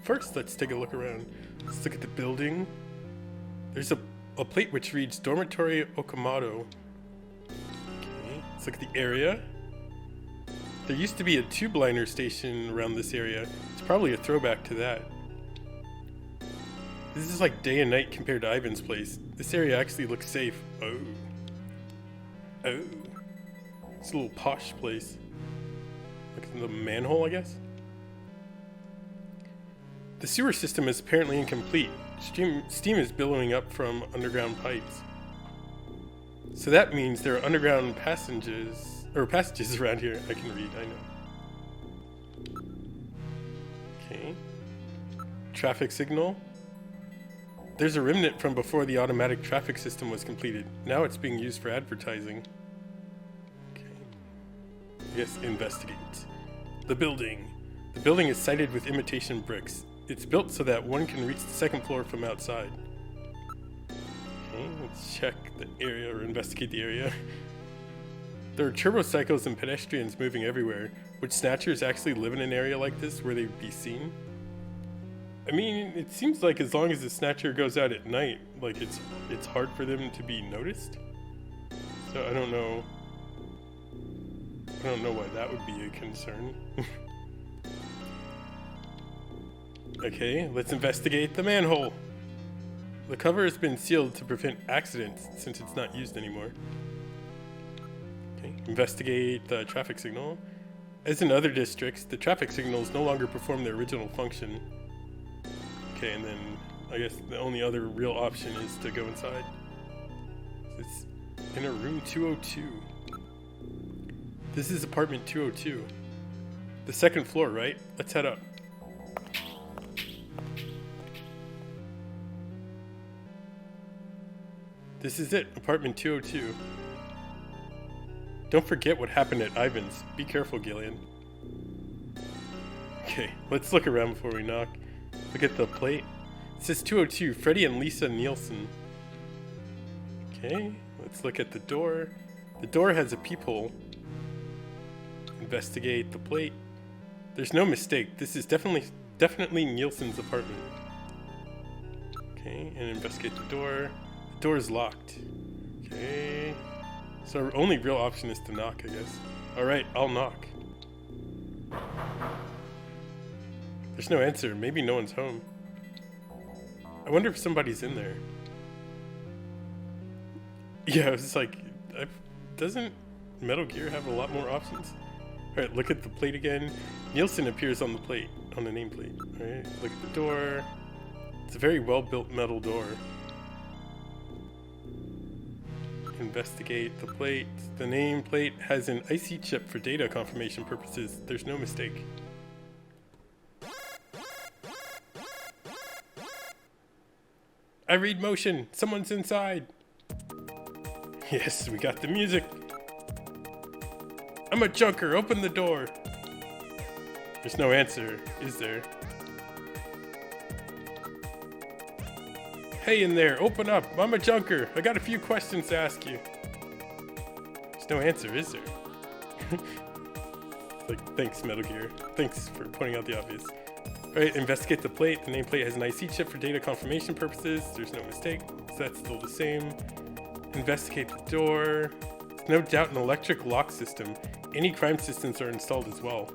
first, let's take a look around. Let's look at the building. There's a plate which reads Dormitory Okamoto. Okay, let's look at the area. There used to be a tube liner station around this area. It's probably a throwback to that. This is like day and night compared to Ivan's place. This area actually looks safe. Oh. It's a little posh place. Look at the manhole, I guess. The sewer system is apparently incomplete. Steam is billowing up from underground pipes. So that means there are underground passages around here. I can read, I know. Okay. Traffic signal. There's a remnant from before the automatic traffic system was completed. Now it's being used for advertising. Okay. I guess investigate. The building. The building is sided with imitation bricks. It's built so that one can reach the second floor from outside. Okay, let's check the area or investigate the area. There are turbocycles and pedestrians moving everywhere. Would Snatchers actually live in an area like this where they'd be seen? I mean, it seems like as long as the Snatcher goes out at night, like it's hard for them to be noticed. So I don't know why that would be a concern. Okay, let's investigate the manhole. The cover has been sealed to prevent accidents since it's not used anymore. Okay, investigate the traffic signal. As in other districts, the traffic signals no longer perform their original function. Okay, and then I guess the only other real option is to go inside. It's in a room 202. This is apartment 202. The second floor, right? Let's head up. This is it, apartment 202. Don't forget what happened at Ivan's. Be careful, Gillian. Okay, let's look around before we knock. Look at the plate. It says 202, Freddie and Lisa Nielsen. Okay, let's look at the door. The door has a peephole. Investigate the plate. There's no mistake. This is definitely Nielsen's apartment. Okay, and investigate the door. The door is locked. Okay. So our only real option is to knock, I guess. Alright, I'll knock. There's no answer. Maybe no one's home. I wonder if somebody's in there. Yeah, it's like, doesn't Metal Gear have a lot more options? Alright, look at the plate again. Nielsen appears on the plate, on the nameplate. Alright, look at the door. It's a very well-built metal door. Investigate the plate. The nameplate has an IC chip for data confirmation purposes. There's no mistake. I read motion. Someone's inside. Yes, we got the music. I'm a junker. Open the door. There's no answer, is there? Hey in there, open up. I'm a junker. I got a few questions to ask you. There's no answer, is there? Like, thanks, Metal Gear. Thanks for pointing out the obvious. Alright, investigate the plate. The nameplate has an IC chip for data confirmation purposes. There's no mistake. So that's still the same. Investigate the door. It's no doubt an electric lock system. Any crime systems are installed as well.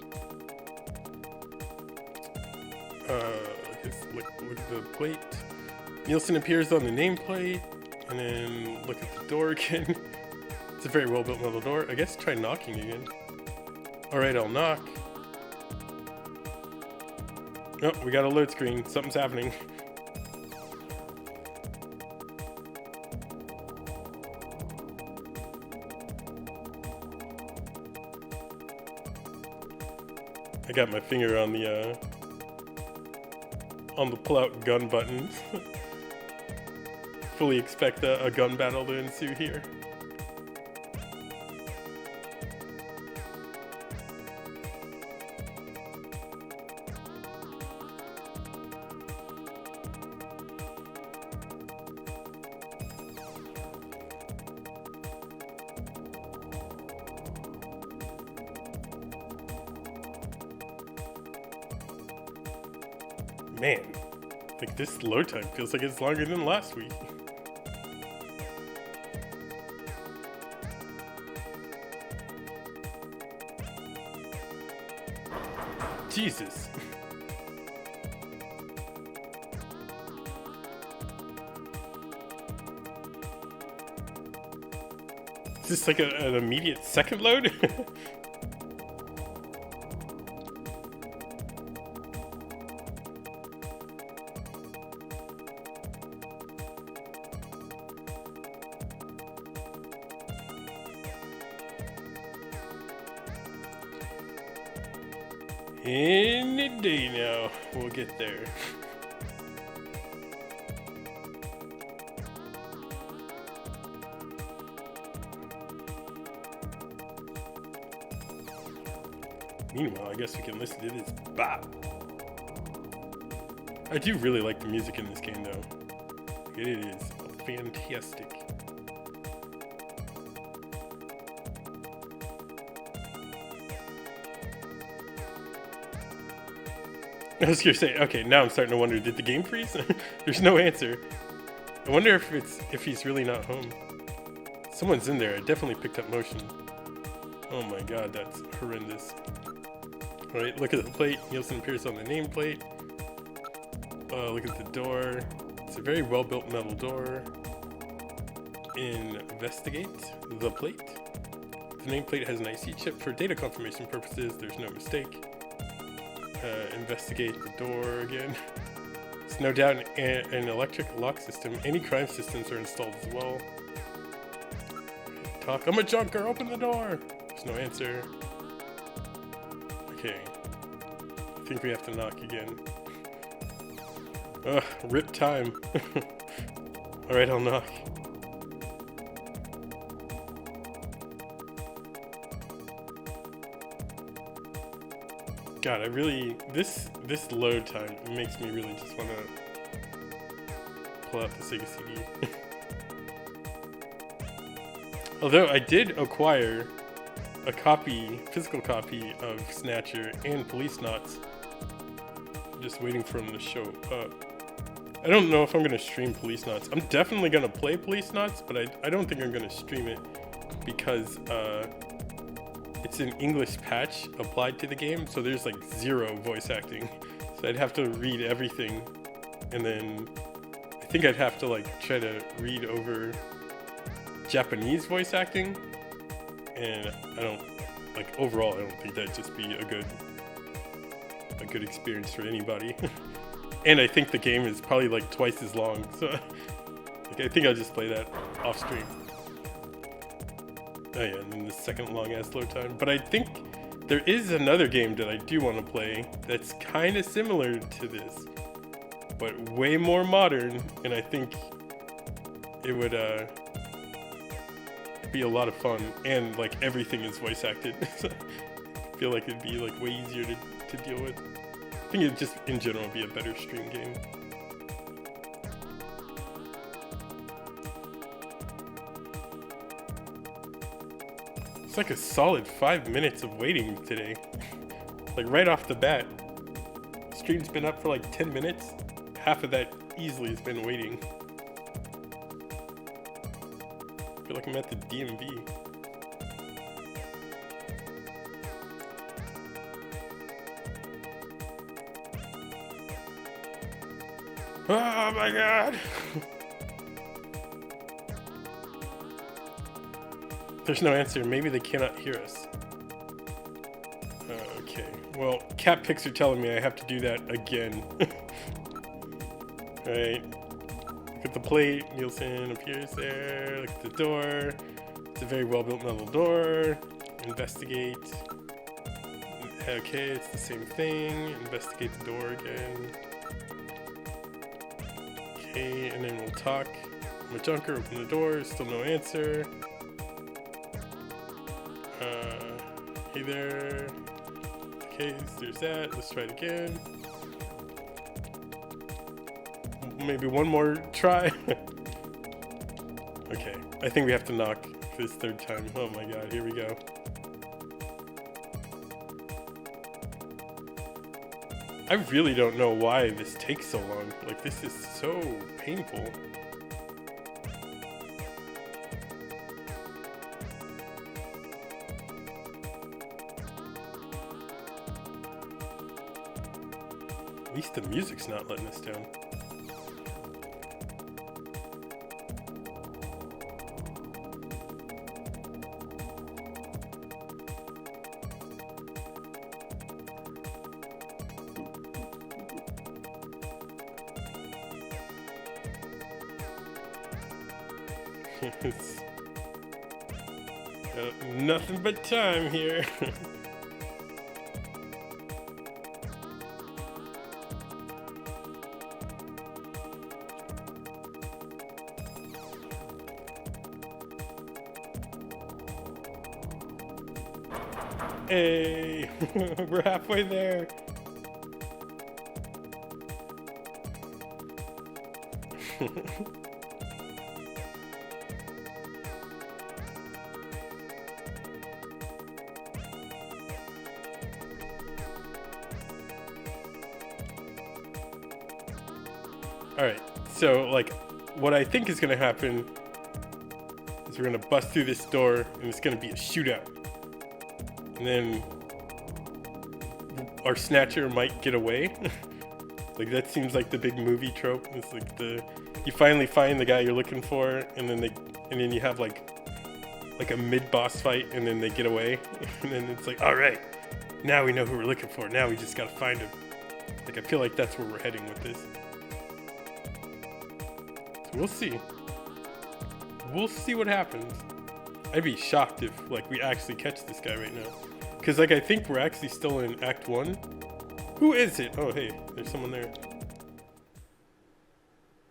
Look at the plate. Nielsen appears on the nameplate, and then look at the door again. It's a very well-built metal door. I guess try knocking again. Alright, I'll knock. Oh, we got a load screen. Something's happening. I got my finger on the pull-out gun button. Fully expect a gun battle to ensue here. Man, like this load time feels like it's longer than last week. Jesus. Is this like an immediate second load? Any day now, we'll get there. Meanwhile, I guess we can listen to this bop. I do really like the music in this game, though. It is fantastic. I was gonna say, okay, now I'm starting to wonder, did the game freeze? There's no answer. I wonder if he's really not home. Someone's in there. I definitely picked up motion. Oh my god, that's horrendous. Alright, look at the plate. Nielsen appears on the nameplate. Look at the door. It's a very well-built metal door. Investigate the plate. The nameplate has an IC chip for data confirmation purposes. There's no mistake. Investigate the door again. It's no doubt an electric lock system. Anti-crime systems are installed as well. Talk. I'm a junker. Open the door. There's no answer. Okay. I think we have to knock again. Ugh, rip time. Alright, I'll knock. God, this load time makes me really just want to pull out the Sega CD. Although I did acquire a physical copy of Snatcher and Policenauts. Just waiting for them to show up. I don't know if I'm going to stream Policenauts. I'm definitely going to play Policenauts, but I don't think I'm going to stream it because it's an English patch applied to the game, so there's like 0 voice acting. So I'd have to read everything, and then I think I'd have to like try to read over Japanese voice acting, and overall I don't think that'd just be a good experience for anybody. And I think the game is probably like twice as long, so like, I think I'll just play that off stream. Oh yeah, and then the second long ass load time. But I think there is another game that I do want to play that's kind of similar to this, but way more modern, and I think it would be a lot of fun, and like everything is voice acted. So I feel like it'd be like way easier to deal with. I think it'd just in general be a better stream game. It's like a solid 5 minutes of waiting today. Like right off the bat. Stream's been up for like 10 minutes. Half of that easily has been waiting. I feel like I'm at the DMV. Oh my god! There's no answer. Maybe they cannot hear us. Okay. Well, cat pics are telling me I have to do that again. Alright. Look at the plate. Nielsen appears there. Look at the door. It's a very well-built metal door. Investigate. Okay, it's the same thing. Investigate the door again. Okay, and then we'll talk. I'm a junker. Open the door. Still no answer. Hey there. Okay, there's that. Let's try it again. Maybe one more try. Okay, I think we have to knock this third time. Oh my god, here we go. I really don't know why this takes so long. Like, this is so painful. At least the music's not letting us down. Got nothing but time here. Hey, we're halfway there. Alright, so, like, what I think is gonna happen is we're gonna bust through this door, and it's gonna be a shootout. And then our Snatcher might get away. Like, that seems like the big movie trope. It's like you finally find the guy you're looking for, and then you have like a mid-boss fight, and then they get away. And then it's like, alright, now we know who we're looking for. Now we just gotta find him. Like, I feel like that's where we're heading with this. We'll see. We'll see what happens. I'd be shocked if, like, we actually catch this guy right now. Because, like, I think we're actually still in Act 1. Who is it? Oh, hey, there's someone there.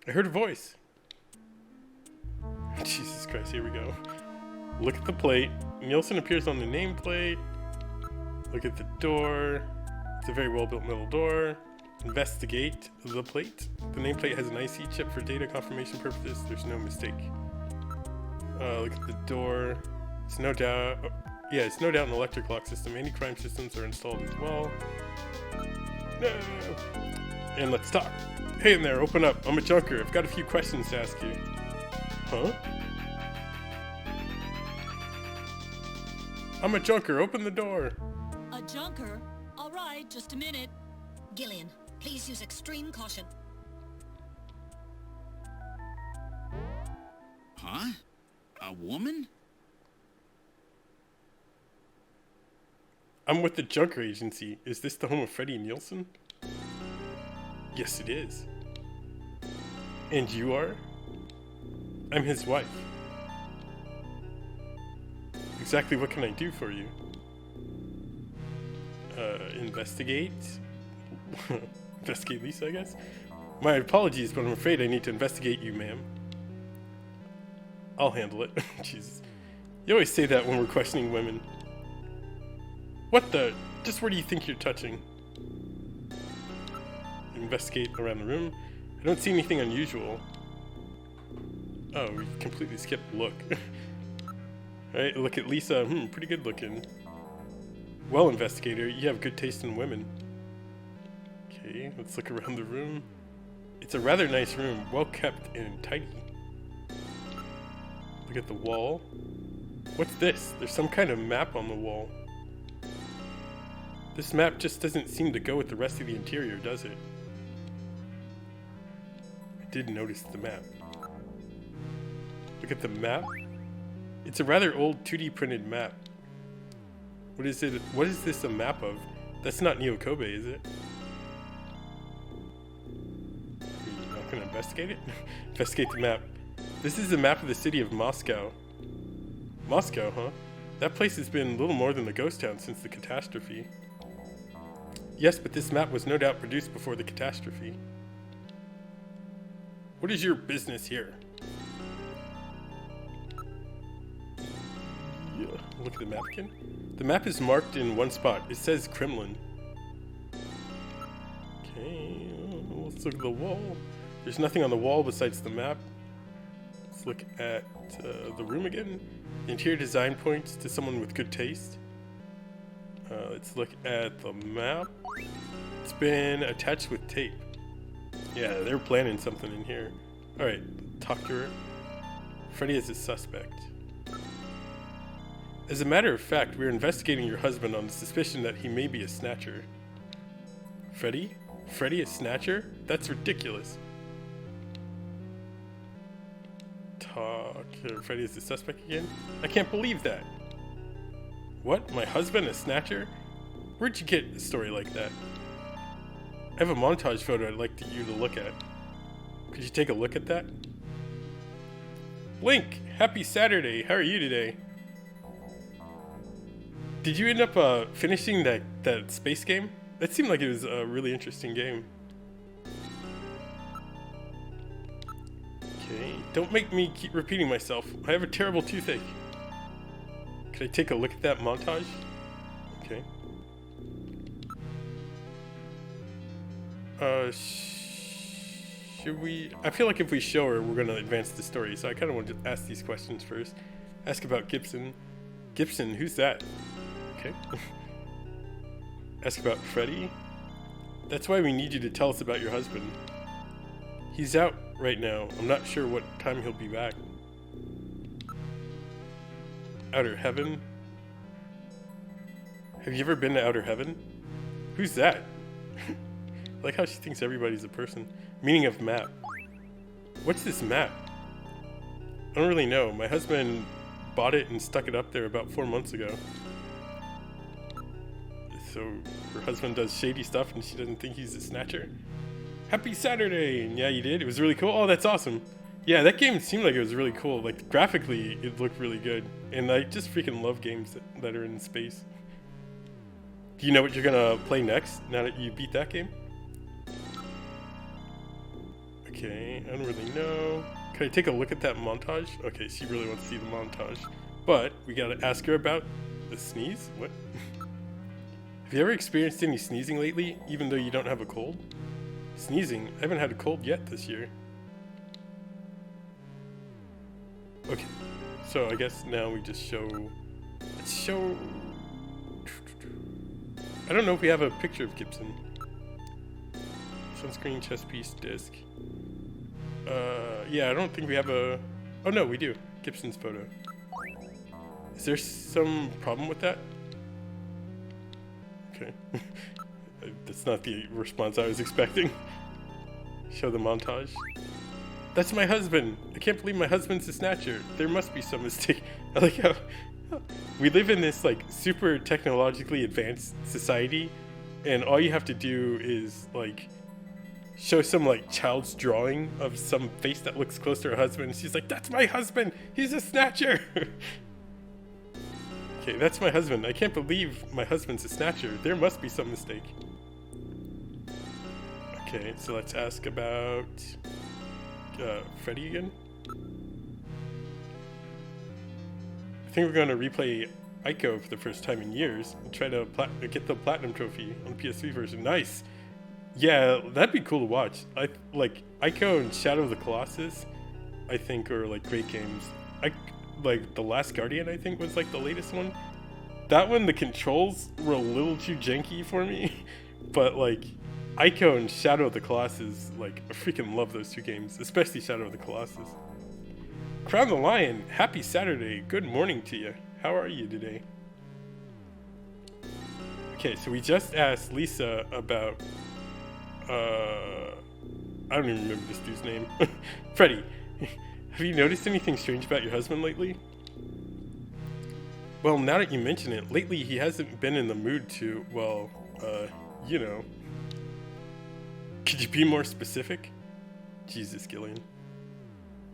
I heard a voice. Jesus Christ, here we go. Look at the plate. Nielsen appears on the nameplate. Look at the door. It's a very well-built metal door. Investigate the plate. The nameplate has an IC chip for data confirmation purposes. There's no mistake. Look at the door. It's no doubt. Yeah, it's no doubt an electric lock system. Anti-crime systems are installed as well. No. And let's talk. Hey in there, open up. I'm a junker. I've got a few questions to ask you. Huh? I'm a junker. Open the door. A junker? All right, just a minute. Gillian, please use extreme caution. Huh? A woman? I'm with the Junker Agency. Is this the home of Freddie Nielsen? Yes, it is. And you are? I'm his wife. Exactly what can I do for you? Investigate? Investigate Lisa, I guess? My apologies, but I'm afraid I need to investigate you, ma'am. I'll handle it. Jesus. You always say that when we're questioning women. What the? Just where do you think you're touching? Investigate around the room. I don't see anything unusual. Oh, we completely skipped look. Alright, look at Lisa. Pretty good looking. Well, investigator, you have good taste in women. Okay, let's look around the room. It's a rather nice room, well kept and tidy. Look at the wall. What's this? There's some kind of map on the wall. This map just doesn't seem to go with the rest of the interior, does it? I did notice the map. Look at the map. It's a rather old 2D printed map. What is it? What is this a map of? That's not Neo Kobe, is it? You're not gonna investigate it? Investigate the map. This is a map of the city of Moscow. Moscow, huh? That place has been little more than a ghost town since the catastrophe. Yes, but this map was no doubt produced before the catastrophe. What is your business here? Yeah, look at the map again. The map is marked in one spot. It says Kremlin. Okay, let's look at the wall. There's nothing on the wall besides the map. Let's look at the room again. The interior design points to someone with good taste. Let's look at the map. It's been attached with tape. Yeah, they're planning something in here. Alright, talk to her. Freddy is a suspect. As a matter of fact, we're investigating your husband on the suspicion that he may be a snatcher. Freddy? Freddy a snatcher? That's ridiculous. Talk. Freddy is the suspect again? I can't believe that. What? My husband a snatcher? Where'd you get a story like that? I have a montage photo I'd like you to look at. Could you take a look at that? Link! Happy Saturday! How are you today? Did you end up finishing that space game? That seemed like it was a really interesting game. Okay, don't make me keep repeating myself. I have a terrible toothache. Could I take a look at that montage? Okay. Should we? I feel like if we show her, we're gonna advance the story. So I kind of want to ask these questions first. Ask about Gibson. Gibson, who's that? Okay. Ask about Freddy. That's why we need you to tell us about your husband. He's out right now. I'm not sure what time he'll be back. Outer Heaven? Have you ever been to Outer Heaven? Who's that? I like how she thinks everybody's a person. Meaning of map. What's this map? I don't really know. My husband bought it and stuck it up there about 4 months ago. So her husband does shady stuff and she doesn't think he's a snatcher? Happy Saturday! And yeah, you did? It was really cool? Oh, that's awesome. Yeah, that game seemed like it was really cool. Like, graphically, it looked really good. And I just freaking love games that are in space. Do you know what you're gonna play next, now that you beat that game? Okay, I don't really know. Can I take a look at that montage? Okay, she really wants to see the montage. But, we gotta ask her about the sneeze? What? Have you ever experienced any sneezing lately, even though you don't have a cold? Sneezing? I haven't had a cold yet this year. Okay, so I guess now we just show... Let's show... I don't know if we have a picture of Gibson. Sunscreen, chest piece, disc. Yeah, I don't think we have a... Oh no, we do. Gibson's photo. Is there some problem with that? Okay. That's not the response I was expecting. Show the montage. That's my husband. I can't believe my husband's a snatcher. There must be some mistake. I like how we live in this like super technologically advanced society, and all you have to do is like show some like child's drawing of some face that looks close to her husband. And she's like, "That's my husband. He's a snatcher." Okay, that's my husband. I can't believe my husband's a snatcher. There must be some mistake. Okay, so let's ask about Freddy again. I think we're going to replay Ico for the first time in years and try to get the platinum trophy on the PS3 version. Nice. Yeah, that'd be cool to watch. I like Ico and Shadow of the Colossus. I think are like great games. Like The Last Guardian, I think was like the latest one. That one, the controls were a little too janky for me, but like Ico and Shadow of the Colossus, like I freaking love those two games, especially Shadow of the Colossus. Crown the Lion, happy Saturday. Good morning to you. How are you today? Okay, so we just asked Lisa about I don't even remember this dude's name. Freddy. Have you noticed anything strange about your husband lately? Well, now that you mention it, lately he hasn't been in the mood to, well, you know. Could you be more specific? Jesus, Gillian.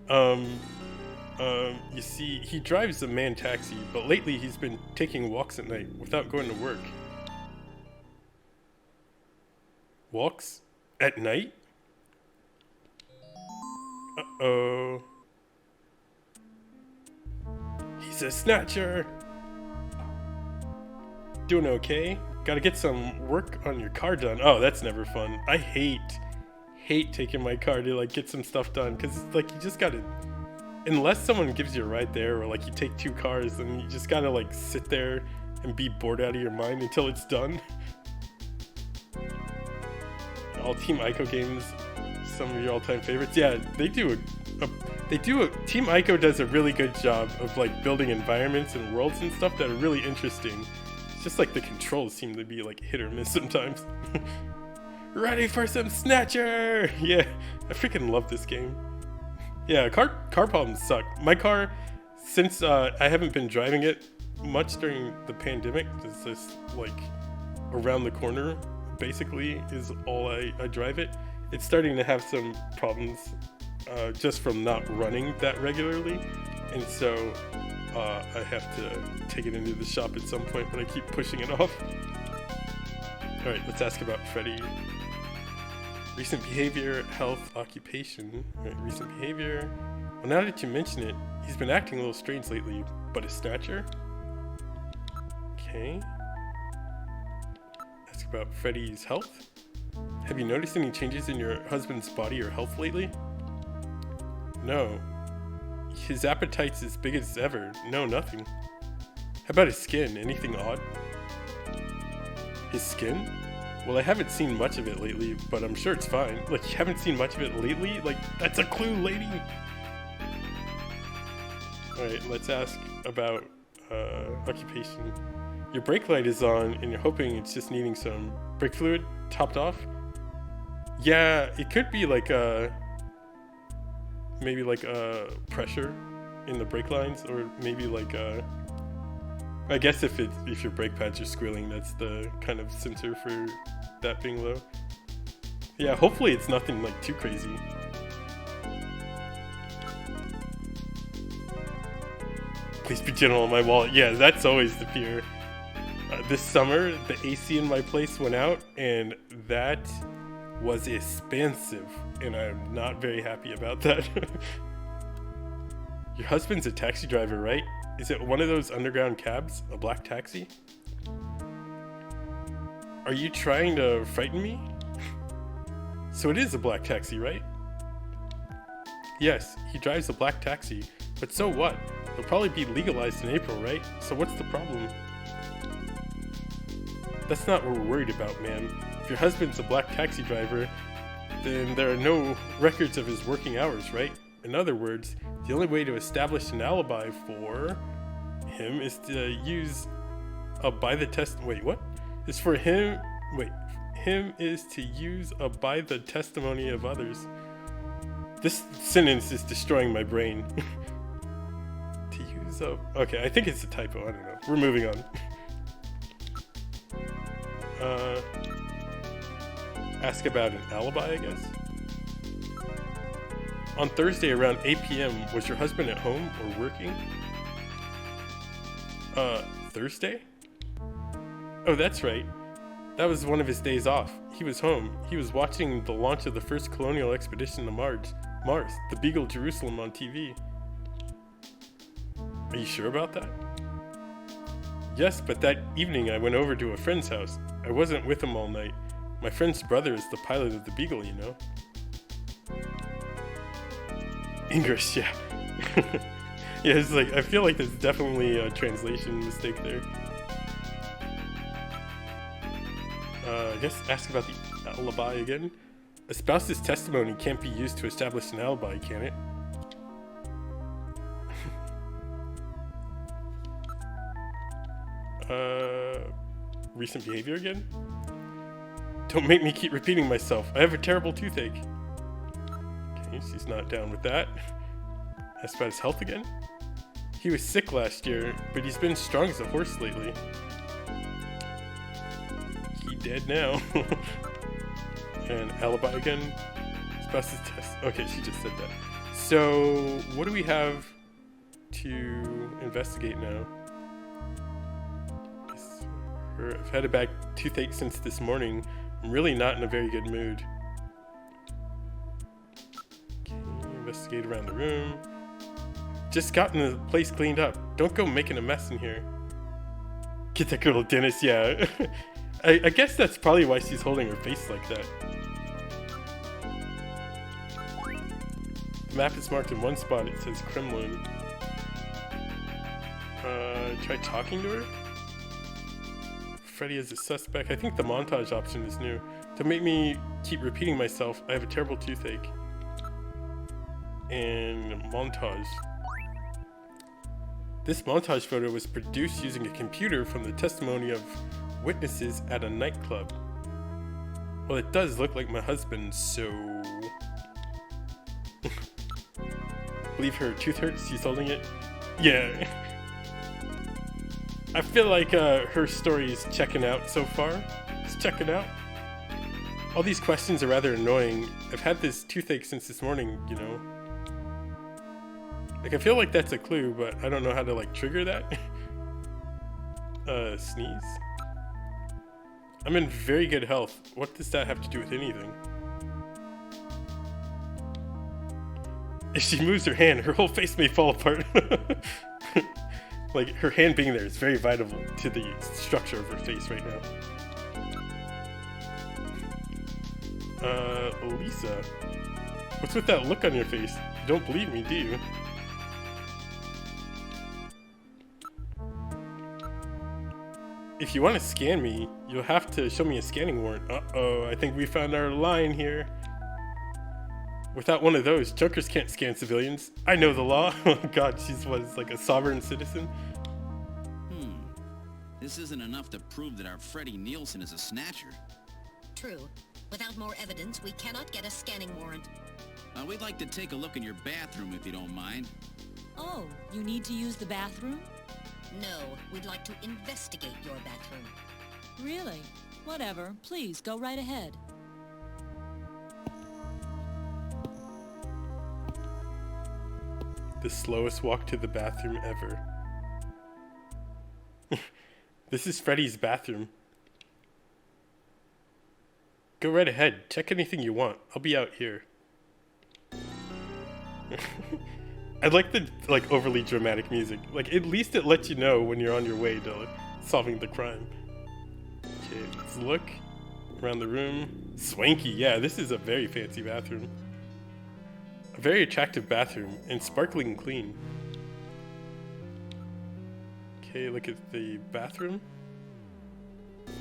You see, he drives a man taxi, but lately he's been taking walks at night without going to work. Walks? At night? Uh-oh. He's a snatcher! Doing okay? Gotta get some work on your car done. Oh, that's never fun. I hate taking my car to like get some stuff done, because it's like you just gotta, unless someone gives you a ride there, or like you take two cars and you just gotta like sit there and be bored out of your mind until it's done. All Team Ico games, some of your all-time favorites. Yeah, they do Team Ico does a really good job of like building environments and worlds and stuff that are really interesting. It's just like the controls seem to be like hit or miss sometimes. Ready for some Snatcher! Yeah, I freaking love this game. Yeah, car problems suck. My car, since I haven't been driving it much during the pandemic, it's just like around the corner basically is all I drive it. It's starting to have some problems just from not running that regularly, and so I have to take it into the shop at some point, but I keep pushing it off. Alright, let's ask about Freddy. Recent behavior, health, occupation. Right, recent behavior. Well, now that you mention it, he's been acting a little strange lately, but a Snatcher? Okay. Ask about Freddy's health. Have you noticed any changes in your husband's body or health lately? No. His appetite's as big as ever. No, nothing. How about his skin? Anything odd? His skin? Well, I haven't seen much of it lately, but I'm sure it's fine. Like, you haven't seen much of it lately? Like, that's a clue, lady! Alright, let's ask about occupation. Your brake light is on, and you're hoping it's just needing some brake fluid topped off? Yeah, it could be like maybe like pressure in the brake lines, or maybe like I guess if your brake pads are squealing, that's the kind of sensor for that being low. Yeah, hopefully it's nothing like too crazy. Please be gentle on my wallet. Yeah, that's always the fear. This summer, the AC in my place went out, and that was expensive, and I'm not very happy about that. Your husband's a taxi driver, right? Is it one of those underground cabs? A black taxi? Are you trying to frighten me? So it is a black taxi, right? Yes, he drives a black taxi, but so what? It'll probably be legalized in April, right? So what's the problem? That's not what we're worried about, ma'am. If your husband's a black taxi driver, then there are no records of his working hours, right? In other words, the only way to establish an alibi for him is to use a by the test. Wait, what? Is for him? Wait, him is to use a by the testimony of others. This sentence is destroying my brain. To use a. Okay, I think it's a typo. I don't know. We're moving on. Ask about an alibi, I guess. On Thursday around 8 p.m., was your husband at home or working? Thursday? Oh, that's right. That was one of his days off. He was home. He was watching the launch of the first colonial expedition to Mars, the Beagle Jerusalem on TV. Are you sure about that? Yes, but that evening I went over to a friend's house. I wasn't with him all night. My friend's brother is the pilot of the Beagle, you know. English, yeah. Yeah, it's like, I feel like there's definitely a translation mistake there. I guess ask about the alibi again. A spouse's testimony can't be used to establish an alibi, can it? Recent behavior again? Don't make me keep repeating myself. I have a terrible toothache. Okay, she's not down with that. Ask about his health again? He was sick last year, but he's been strong as a horse lately. He dead now. And alibi again. Spouse's test. Okay, she just said that. So, what do we have to investigate now? I've had a bad toothache since this morning. I'm really not in a very good mood. Okay, investigate around the room. Just gotten the place cleaned up. Don't go making a mess in here. Get that girl, Dennis, yeah. I guess that's probably why she's holding her face like that. The map is marked in one spot. It says Kremlin. Try talking to her? Freddy as a suspect. I think the montage option is new. To make me keep repeating myself, I have a terrible toothache. And montage. This montage photo was produced using a computer from the testimony of witnesses at a nightclub. Well, it does look like my husband, so... Believe her tooth hurts, she's holding it. Yeah. I feel like her story is checking out so far. It's checking out. All these questions are rather annoying. I've had this toothache since this morning, you know. Like, I feel like that's a clue, but I don't know how to, like, trigger that. Sneeze? I'm in very good health. What does that have to do with anything? If she moves her hand, her whole face may fall apart. Like, her hand being there is very vital to the structure of her face right now. Lisa. What's with that look on your face? You don't believe me, do you? If you want to scan me, you'll have to show me a scanning warrant. Uh-oh, I think we found our line here. Without one of those, jokers can't scan civilians. I know the law. Oh god, she's like a sovereign citizen. This isn't enough to prove that our Freddie Nielsen is a snatcher. True. Without more evidence, we cannot get a scanning warrant. We'd like to take a look in your bathroom if you don't mind. Oh, you need to use the bathroom? No, we'd like to investigate your bathroom. Really? Whatever. Please, go right ahead. The slowest walk to the bathroom ever. This is Freddy's bathroom. Go right ahead. Check anything you want. I'll be out here. I like the overly dramatic music. Like, at least it lets you know when you're on your way to solving the crime. Okay, let's look around the room. Swanky. Yeah, this is a very fancy bathroom. A very attractive bathroom and sparkling clean. Okay, look at the bathroom.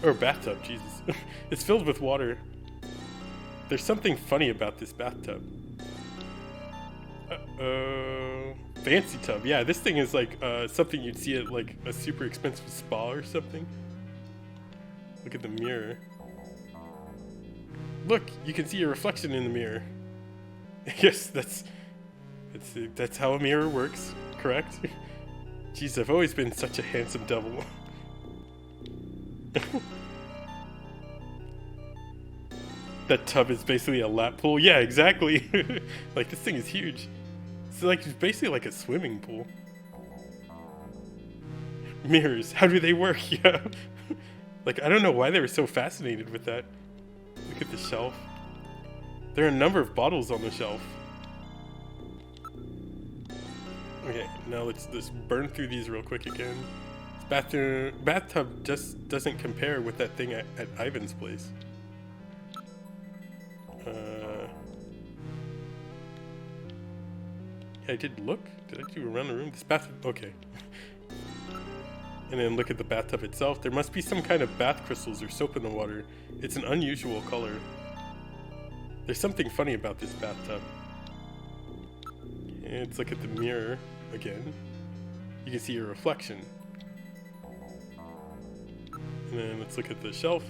Or bathtub, Jesus. It's filled with water. There's something funny about this bathtub. Fancy tub. Yeah, this thing is like something you'd see at like a super expensive spa or something. Look at the mirror. Look, you can see your reflection in the mirror. Yes, that's how a mirror works, correct? Jeez, I've always been such a handsome devil. That tub is basically a lap pool. Yeah, exactly. Like, this thing is huge. It's like it's basically like a swimming pool. Mirrors, how do they work? Yeah. Like, I don't know why they were so fascinated with that. Look at the shelf. There are a number of bottles on the shelf. Okay, now let's burn through these real quick again. This bathtub just doesn't compare with that thing at Ivan's place. Yeah, I did look. Did I do around the room? This bathtub, okay. And then look at the bathtub itself. There must be some kind of bath crystals or soap in the water. It's an unusual color. There's something funny about this bathtub. And let's look at the mirror again. You can see your reflection. And then let's look at the shelf.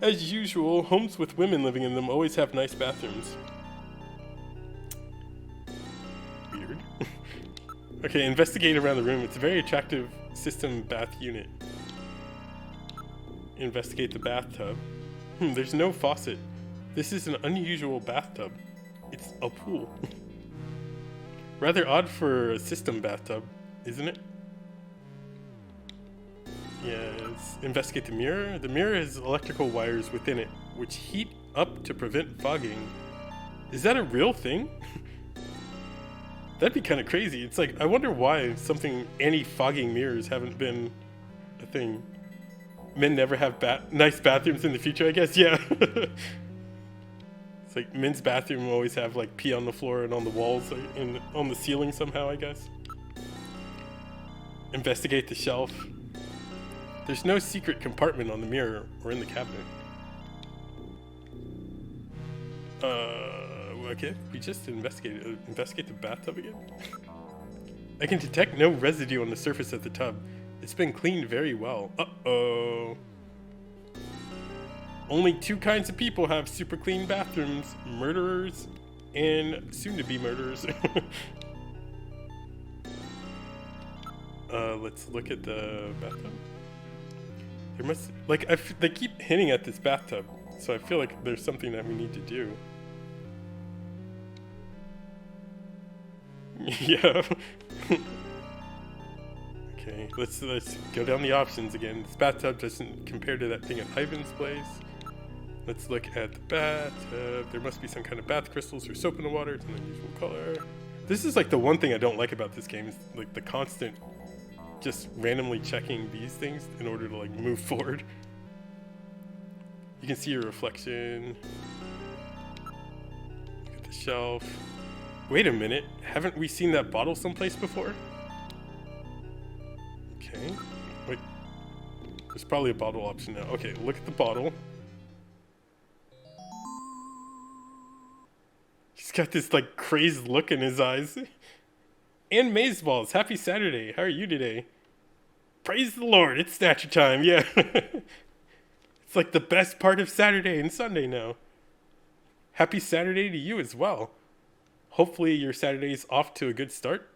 As usual, homes with women living in them always have nice bathrooms. Weird. Okay, investigate around the room. It's a very attractive system bath unit. Investigate the bathtub. There's no faucet. This is an unusual bathtub. It's a pool. Rather odd for a system bathtub, isn't it? Yes. Investigate the mirror. The mirror has electrical wires within it, which heat up to prevent fogging. Is that a real thing? That'd be kind of crazy. It's like, I wonder why something anti-fogging mirrors haven't been a thing. Men never have nice bathrooms in the future, I guess. Yeah. It's like men's bathroom always have like pee on the floor and on the walls and on the ceiling somehow, I guess. Investigate the shelf. There's no secret compartment on the mirror or in the cabinet. Okay, we just investigate the bathtub again. I can detect no residue on the surface of the tub. It's been cleaned very well. Uh-oh. Only two kinds of people have super clean bathrooms. Murderers and soon-to-be murderers. Let's look at the bathtub. There must... Like, they keep hinting at this bathtub, so I feel like there's something that we need to do. Yeah. Okay, let's go down the options again. This bathtub doesn't compare to that thing at Ivan's place. Let's look at the bathtub. There must be some kind of bath crystals or soap in the water. It's an unusual color. This is like the one thing I don't like about this game is like the constant just randomly checking these things in order to like move forward. You can see your reflection. Look at the shelf. Wait a minute, haven't we seen that bottle someplace before? Okay, wait. There's probably a bottle option now. Okay, look at the bottle. He's got this like crazed look in his eyes. And Mazeballs, happy Saturday. How are you today? Praise the Lord, it's Snatcher time, yeah. It's like the best part of Saturday and Sunday now. Happy Saturday to you as well. Hopefully your Saturday's off to a good start.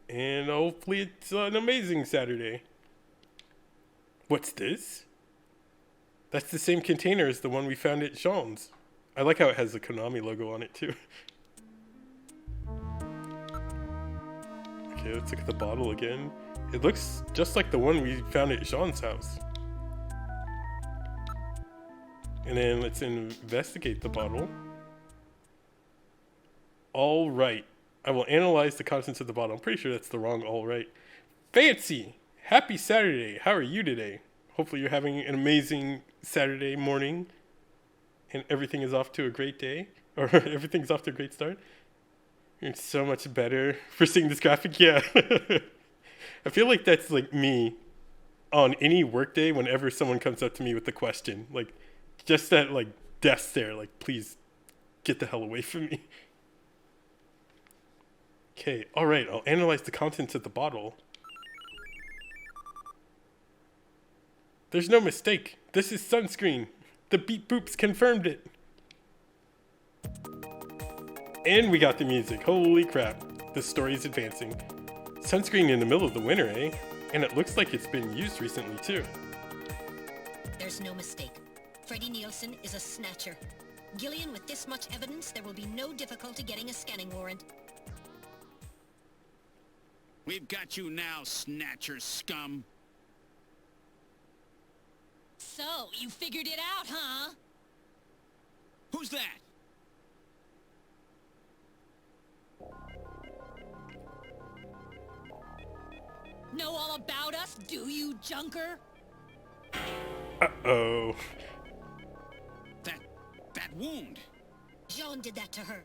And hopefully it's an amazing Saturday. What's this? That's the same container as the one we found at Jean's. I like how it has the Konami logo on it too. Okay, let's look at the bottle again. It looks just like the one we found at Jean's house. And then let's investigate the bottle. All right. I will analyze the contents of the bottle. I'm pretty sure that's the wrong all right. Fancy! Happy Saturday. How are you today? Hopefully you're having an amazing Saturday morning and everything is off to a great day. Or everything's off to a great start. You're so much better for seeing this graphic. Yeah. I feel like that's like me on any workday whenever someone comes up to me with a question. Like, just that like death stare. Like, please get the hell away from me. Okay, alright, I'll analyze the contents of the bottle. There's no mistake. This is sunscreen. The beep boops confirmed it. And we got the music. Holy crap. The story's advancing. Sunscreen in the middle of the winter, eh? And it looks like it's been used recently, too. There's no mistake. Freddie Nielsen is a snatcher. Gillian, with this much evidence, there will be no difficulty getting a scanning warrant. We've got you now, Snatcher scum. So, you figured it out, huh? Who's that? Know all about us, do you, junker? Uh-oh. That wound. Jean did that to her.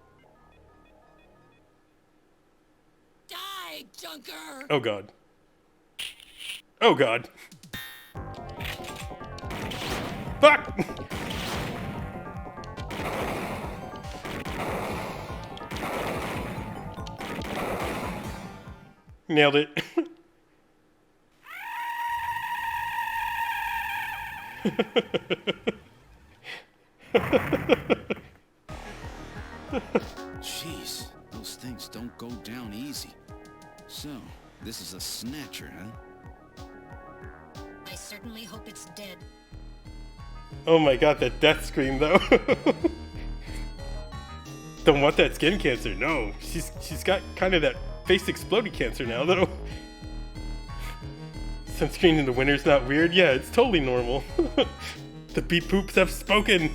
Die, junker! Oh god. Oh god. Fuck! Nailed it. Jeez, those things don't go down easy. So, this is a Snatcher, huh? I certainly hope it's dead. Oh my god, that death scream though. Don't want that skin cancer. No, she's got kind of that face exploded cancer now though. Sunscreen in the winter's not weird. Yeah, it's totally normal. The beep poops have spoken.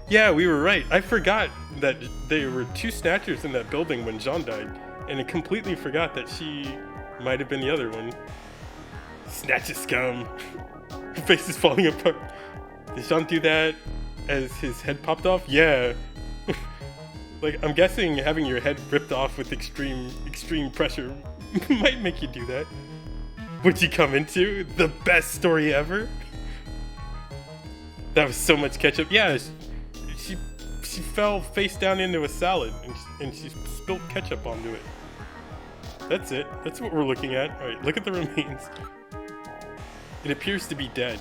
Yeah, we were right. I forgot that there were two Snatchers in that building when Jean died, and I completely forgot that she might have been the other one. Snatcher scum. Her face is falling apart. Did Jean do that as his head popped off? Yeah. Like, I'm guessing having your head ripped off with extreme pressure might make you do that. What'd you come into? The best story ever? That was so much ketchup. Yeah, she fell face down into a salad and she spilled ketchup onto it. That's it. That's what we're looking at. Alright, look at the remains. It appears to be dead.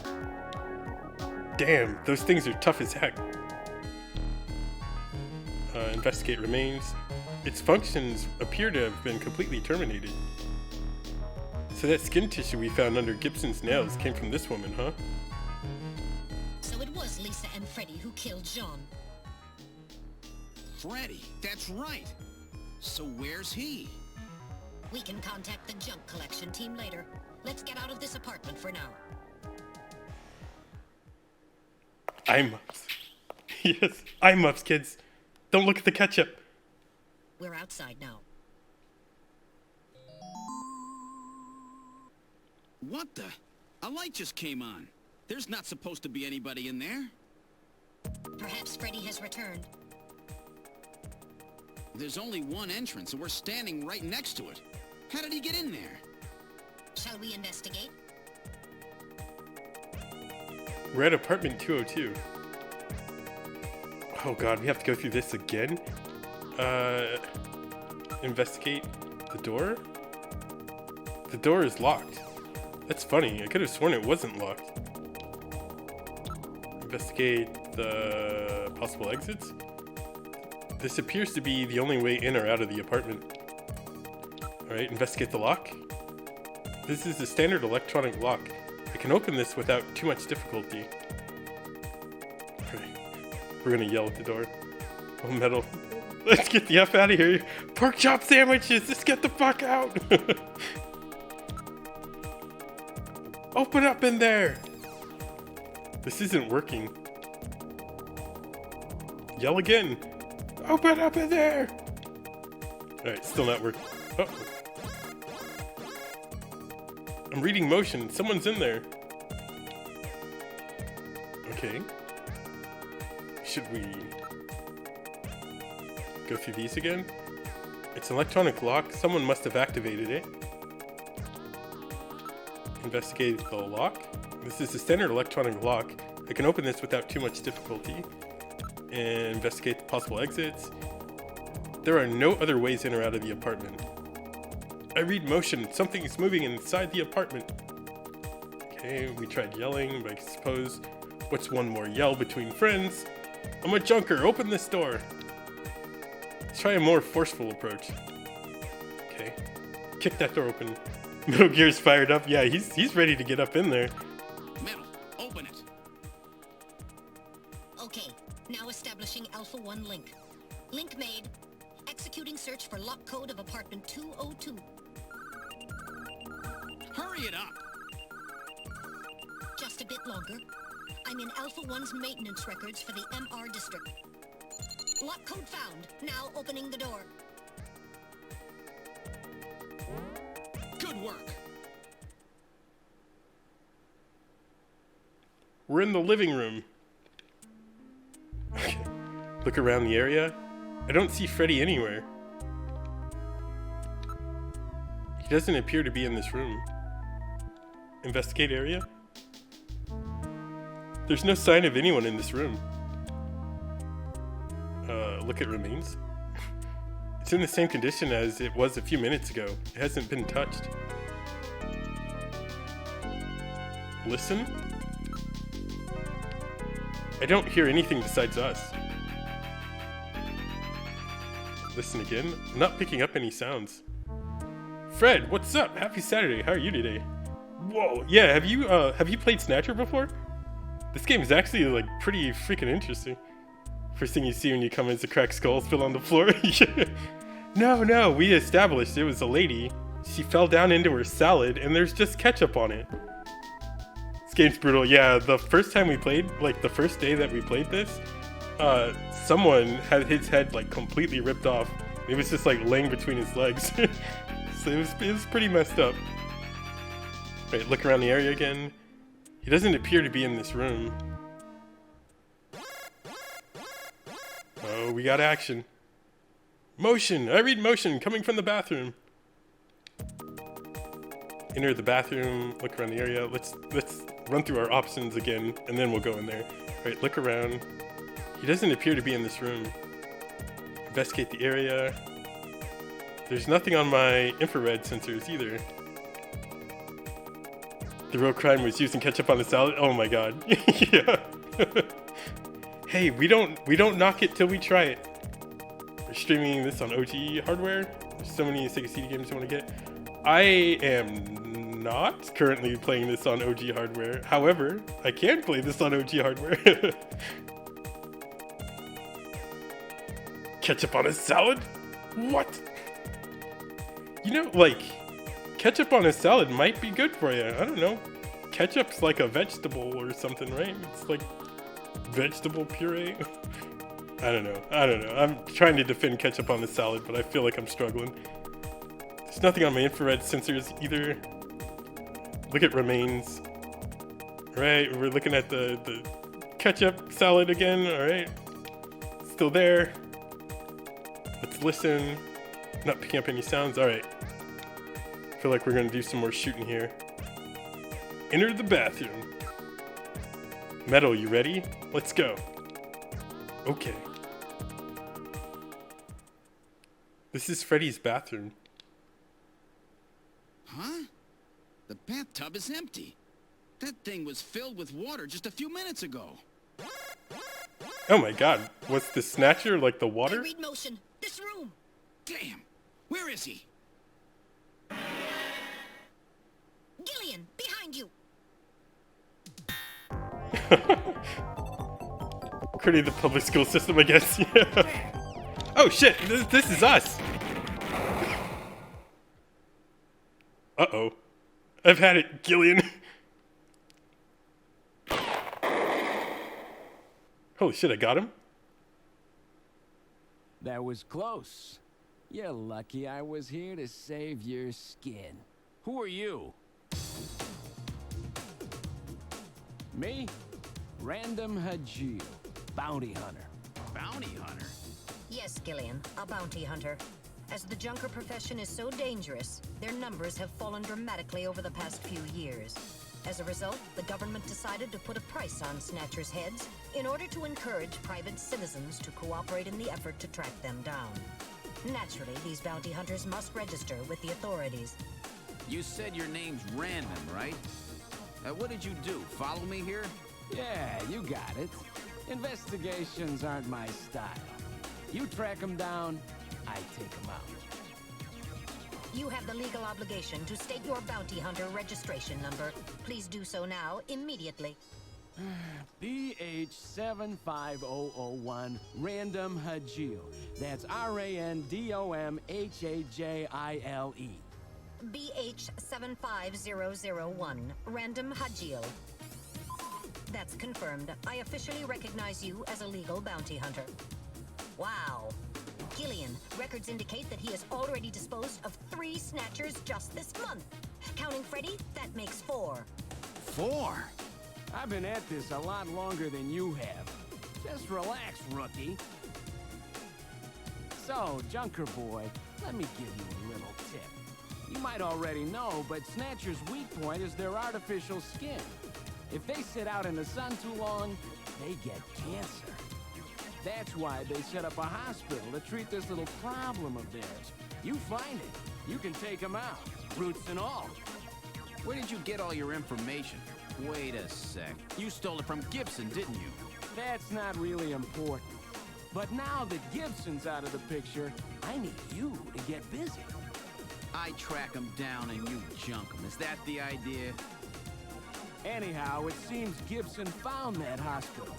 Damn, those things are tough as heck. Investigate remains. Its functions appear to have been completely terminated. So that skin tissue we found under Gibson's nails came from this woman, huh? So it was Lisa and Freddy who killed Jean. Freddy, that's right. So where's he? We can contact the junk collection team later. Let's get out of this apartment for now. I'm ups. Yes, I'm ups, kids. Don't look at the ketchup. We're outside now. What the? A light just came on. There's not supposed to be anybody in there. Perhaps Freddy has returned. There's only one entrance and we're standing right next to it. How did he get in there? Shall we investigate? We're at apartment 202. Oh god, we have to go through this again? Investigate the door? The door is locked. That's funny, I could have sworn it wasn't locked. Investigate the possible exits? This appears to be the only way in or out of the apartment. Alright, investigate the lock. This is a standard electronic lock. I can open this without too much difficulty. Alright, we're gonna yell at the door. Oh, metal. Let's get the F out of here. Pork chop sandwiches, let's get the fuck out. Open up in there. This isn't working. Yell again. Open up in there. Alright, still not working. Oh. I'm reading motion. Someone's in there. Okay. Should we go through these again? It's an electronic lock. Someone must have activated it. Investigate the lock. This is a standard electronic lock. I can open this without too much difficulty. And investigate the possible exits. There are no other ways in or out of the apartment. I read motion. Something is moving inside the apartment. Okay, we tried yelling, but I suppose what's one more yell between friends? I'm a junker. Open this door. Let's try a more forceful approach. Okay. Kick that door open. Metal Gear's fired up. Yeah, he's ready to get up in there. Metal, open it. Okay, now establishing Alpha 1 link. Link made. Executing search for lock code of apartment 202. Hurry it up. Just a bit longer. I'm in Alpha 1's maintenance records for the MR district. Lock code found. Now opening the door. Good work. We're in the living room. Okay. Look around the area. I don't see Freddy anywhere. He doesn't appear to be in this room. Investigate area? There's no sign of anyone in this room. Look at remains. It's in the same condition as it was a few minutes ago. It hasn't been touched. Listen? I don't hear anything besides us. Listen again. I'm not picking up any sounds. Fred, what's up? Happy Saturday. How are you today? Whoa. Yeah, have you played Snatcher before? This game is actually like pretty freaking interesting. First thing you see when you come in is a cracked skull spill on the floor. No, we established it was a lady. She fell down into her salad and there's just ketchup on it. This game's brutal. Yeah, the first time we played, like the first day that we played this, someone had his head like completely ripped off. It was just like laying between his legs. So it was pretty messed up. Right, look around the area again. He doesn't appear to be in this room. Oh, we got action. Motion! I read motion coming from the bathroom. Enter the bathroom, look around the area. Let's run through our options again, and then we'll go in there. All right, look around. He doesn't appear to be in this room. Investigate the area. There's nothing on my infrared sensors either. The real crime was using ketchup on a salad. Oh my god. Yeah. Hey, we don't knock it till we try it. We're streaming this on OG hardware. There's so many Sega CD games I want to get. I am not currently playing this on OG hardware. However, I can play this on OG hardware. Ketchup on a salad? What? You know, like, ketchup on a salad might be good for you. I don't know. Ketchup's like a vegetable or something, right? It's like vegetable puree. I don't know. I'm trying to defend ketchup on the salad, but I feel like I'm struggling. There's nothing on my infrared sensors either. Look at remains. Alright, we're looking at the ketchup salad again. Alright. Still there. Let's listen. Not picking up any sounds. Alright. Feel like we're gonna do some more shooting here. Enter the bathroom. Metal, you ready? Let's go. Okay. This is Freddy's bathroom. Huh? The bathtub is empty. That thing was filled with water just a few minutes ago. Oh my god. What's the Snatcher like the water? I read motion. This room. Damn. Where is he? Gillian, behind you. Creating the public school system, I guess. Yeah. Oh shit, this is us. Uh-oh. I've had it, Gillian. Holy shit, I got him? That was close. You're lucky I was here to save your skin. Who are you? Me? Random Hajil, bounty hunter. Bounty hunter? Yes, Gillian, a bounty hunter. As the junker profession is so dangerous, their numbers have fallen dramatically over the past few years. As a result, the government decided to put a price on Snatchers' heads in order to encourage private citizens to cooperate in the effort to track them down. Naturally, these bounty hunters must register with the authorities. You said your name's Random, right? What did you do? Follow me here? Yeah, you got it. Investigations aren't my style. You track them down, I take them out. You have the legal obligation to state your bounty hunter registration number. Please do so now, immediately. BH75001, Random Hajil. That's RANDOMHAJILE. BH75001, Random Hajil. That's confirmed. I officially recognize you as a legal bounty hunter. Wow. Gillian, records indicate that he has already disposed of 3 Snatchers just this month. Counting Freddy, that makes 4. 4? I've been at this a lot longer than you have. Just relax, rookie. So, Junker Boy, let me give you a little tip. You might already know, but Snatcher's weak point is their artificial skin. If they sit out in the sun too long, they get cancer. That's why they set up a hospital to treat this little problem of theirs. You find it, you can take them out, roots and all. Where did you get all your information? Wait a sec. You stole it from Gibson, didn't you? That's not really important. But now that Gibson's out of the picture, I need you to get busy. I track him down and you junk him. Is that the idea? Anyhow, it seems Gibson found that hospital.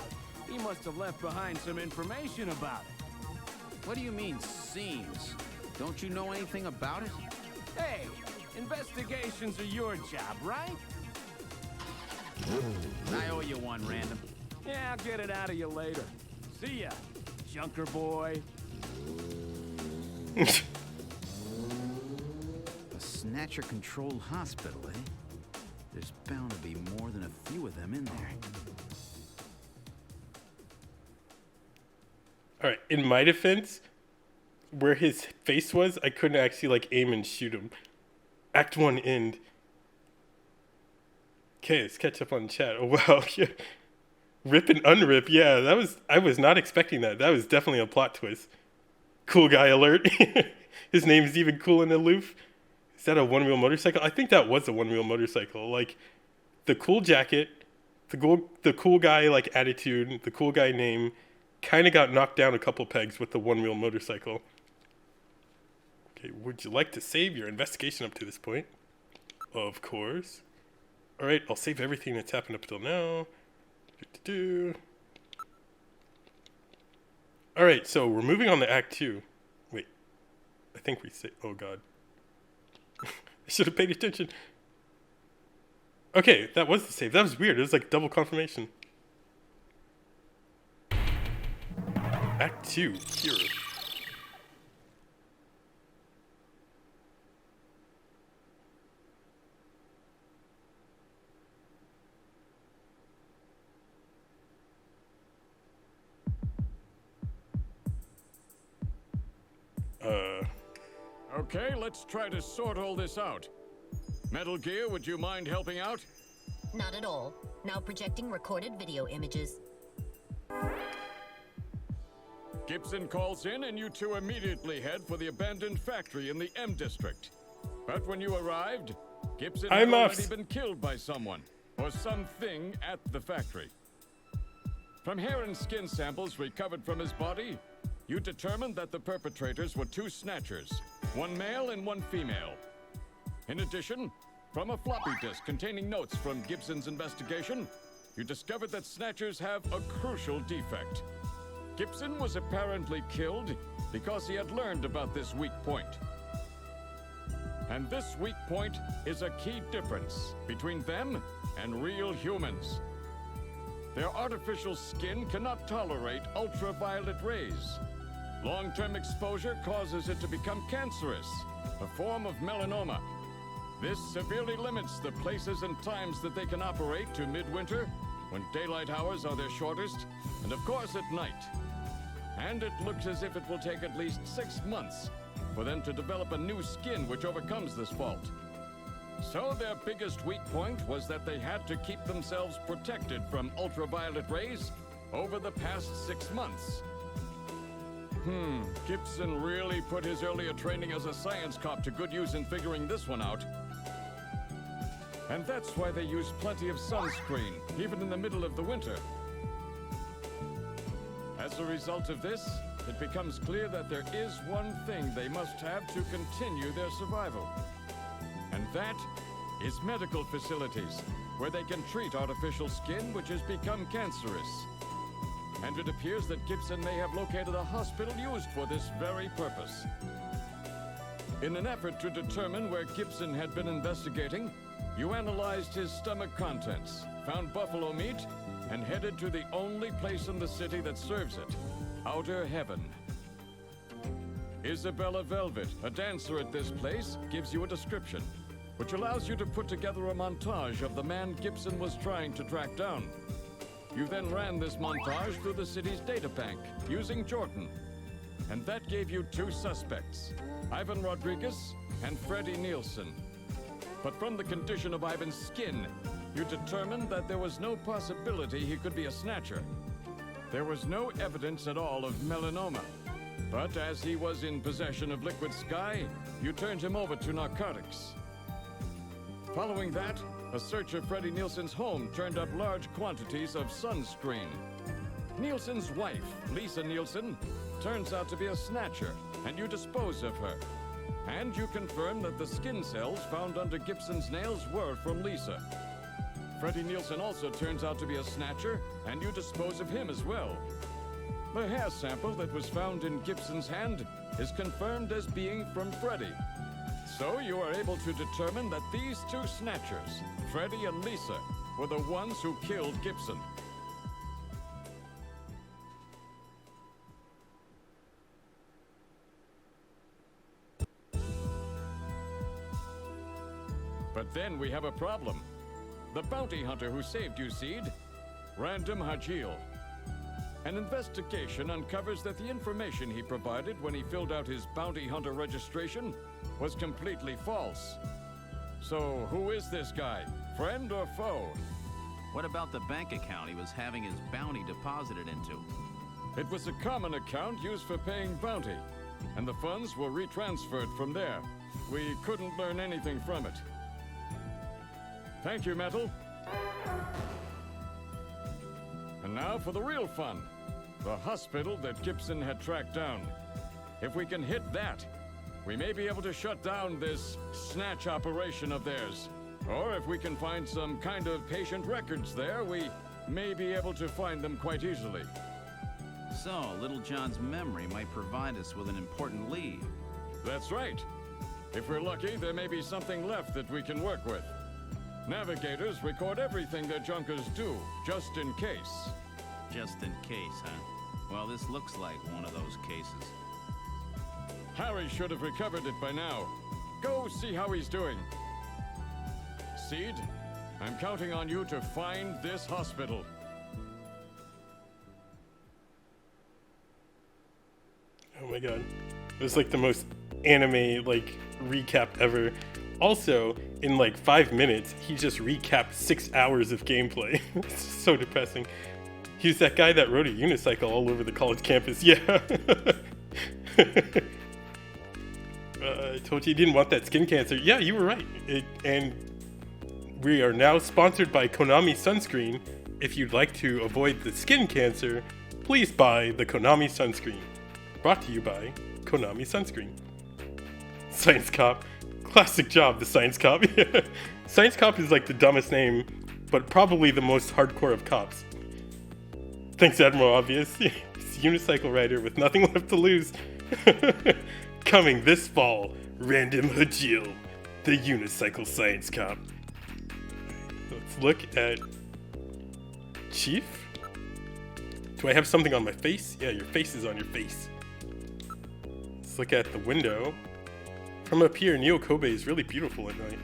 He must have left behind some information about it. What do you mean, seems? Don't you know anything about it? Hey, investigations are your job, right? I owe you one, Random. Yeah, I'll get it out of you later. See ya, Junker Boy. A Snatcher-controlled hospital, eh? There's bound to be more than a few of them in there. Alright, in my defense, where his face was, I couldn't actually, like, aim and shoot him. Act 1 end. Okay, let's catch up on chat. Oh wow, yeah. Rip and unrip. Yeah, I was not expecting that. That was definitely a plot twist. Cool guy alert. His name is even cool and aloof. Is that a one-wheel motorcycle? I think that was a one-wheel motorcycle. Like, the cool jacket, the cool guy, like, attitude, the cool guy name, kind of got knocked down a couple pegs with the one-wheel motorcycle. Okay, would you like to save your investigation up to this point? Of course. Alright, I'll save everything that's happened up till now. Alright, so we're moving on to Act 2. Wait, I think we say... Oh god. I should have paid attention. Okay, that was the save. That was weird. It was like double confirmation. Act 2, Hero. Okay, let's try to sort all this out. Metal Gear, would you mind helping out? Not at all. Now projecting recorded video images. Gibson calls in and you two immediately head for the abandoned factory in the M District. But when you arrived, Gibson had already been killed by someone or something at the factory. From hair and skin samples recovered from his body, you determined that the perpetrators were two Snatchers, one male and one female. In addition, from a floppy disk containing notes from Gibson's investigation, you discovered that Snatchers have a crucial defect. Gibson was apparently killed because he had learned about this weak point. And this weak point is a key difference between them and real humans. Their artificial skin cannot tolerate ultraviolet rays. Long-term exposure causes it to become cancerous, a form of melanoma. This severely limits the places and times that they can operate to midwinter, when daylight hours are their shortest, and of course at night. And it looks as if it will take at least 6 months for them to develop a new skin which overcomes this fault. So their biggest weak point was that they had to keep themselves protected from ultraviolet rays over the past 6 months. Gibson really put his earlier training as a science cop to good use in figuring this one out. And that's why they use plenty of sunscreen, even in the middle of the winter. As a result of this, it becomes clear that there is one thing they must have to continue their survival. And that is medical facilities, where they can treat artificial skin which has become cancerous. And it appears that Gibson may have located a hospital used for this very purpose. In an effort to determine where Gibson had been investigating, you analyzed his stomach contents, found buffalo meat, and headed to the only place in the city that serves it, Outer Heaven. Isabella Velvet, a dancer at this place, gives you a description, which allows you to put together a montage of the man Gibson was trying to track down. You then ran this montage through the city's data bank, using Jordan. And that gave you two suspects, Ivan Rodriguez and Freddie Nielsen. But from the condition of Ivan's skin, you determined that there was no possibility he could be a Snatcher. There was no evidence at all of melanoma. But as he was in possession of liquid sky, you turned him over to narcotics. Following that, a search of Freddie Nielsen's home turned up large quantities of sunscreen. Nielsen's wife, Lisa Nielsen, turns out to be a Snatcher, and you dispose of her. And you confirm that the skin cells found under Gibson's nails were from Lisa. Freddie Nielsen also turns out to be a Snatcher, and you dispose of him as well. The hair sample that was found in Gibson's hand is confirmed as being from Freddie. So you are able to determine that these two Snatchers, Freddie and Lisa, were the ones who killed Gibson. But then we have a problem. The bounty hunter who saved you, Seed, Random Hajil. An investigation uncovers that the information he provided when he filled out his bounty hunter registration was completely false. So, who is this guy? Friend or foe? What about the bank account he was having his bounty deposited into? It was a common account used for paying bounty, and the funds were retransferred from there. We couldn't learn anything from it. Thank you, Metal. And now for the real fun. The hospital that Gibson had tracked down. If we can hit that, we may be able to shut down this snatch operation of theirs. Or if we can find some kind of patient records there, we may be able to find them quite easily. So, Little John's memory might provide us with an important lead. That's right. If we're lucky, there may be something left that we can work with. Navigators record everything their junkers do, just in case. Just in case, huh? Well, this looks like one of those cases. Harry should have recovered it by now. Go see how he's doing. Seed, I'm counting on you to find this hospital. Oh my god. It was like the most anime, like, recap ever. Also, in like 5 minutes, he just recapped 6 hours of gameplay. It's so depressing. He's that guy that rode a unicycle all over the college campus. Yeah. I told you you didn't want that skin cancer. Yeah, you were right. And we are now sponsored by Konami Sunscreen. If you'd like to avoid the skin cancer, please buy the Konami Sunscreen. Brought to you by Konami Sunscreen. Science Cop. Classic job, the Science Cop. Science Cop is like the dumbest name, but probably the most hardcore of cops. Thanks, Admiral Obvious. It's a unicycle rider with nothing left to lose. Coming this fall, Random Hajil, the unicycle science cop. Let's look at Chief. Do I have something on my face? Yeah, your face is on your face. Let's look at the window. From up here, Neo Kobe is really beautiful at night.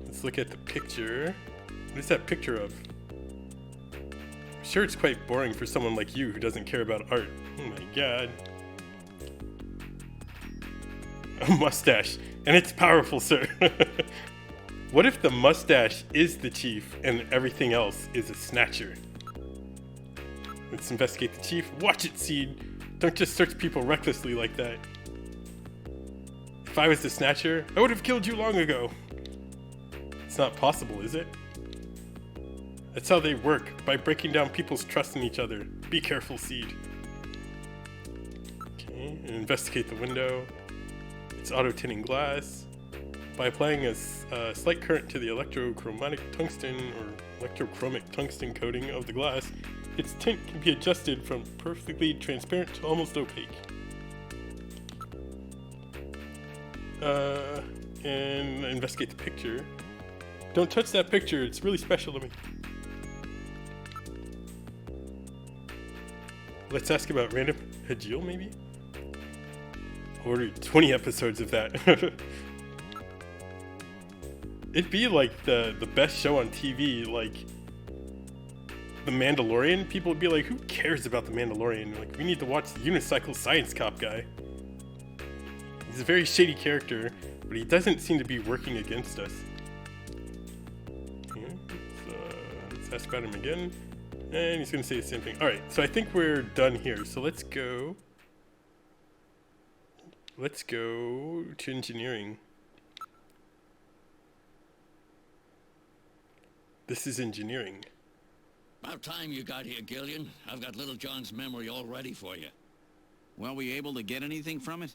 Let's look at the picture. What is that picture of? I'm sure it's quite boring for someone like you who doesn't care about art. Oh my god. A mustache. And it's powerful, sir. What if the mustache is the chief and everything else is a snatcher? Let's investigate the chief. Watch it, Seed. Don't just search people recklessly like that. If I was the snatcher, I would have killed you long ago. It's not possible, is it? That's how they work, by breaking down people's trust in each other. Be careful, Seed. Okay, and investigate the window. It's auto-tinting glass. By applying a slight current to the electrochromic tungsten coating of the glass, its tint can be adjusted from perfectly transparent to almost opaque. And investigate the picture. Don't touch that picture, it's really special to me. Let's ask about Random Hajil, maybe? I'll order 20 episodes of that. It'd be like the best show on TV, like The Mandalorian. People would be like, who cares about The Mandalorian? Like, we need to watch the unicycle science cop guy. He's a very shady character, but he doesn't seem to be working against us. Okay, let's ask about him again. And he's going to say the same thing. Alright, so I think we're done here. So let's go to engineering. This is engineering. About time you got here, Gillian. I've got Little John's memory all ready for you. Were we able to get anything from it?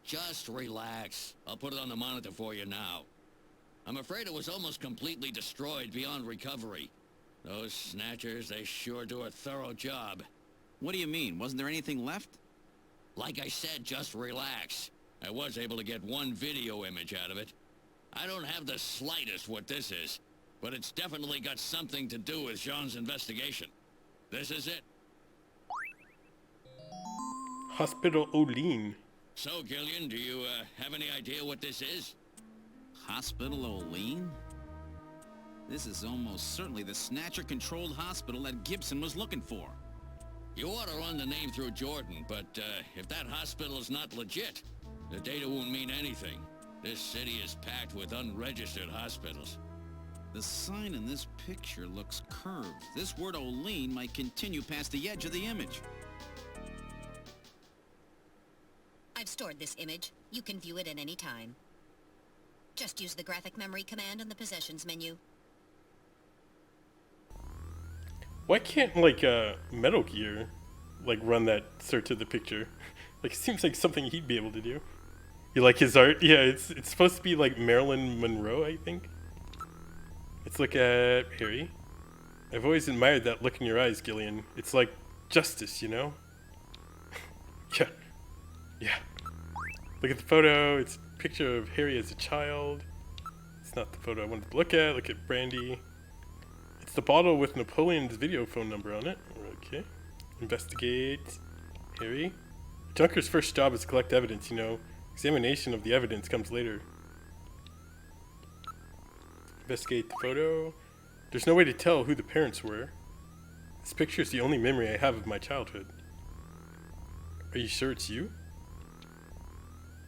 Just relax. I'll put it on the monitor for you now. I'm afraid it was almost completely destroyed beyond recovery. Those Snatchers, they sure do a thorough job. What do you mean? Wasn't there anything left? Like I said, just relax. I was able to get one video image out of it. I don't have the slightest what this is, but it's definitely got something to do with Jean's investigation. This is it. Hospital Olin. So, Gillian, do you have any idea what this is? Hospital Olin? This is almost certainly the Snatcher-controlled hospital that Gibson was looking for. You ought to run the name through Jordan, but if that hospital is not legit, the data won't mean anything. This city is packed with unregistered hospitals. The sign in this picture looks curved. This word Olean might continue past the edge of the image. I've stored this image. You can view it at any time. Just use the graphic memory command in the possessions menu. Why can't, like, Metal Gear, like, run that search of the picture? Like, it seems like something he'd be able to do. You like his art? Yeah, it's supposed to be like Marilyn Monroe, I think. Let's look at Harry. I've always admired that look in your eyes, Gillian. It's like justice, you know? Yeah. Yeah. Look at the photo. It's a picture of Harry as a child. It's not the photo I wanted to look at. Look at Brandy. It's the bottle with Napoleon's video phone number on it. Okay. Investigate. Harry. Junker's first job is to collect evidence, you know. Examination of the evidence comes later. Investigate the photo. There's no way to tell who the parents were. This picture is the only memory I have of my childhood. Are you sure it's you?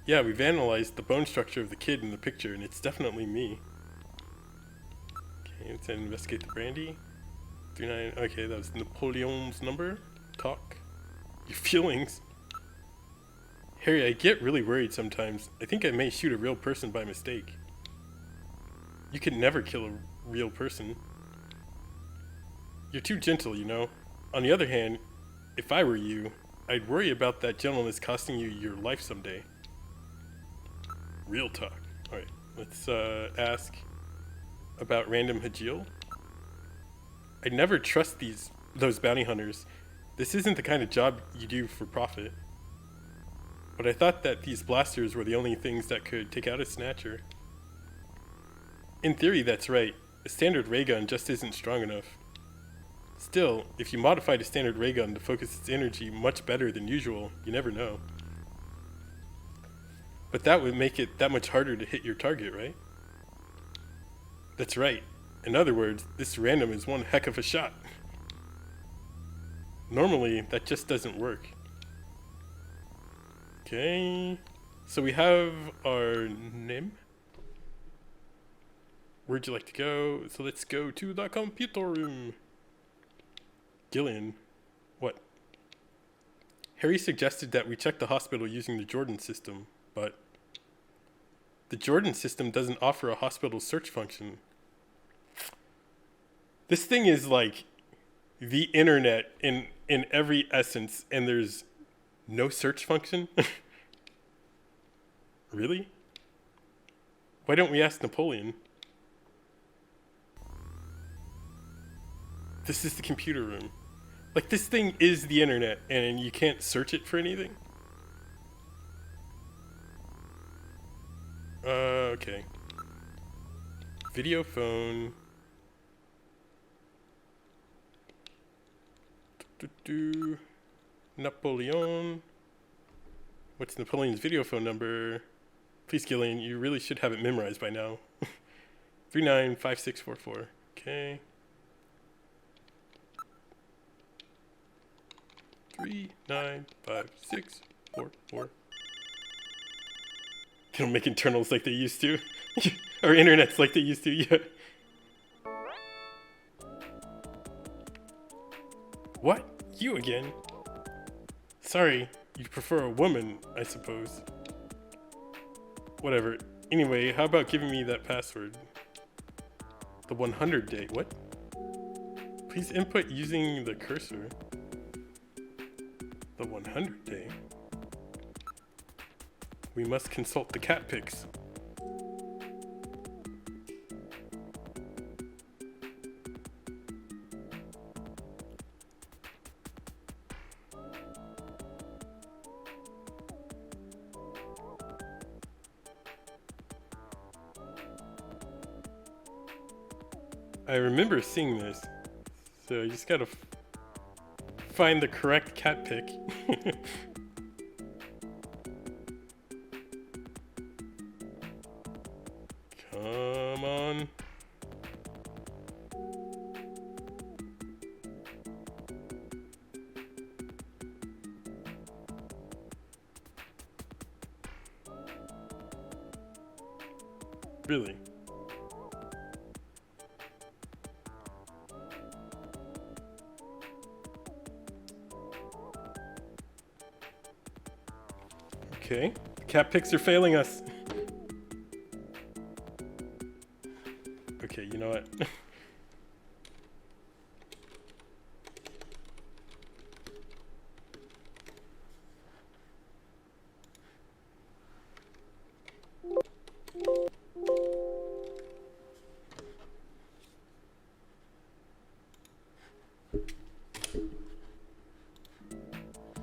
Yeah, we've analyzed the bone structure of the kid in the picture, and it's definitely me. Okay, let's investigate the brandy. 39. Okay, that was Napoleon's number. Talk. Your feelings. Harry, I get really worried sometimes. I think I may shoot a real person by mistake. You could never kill a real person. You're too gentle, you know. On the other hand, if I were you, I'd worry about that gentleness costing you your life someday. Real talk. Alright, let's ask about Random Hajil. I'd never trust those bounty hunters. This isn't the kind of job you do for profit. But I thought that these blasters were the only things that could take out a Snatcher. In theory, that's right. A standard ray gun just isn't strong enough. Still, if you modified a standard ray gun to focus its energy much better than usual, you never know. But that would make it that much harder to hit your target, right? That's right. In other words, this random is one heck of a shot. Normally, that just doesn't work. Okay, so we have our name. Where'd you like to go? So let's go to the computer room. Gillian, what? Harry suggested that we check the hospital using the Jordan system, but the Jordan system doesn't offer a hospital search function. This thing is like the internet in every essence, and there's no search function? Really? Why don't we ask Napoleon? This is the computer room. Like, this thing is the internet, and you can't search it for anything? Okay. Video phone. Napoleon. What's Napoleon's video phone number? Please, Gillian, you really should have it memorized by now. 395644. Okay. 395644. They don't make internals like they used to. Or internets like they used to, yeah. What? You again? Sorry, you prefer a woman, I suppose. Whatever. Anyway, how about giving me that password? The 100 day. What? Please input using the cursor. The 100 day. We must consult the cat pics. I remember seeing this, so you just gotta find the correct cat pic. Come on. Really? Okay. Cat picks are failing us. Okay, you know what?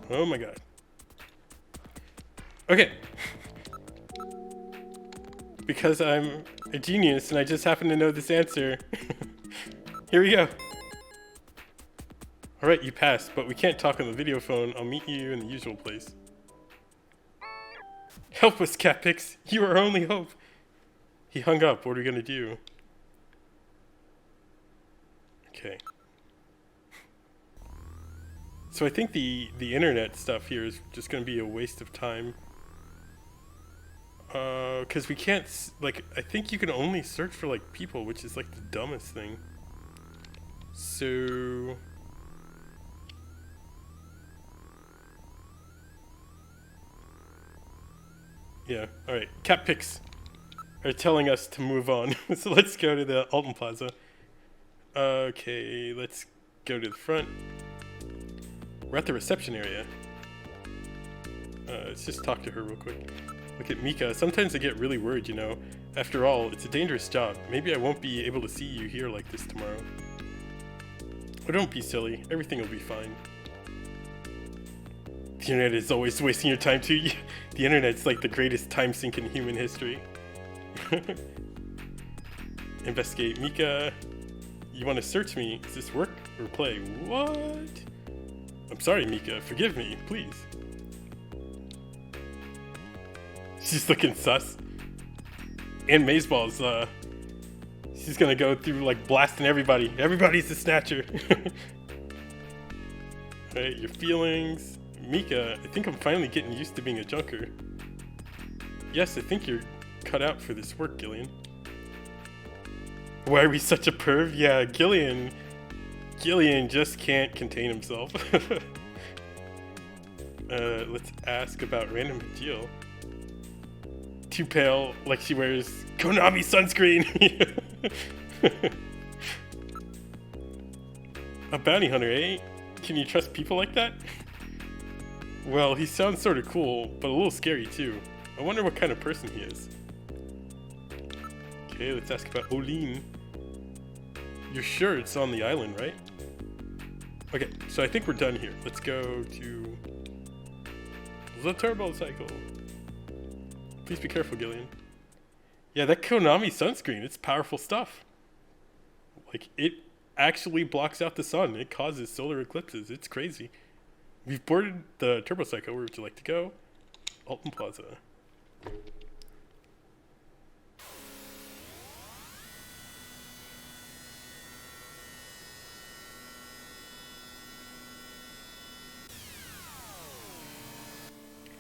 Oh my god. Okay. Because I'm a genius and I just happen to know this answer. Here we go. Alright, you passed, but we can't talk on the video phone. I'll meet you in the usual place. Help us, Catpix. You are our only hope. He hung up. What are we gonna do? Okay. So I think the internet stuff here is just gonna be a waste of time. Because we can't, like, I think you can only search for, like, people, which is, like, the dumbest thing. So... yeah, alright. Cat pics are telling us to move on. So let's go to the Alton Plaza. Okay, let's go to the front. We're at the reception area. Let's just talk to her real quick. Look at Mika. Sometimes I get really worried, you know. After all, it's a dangerous job. Maybe I won't be able to see you here like this tomorrow. Oh, don't be silly. Everything will be fine. The internet is always wasting your time too. The internet's like the greatest time sink in human history. Investigate. Mika, you want to search me? Is this work or play? What? I'm sorry, Mika. Forgive me, please. She's looking sus. And Mazeball's, she's gonna go through, like, blasting everybody. Everybody's a Snatcher. Alright, your feelings. Mika, I think I'm finally getting used to being a junker. Yes, I think you're cut out for this work, Gillian. Why are we such a perv? Yeah, Gillian just can't contain himself. Let's ask about random Jill. Too pale, like she wears Konami sunscreen. A bounty hunter, eh? Can you trust people like that? Well, he sounds sort of cool, but a little scary too. I wonder what kind of person he is. Okay, let's ask about Oline. You're sure it's on the island, right? Okay, so I think we're done here. Let's go to the turbo cycle. Please be careful, Gillian. Yeah, that Konami sunscreen, it's powerful stuff. Like, it actually blocks out the sun. It causes solar eclipses. It's crazy. We've boarded the turbo cycle. Where would you like to go? Alton Plaza.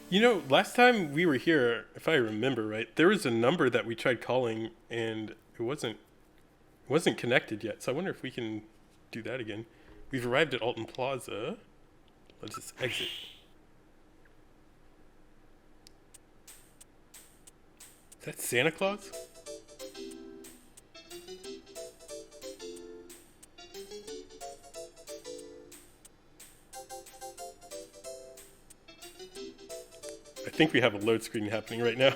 You know, last time we were here, if I remember right, there was a number that we tried calling and it wasn't connected yet. So I wonder if we can do that again. We've arrived at Alton Plaza. Let's just exit. Is that Santa Claus? I think we have a load screen happening right now.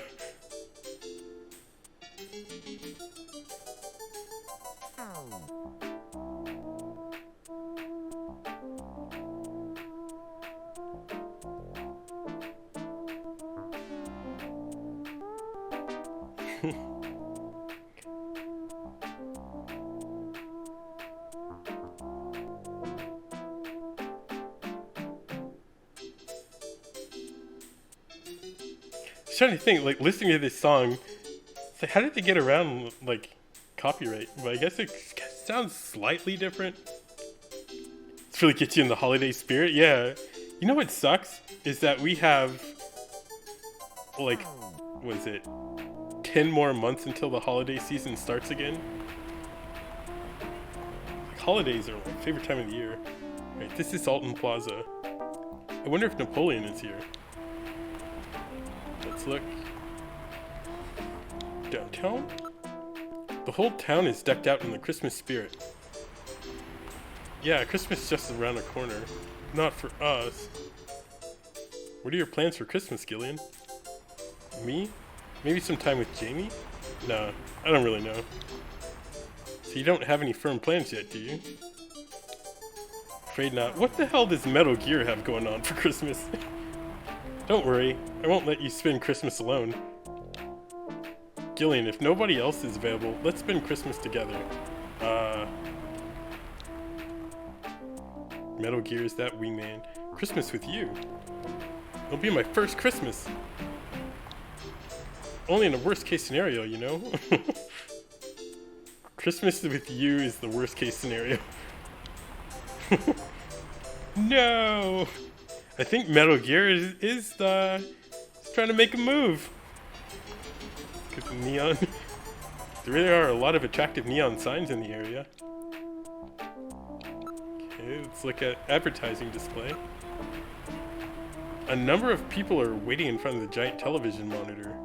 Trying to think, like, listening to this song, it's like, how did they get around, like, copyright? But I guess it sounds slightly different. This really gets you in the holiday spirit. Yeah. You know what sucks? Is that we have, like, what is it? 10 more months until the holiday season starts again. Like, holidays are my favorite time of the year. Right, this is Alton Plaza. I wonder if Napoleon is here. Let's look. Downtown? The whole town is decked out in the Christmas spirit. Yeah, Christmas is just around the corner. Not for us. What are your plans for Christmas, Gillian? Me? Maybe some time with Jamie? No, I don't really know. So you don't have any firm plans yet, do you? Afraid not. What the hell does Metal Gear have going on for Christmas? Don't worry, I won't let you spend Christmas alone. Gillian, if nobody else is available, let's spend Christmas together. Metal Gear is that wingman. Christmas with you. It'll be my first Christmas. Only in a worst case scenario, you know? Christmas with you is the worst case scenario. No! I think Metal Gear is trying to make a move. Look at the neon. There really are a lot of attractive neon signs in the area. Okay, let's look at advertising display. A number of people are waiting in front of the giant television monitor.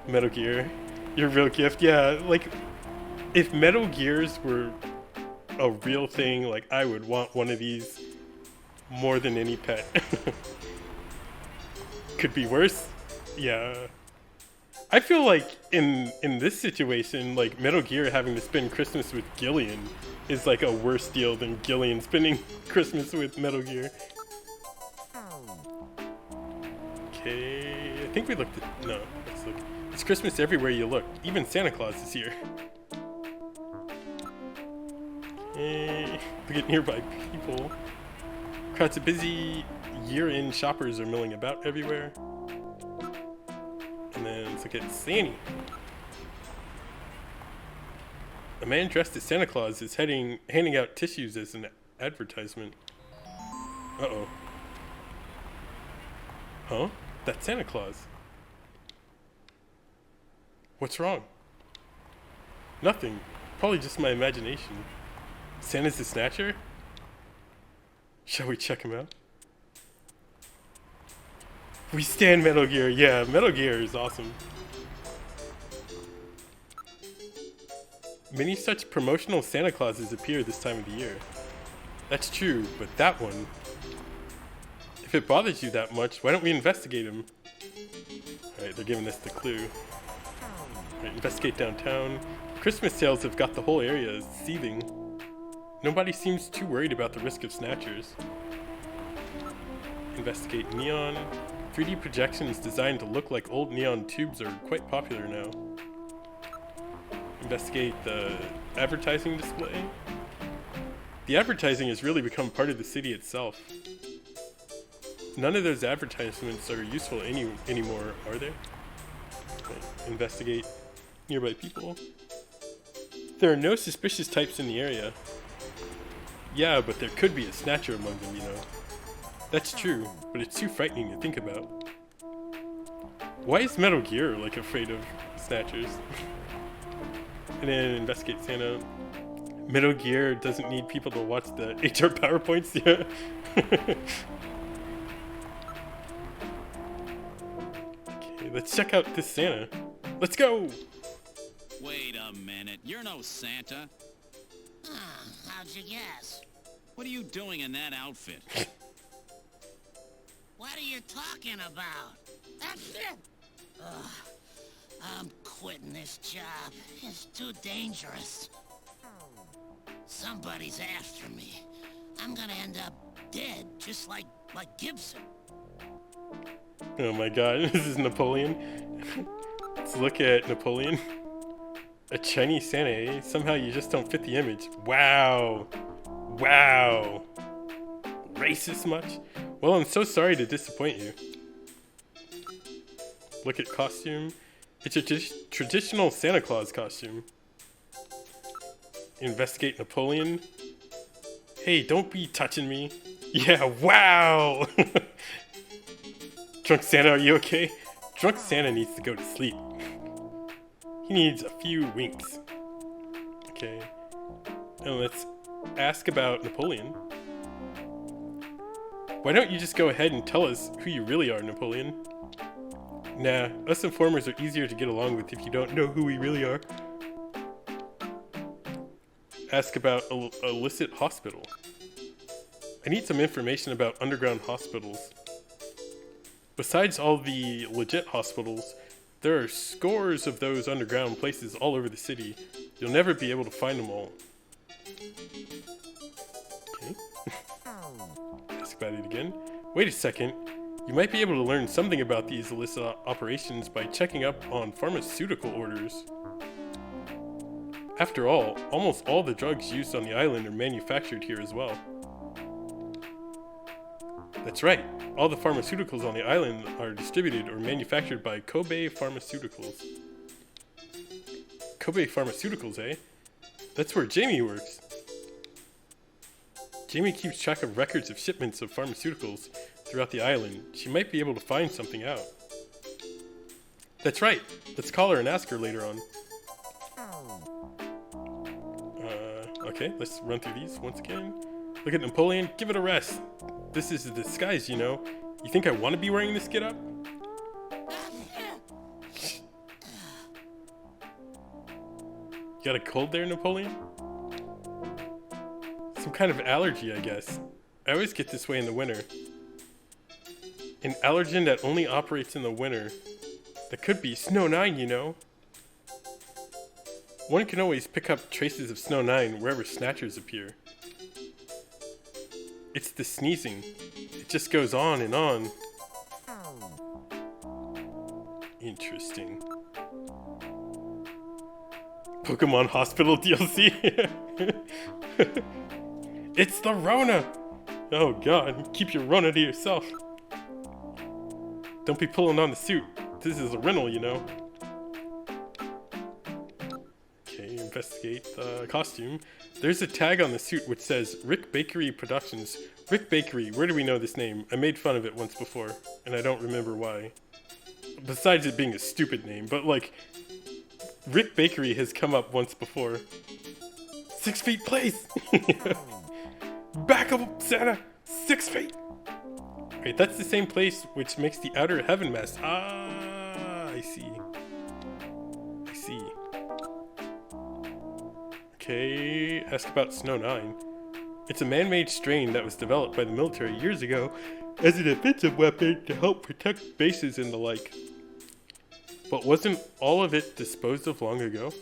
Metal Gear, your real gift. Yeah, like, if Metal Gears were a real thing, like, I would want one of these more than any pet. Could be worse. Yeah. I feel like in this situation, like, Metal Gear having to spend Christmas with Gillian is like a worse deal than Gillian spending Christmas with Metal Gear. Okay, I think we looked at... No, let's look. It's Christmas everywhere you look. Even Santa Claus is here. Okay, look at nearby people. Crowds of busy year-end shoppers are milling about everywhere. And then let's look at Sandy. A man dressed as Santa Claus is handing out tissues as an advertisement. Uh-oh. Huh? That's Santa Claus. What's wrong? Nothing. Probably just my imagination. Santa's the Snatcher? Shall we check him out? We stand Metal Gear. Yeah, Metal Gear is awesome. Many such promotional Santa Clauses appear this time of the year. That's true, but that one... If it bothers you that much, why don't we investigate him? Alright, they're giving us the clue. Alright, investigate downtown. Christmas sales have got the whole area seething. Nobody seems too worried about the risk of Snatchers. Investigate neon. 3D projections designed to look like old neon tubes are quite popular now. Investigate the advertising display. The advertising has really become part of the city itself. None of those advertisements are useful anymore, are they? Okay. Investigate nearby people. There are no suspicious types in the area. Yeah, but there could be a Snatcher among them, you know. That's true, but it's too frightening to think about. Why is Metal Gear, like, afraid of Snatchers? And then investigate Santa. Metal Gear doesn't need people to watch the HR PowerPoints, yeah. Okay, let's check out this Santa. Let's go! Wait a minute, you're no Santa. How'd you guess? What are you doing in that outfit? What are you talking about? That's it! Ugh, I'm quitting this job. It's too dangerous. Somebody's after me. I'm gonna end up dead, just like Gibson. Oh my god, this is Napoleon. Let's look at Napoleon. A Chinese Santa, eh? Somehow you just don't fit the image. Wow. Wow. Racist much? Well, I'm so sorry to disappoint you. Look at costume. It's a traditional Santa Claus costume. Investigate Napoleon. Hey, don't be touching me. Yeah, wow! Drunk Santa, are you okay? Drunk Santa needs to go to sleep. He needs a few winks. Okay. Now let's ask about Napoleon. Why don't you just go ahead and tell us who you really are, Napoleon? Nah, us informers are easier to get along with if you don't know who we really are. Ask about illicit hospital. I need some information about underground hospitals. Besides all the legit hospitals, there are scores of those underground places all over the city. You'll never be able to find them all. Okay. Ask about it again. Wait a second. You might be able to learn something about these illicit operations by checking up on pharmaceutical orders. After all, almost all the drugs used on the island are manufactured here as well. That's right. All the pharmaceuticals on the island are distributed or manufactured by Kobe Pharmaceuticals. Kobe Pharmaceuticals, eh? That's where Jamie works. Jamie keeps track of records of shipments of pharmaceuticals throughout the island. She might be able to find something out. That's right. Let's call her and ask her later on. Okay, let's run through these once again. Look at Napoleon. Give it a rest. This is a disguise, you know. You think I want to be wearing this get up? You got a cold there, Napoleon? Some kind of allergy, I guess. I always get this way in the winter. An allergen that only operates in the winter. That could be Snow 9, you know. One can always pick up traces of Snow 9 wherever Snatchers appear. It's the sneezing. It just goes on and on. Interesting. Pokemon Hospital DLC. It's the Rona! Oh god, keep your Rona to yourself. Don't be pulling on the suit. This is a rental, you know. Okay, investigate the costume. There's a tag on the suit which says Rick Bakery Productions. Rick Bakery, where do we know this name? I made fun of it once before, and I don't remember why. Besides it being a stupid name, but like, Rick Bakery has come up once before. 6 feet, please! Back up, Santa! 6 feet! Wait, that's the same place which makes the outer heaven mess. Ah, I see. I see. Okay, ask about Snow 9. It's a man-made strain that was developed by the military years ago as an offensive weapon to help protect bases and the like. But wasn't all of it disposed of long ago?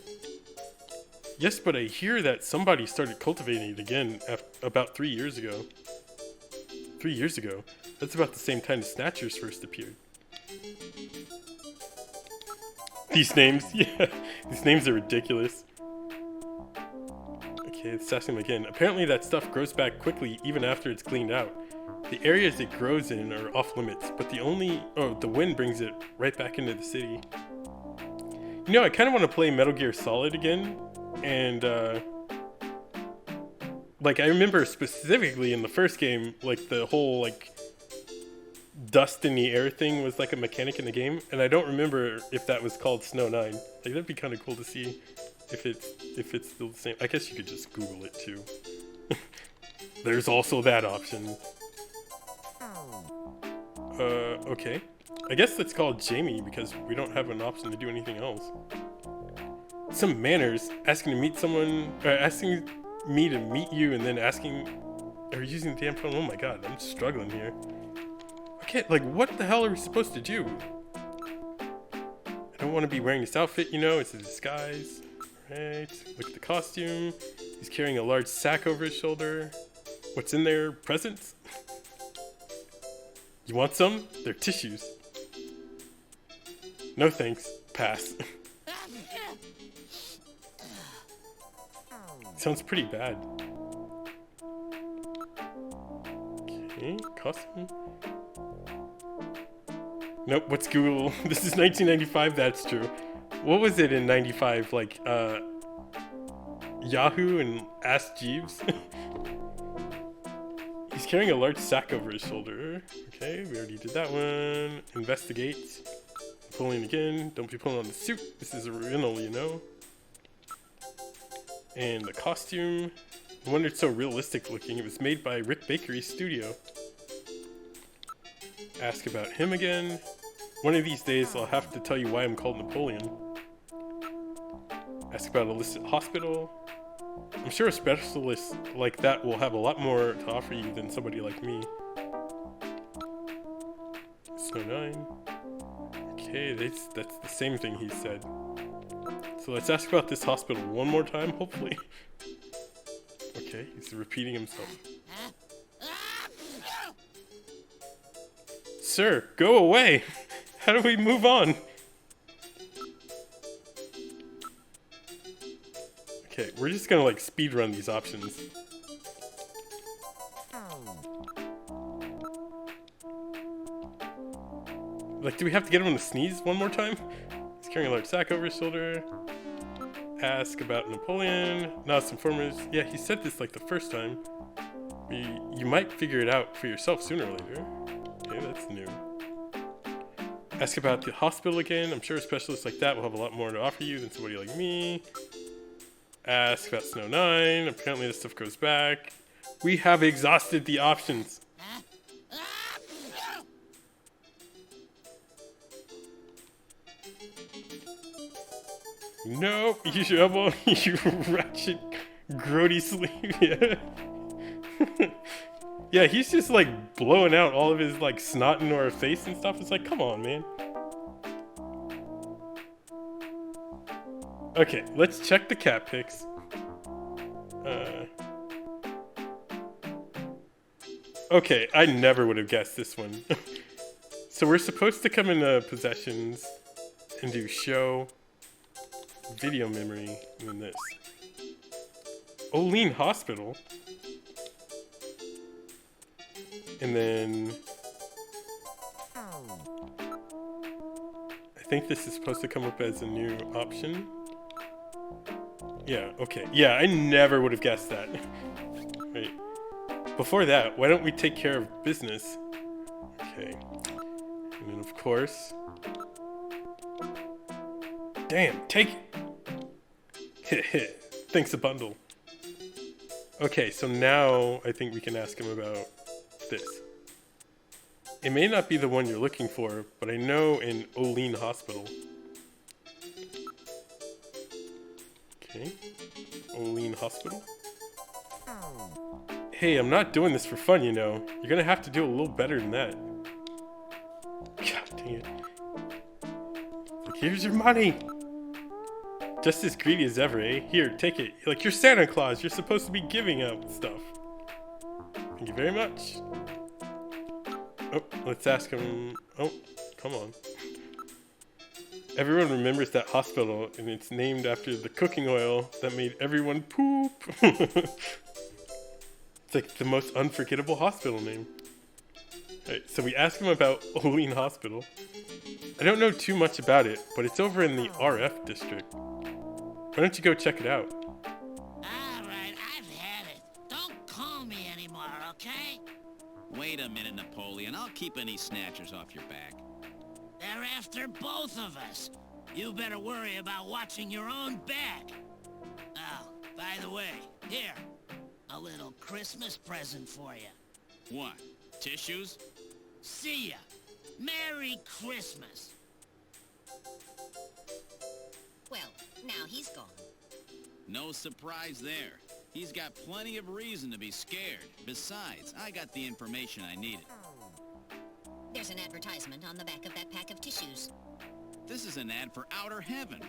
Yes, but I hear that somebody started cultivating it again about 3 years ago. 3 years ago? That's about the same time the Snatchers first appeared. These names, yeah, these names are ridiculous. Okay, let's ask him again. Apparently that stuff grows back quickly even after it's cleaned out. The areas it grows in are off limits, but the wind brings it right back into the city. You know, I kind of want to play Metal Gear Solid again, and like I remember specifically in the first game, like the whole like dust in the air thing was like a mechanic in the game, and I don't remember if that was called Snow 9. Like that'd be kind of cool to see if it's still the same. I guess you could just Google it too. There's also that option. Okay. I guess let's call Jamie because we don't have an option to do anything else. Some manners, asking to meet someone, asking me to meet you and then asking, or using the damn phone. Oh my god, I'm struggling here. Okay, like what the hell are we supposed to do? I don't want to be wearing this outfit, you know, it's a disguise. Alright, look at the costume. He's carrying a large sack over his shoulder. What's in there? Presents? You want some? They're tissues. No thanks. Pass. Sounds pretty bad. Okay, costume. Nope, what's Google? This is 1995, that's true. What was it in 95? Like, Yahoo and Ask Jeeves? He's carrying a large sack over his shoulder. Okay, we already did that one. Investigate. Napoleon again. Don't be pulling on the suit. This is original, you know. And the costume. No wonder it's so realistic looking. It was made by Rick Bakery's studio. Ask about him again. One of these days I'll have to tell you why I'm called Napoleon. Ask about a listed hospital. I'm sure a specialist like that will have a lot more to offer you than somebody like me. Snow 9. Okay, that's the same thing he said. So let's ask about this hospital one more time, hopefully. Okay, he's repeating himself. Sir, go away! How do we move on? Okay, we're just gonna like speed run these options. Like, do we have to get him to sneeze one more time? He's carrying a large sack over his shoulder. Ask about Napoleon. Now some informers. Yeah, he said this like the first time. You might figure it out for yourself sooner or later. Okay, that's new. Ask about the hospital again. I'm sure a specialist like that will have a lot more to offer you than somebody like me. Ask about Snow 9. Apparently this stuff goes back. We have exhausted the options. No, you shovel, you ratchet, grody sleeve. Yeah. Yeah, he's just like blowing out all of his like snot into our face and stuff. It's like, come on, man. Okay, let's check the cat pics. Okay, I never would have guessed this one. So we're supposed to come into possessions and do show video memory and then this. Olean Hospital. And then I think this is supposed to come up as a new option. Yeah, okay. Yeah, I never would have guessed that. Wait. Before that, why don't we take care of business? Okay. And then of course. Damn, take it. Thanks a bundle. Okay, so now I think we can ask him about this. It may not be the one you're looking for, but I know in Olean Hospital. Okay. Olean Hospital. Hey, I'm not doing this for fun, you know. You're gonna have to do a little better than that. God dang it. Like, here's your money! Just as greedy as ever, eh? Here, take it. Like, you're Santa Claus. You're supposed to be giving out stuff. Thank you very much. Oh, let's ask him. Oh, come on. Everyone remembers that hospital, and it's named after the cooking oil that made everyone poop. It's like the most unforgettable hospital name. Alright, so we ask him about Olean Hospital. I don't know too much about it, but it's over in the RF district. Why don't you go check it out? Alright, I've had it. Don't call me anymore, okay? Wait a minute, Napoleon. I'll keep any snatchers off your back. They're after both of us. You better worry about watching your own back. Oh, by the way, here. A little Christmas present for you. What? Tissues? See ya. Merry Christmas. Well, now he's gone. No surprise there. He's got plenty of reason to be scared. Besides, I got the information I needed. There's an advertisement on the back of that pack of tissues. This is an ad for outer heaven.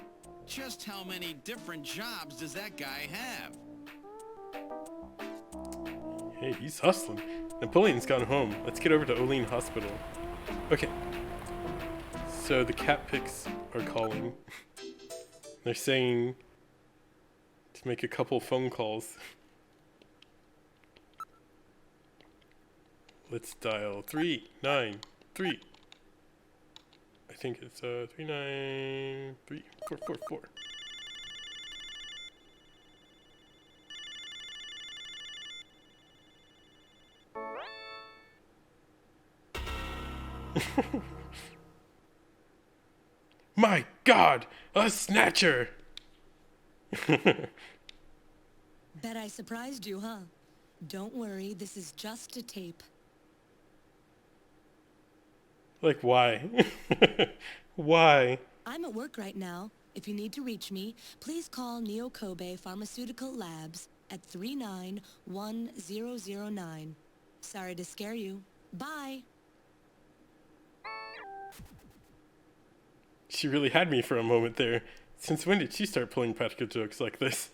Just how many different jobs does that guy have? Hey, he's hustling. Napoleon's gone home. Let's get over to Olean Hospital. Okay. So the cat pics are calling. They're saying to make a couple phone calls. Let's dial 393. I think it's 393444. My God, a Snatcher! Bet I surprised you, huh? Don't worry, this is just a tape. Like, why? Why? I'm at work right now. If you need to reach me, please call Neo Kobe Pharmaceutical Labs at 391009. Sorry to scare you. Bye. She really had me for a moment there. Since when did she start pulling practical jokes like this?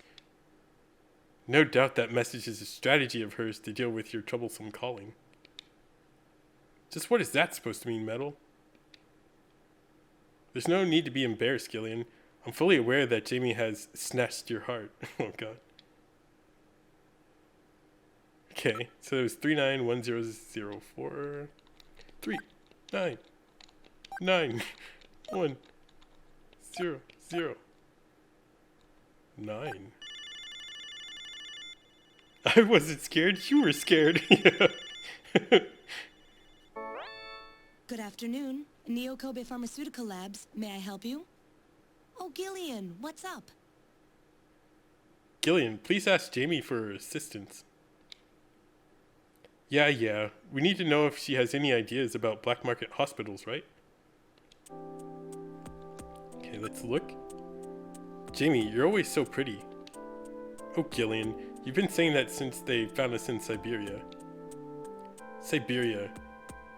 No doubt that message is a strategy of hers to deal with your troublesome calling. Just what is that supposed to mean, Metal? There's no need to be embarrassed, Gillian. I'm fully aware that Jamie has snatched your heart. Oh, God. Okay, so it was 391004. 391009. I wasn't scared. You were scared. Good afternoon. Neo Kobe Pharmaceutical Labs. May I help you? Oh, Gillian, what's up? Gillian, please ask Jamie for assistance. Yeah. We need to know if she has any ideas about black market hospitals, right? Okay, let's look. Jamie, you're always so pretty. Oh, Gillian, you've been saying that since they found us in Siberia. Siberia.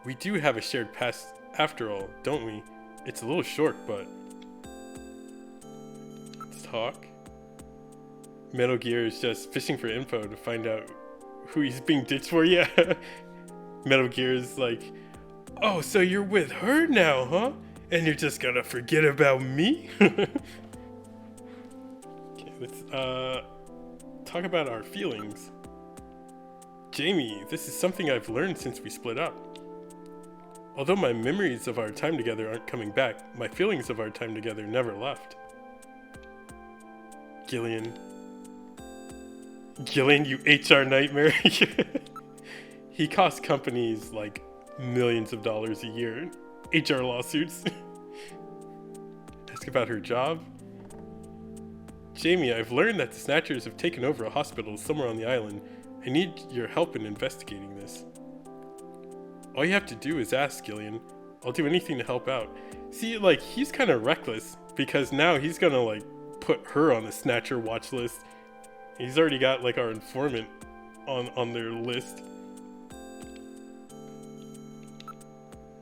We do have a shared past after all, don't we? It's a little short, but... Let's talk. Metal Gear is just fishing for info to find out who he's being ditched for, yeah. Metal Gear is like, oh, so you're with her now, huh? And you're just gonna forget about me? Okay, let's talk about our feelings. Jamie, this is something I've learned since we split up. Although my memories of our time together aren't coming back, my feelings of our time together never left. Gillian, you HR nightmare. He costs companies like millions of dollars a year in HR lawsuits. Ask about her job. Jamie, I've learned that the Snatchers have taken over a hospital somewhere on the island. I need your help in investigating this. All you have to do is ask, Gillian. I'll do anything to help out. See, like, he's kind of reckless because now he's gonna, like, put her on the Snatcher watch list. He's already got, like, our informant on their list.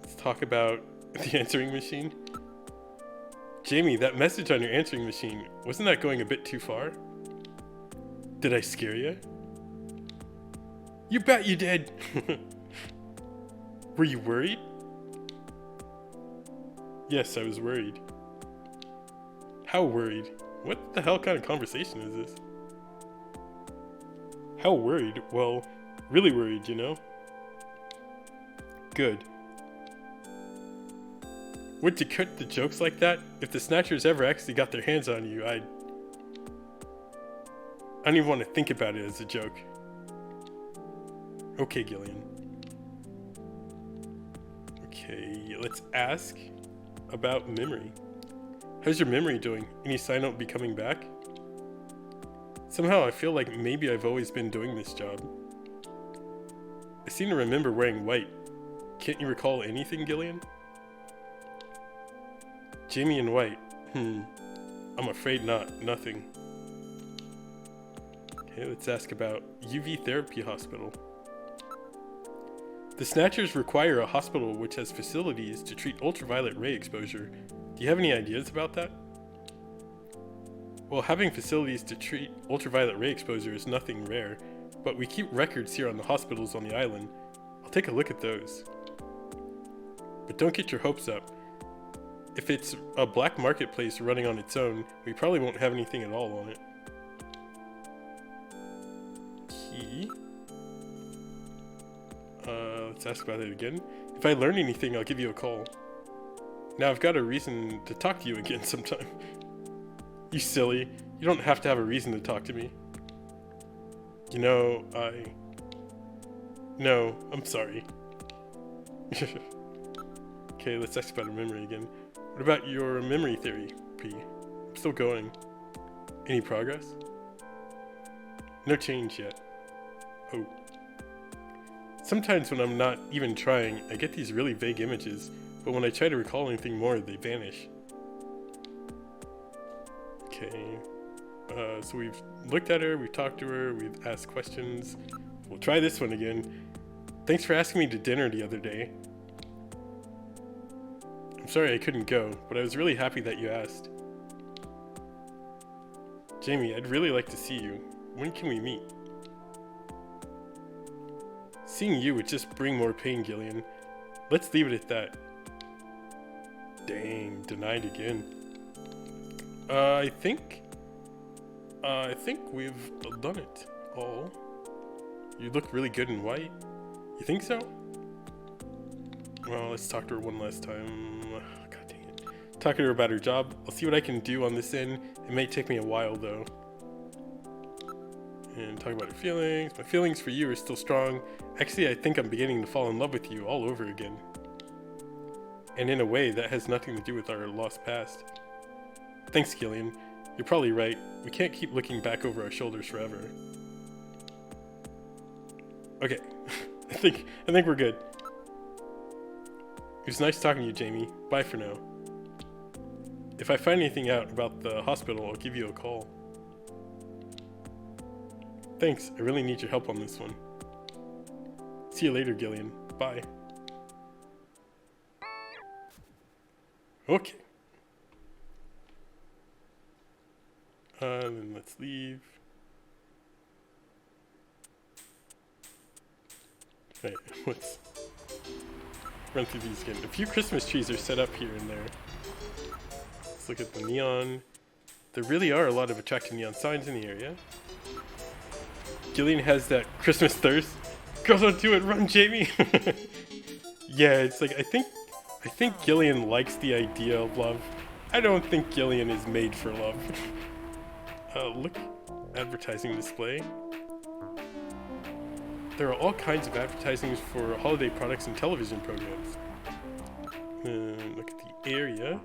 Let's talk about the answering machine. Jamie, that message on your answering machine, wasn't that going a bit too far? Did I scare you? You bet you did! Were you worried? Yes, I was worried. How worried? What the hell kind of conversation is this? How worried? Well, really worried, you know? Good. Would you cut the jokes like that? If the Snatchers ever actually got their hands on you, I don't even want to think about it as a joke. Okay, Gillian. Okay, let's ask about memory. How's your memory doing? Any sign of be coming back? Somehow I feel like maybe I've always been doing this job. I seem to remember wearing white. Can't you recall anything, Gillian? Jamie in white. I'm afraid not. Nothing. Okay, let's ask about UV therapy hospital. The Snatchers require a hospital which has facilities to treat ultraviolet ray exposure. Do you have any ideas about that? Well, having facilities to treat ultraviolet ray exposure is nothing rare, but we keep records here on the hospitals on the island. I'll take a look at those. But don't get your hopes up. If it's a black marketplace running on its own, we probably won't have anything at all on it. Key. Let's ask about it again. If I learn anything, I'll give you a call. Now I've got a reason to talk to you again sometime. You silly. You don't have to have a reason to talk to me. You know, No, I'm sorry. Okay, let's ask about her memory again. What about your memory theory, P? I'm still going. Any progress? No change yet. Oh. Sometimes when I'm not even trying, I get these really vague images, but when I try to recall anything more, they vanish. Okay. So we've looked at her, we've talked to her, we've asked questions. We'll try this one again. Thanks for asking me to dinner the other day. I'm sorry I couldn't go, but I was really happy that you asked. Jamie, I'd really like to see you. When can we meet? Seeing you would just bring more pain, Gillian. Let's leave it at that. Dang, denied again. I think we've done it all. You look really good in white. You think so? Well, let's talk to her one last time. God dang it. Talk to her about her job. I'll see what I can do on this end. It may take me a while though. And talk about her feelings. My feelings for you are still strong. Actually, I think I'm beginning to fall in love with you all over again. And in a way, that has nothing to do with our lost past. Thanks, Gillian. You're probably right. We can't keep looking back over our shoulders forever. Okay. I think we're good. It was nice talking to you, Jamie. Bye for now. If I find anything out about the hospital, I'll give you a call. Thanks, I really need your help on this one. See you later, Gillian. Bye. Okay. Then let's leave. Right, let's run through these again. A few Christmas trees are set up here and there. Let's look at the neon. There really are a lot of attractive neon signs in the area. Gillian has that Christmas thirst. Girls, don't do it, run, Jamie! Yeah, it's like, I think Gillian likes the idea of love. I don't think Gillian is made for love. Look, advertising display. There are all kinds of advertisements for holiday products and television programs. Look at the area.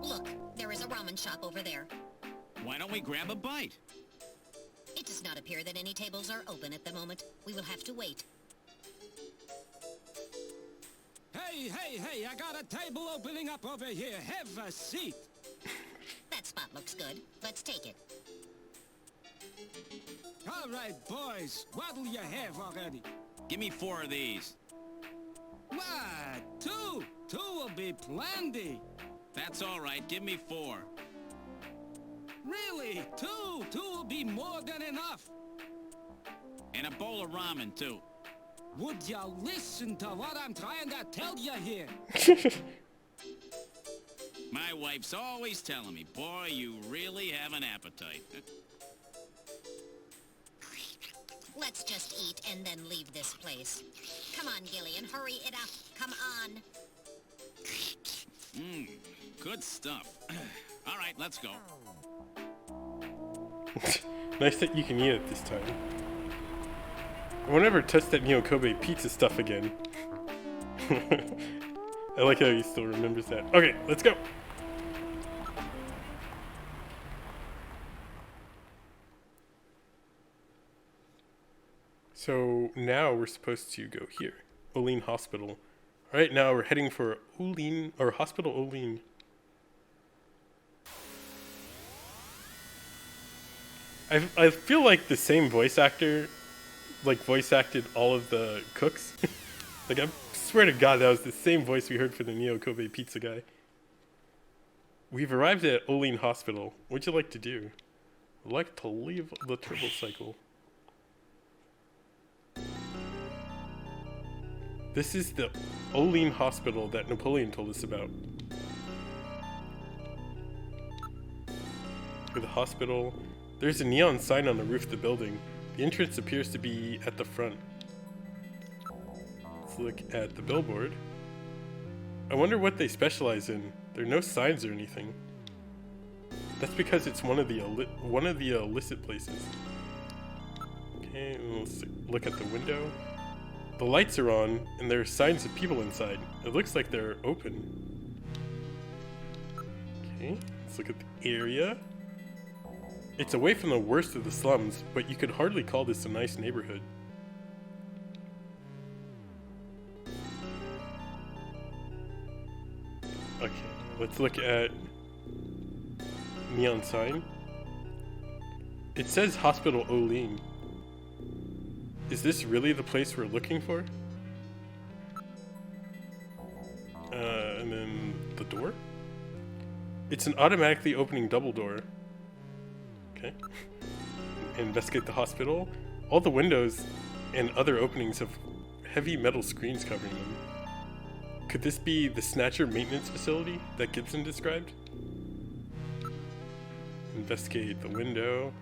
Look, there is a ramen shop over there. Why don't we grab a bite? It does not appear that any tables are open at the moment. We will have to wait. Hey, I got a table opening up over here. Have a seat. That spot looks good. Let's take it. All right, boys. What'll you have already? Give me 4 of these. What? 2? 2 will be plenty. That's all right. Give me 4. Really? 2? 2 will be more than enough. And a bowl of ramen, too. Would you listen to what I'm trying to tell you here? My wife's always telling me, boy, you really have an appetite. Let's just eat and then leave this place. Come on, Gillian, hurry it up. Come on. Good stuff. All right, let's go. Nice that you can eat it this time. I won't ever touch that Neo Kobe pizza stuff again. I like how he still remembers that. Okay, let's go. So now we're supposed to go here. Olean Hospital. Alright, now we're heading for Olean, or Hospital Olean. I feel like the same voice actor voice acted all of the cooks. Like, I swear to God, that was the same voice we heard for the Neo Kobe pizza guy. We've arrived at Olean Hospital. What'd you like to do? I'd like to leave the turbo cycle. This is the Olean Hospital that Napoleon told us about. For the hospital, there's a neon sign on the roof of the building. The entrance appears to be at the front. Let's look at the billboard. I wonder what they specialize in. There are no signs or anything. That's because it's one of the illicit places. Okay, let's look at the window. The lights are on, and there are signs of people inside. It looks like they're open. Okay, let's look at the area. It's away from the worst of the slums, but you could hardly call this a nice neighborhood. Okay, let's look at neon sign. It says Hospital Olean. Is this really the place we're looking for? And then the door? It's an automatically opening double door. Okay. Investigate the hospital. All the windows and other openings have heavy metal screens covering them. Could this be the Snatcher maintenance facility that Gibson described? Investigate the window.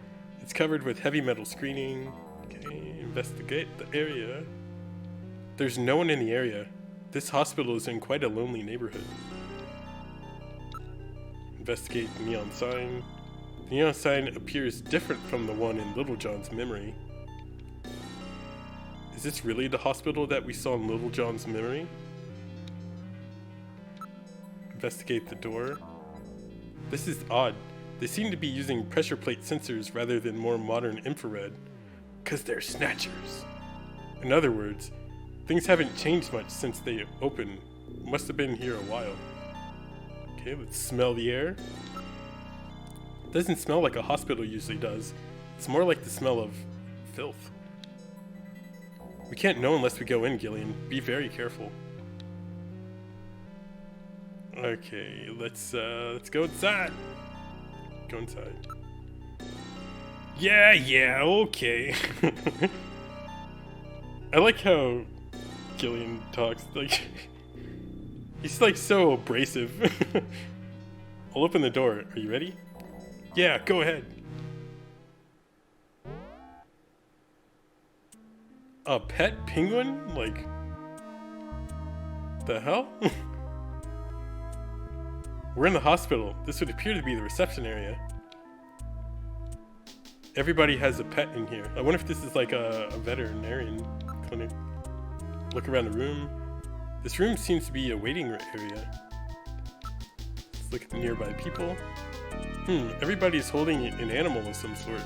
It's covered with heavy metal screening. Okay, investigate the area. There's no one in the area. This hospital is in quite a lonely neighborhood. Investigate the neon sign. The neon sign appears different from the one in Little John's memory. Is this really the hospital that we saw in Little John's memory? Investigate the door. This is odd. They seem to be using pressure plate sensors rather than more modern infrared. 'Cause they're Snatchers. In other words, things haven't changed much since they opened. Must have been here a while. Okay, let's smell the air. Doesn't smell like a hospital usually does. It's more like the smell of filth. We can't know unless we go in, Gillian. Be very careful. Okay, let's go inside. Go inside. Yeah, okay. I like how Gillian talks. Like, he's like so abrasive. I'll open the door. Are you ready? Yeah, go ahead. A pet penguin? Like, the hell? We're in the hospital. This would appear to be the reception area. Everybody has a pet in here. I wonder if this is like a veterinarian clinic. Look around the room. This room seems to be a waiting area. Let's look at the nearby people. Everybody's holding an animal of some sort.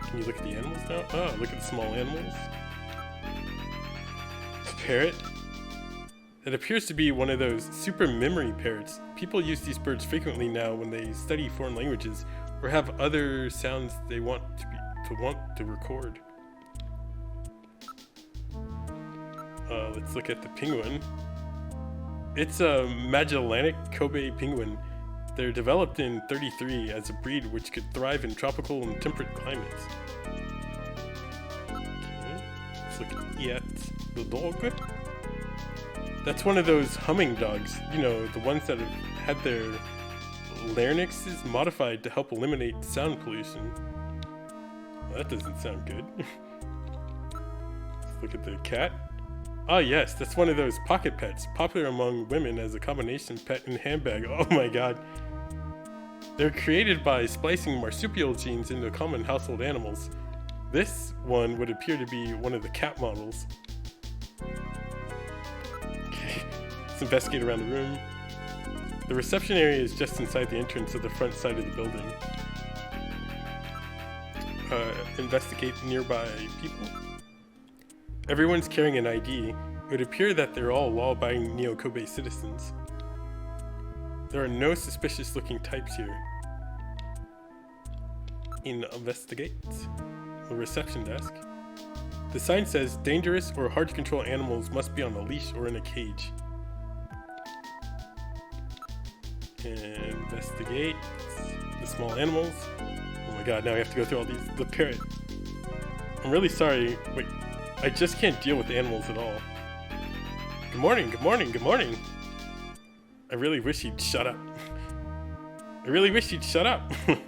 Can you look at the animals now? Oh, look at the small animals. A parrot. It appears to be one of those super memory parrots. People use these birds frequently now when they study foreign languages or have other sounds they want to record. Let's look at the penguin. It's a Magellanic Kobe penguin. They're developed in '33 as a breed which could thrive in tropical and temperate climates. Okay, let's look at the dog. That's one of those humming dogs, you know, the ones that have had their larynxes modified to help eliminate sound pollution. Well, that doesn't sound good. Let's look at the cat. Ah, yes, that's one of those pocket pets, popular among women as a combination pet and handbag. Oh my god. They're created by splicing marsupial genes into common household animals. This one would appear to be one of the cat models. Okay, let's investigate around the room. The reception area is just inside the entrance of the front side of the building. Investigate nearby people. Everyone's carrying an ID. It would appear that they're all law-abiding Neo-Kobe citizens. There are no suspicious-looking types here. Investigate. The reception desk. The sign says dangerous or hard-to-control animals must be on a leash or in a cage. Investigate. The small animals. Oh my god, now we have to go through all these. The parrot. I'm really sorry. Wait. I just can't deal with animals at all. Good morning, good morning, good morning. I really wish he'd shut up. I really wish he'd shut up. I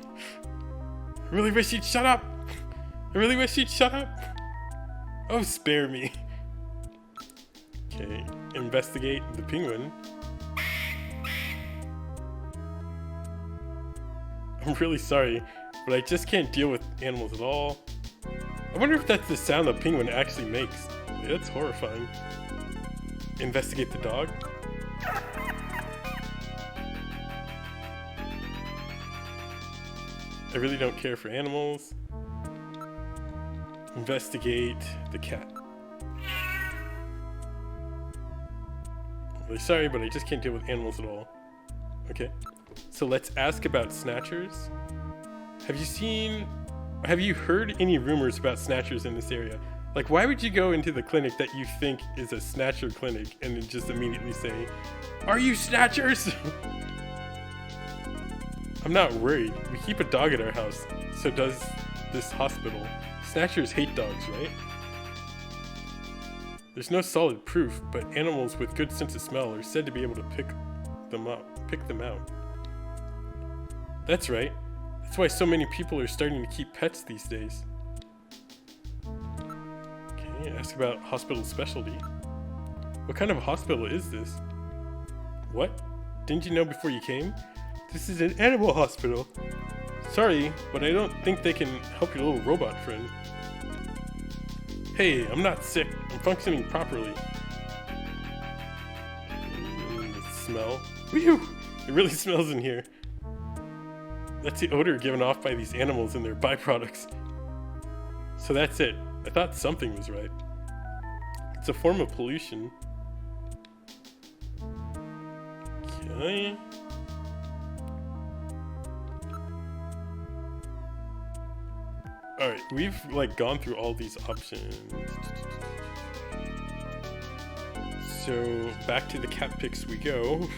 really wish he'd shut up. I really wish he'd shut up. Oh, spare me. Okay, investigate the penguin. I'm really sorry, but I just can't deal with animals at all. I wonder if that's the sound the penguin actually makes. That's horrifying. Investigate the dog. I really don't care for animals. Investigate the cat. I'm really sorry, but I just can't deal with animals at all. Okay. So let's ask about Snatchers. Have you heard any rumors about Snatchers in this area? Like, why would you go into the clinic that you think is a Snatcher clinic and then just immediately say, "Are you Snatchers?" I'm not worried. We keep a dog at our house. So does this hospital. Snatchers hate dogs, right? There's no solid proof, but animals with good sense of smell are said to be able to pick them out. That's right. That's why so many people are starting to keep pets these days. Okay, ask about hospital specialty. What kind of hospital is this? What? Didn't you know before you came? This is an animal hospital. Sorry, but I don't think they can help your little robot friend. Hey, I'm not sick. I'm functioning properly. The smell. Whew! It really smells in here. That's the odor given off by these animals and their byproducts. So that's it. I thought something was right. It's a form of pollution. Okay. Alright, we've like gone through all these options. So back to the cat pics we go.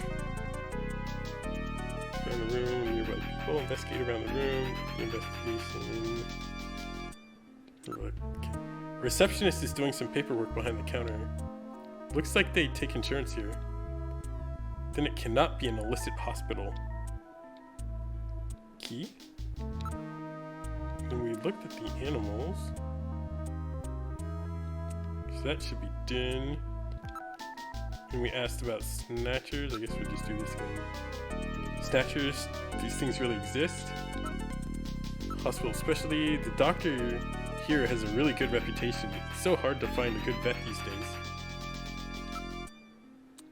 Around the room, nearby people, investigate around the room, investigation. Okay. Receptionist is doing some paperwork behind the counter. Looks like they take insurance here. Then it cannot be an illicit hospital. Key? Then we looked at the animals. So that should be done. And we asked about Snatchers. I guess we'll just do this again. Snatchers, these things really exist. Hospital specialty. The doctor here has a really good reputation. It's so hard to find a good vet these days.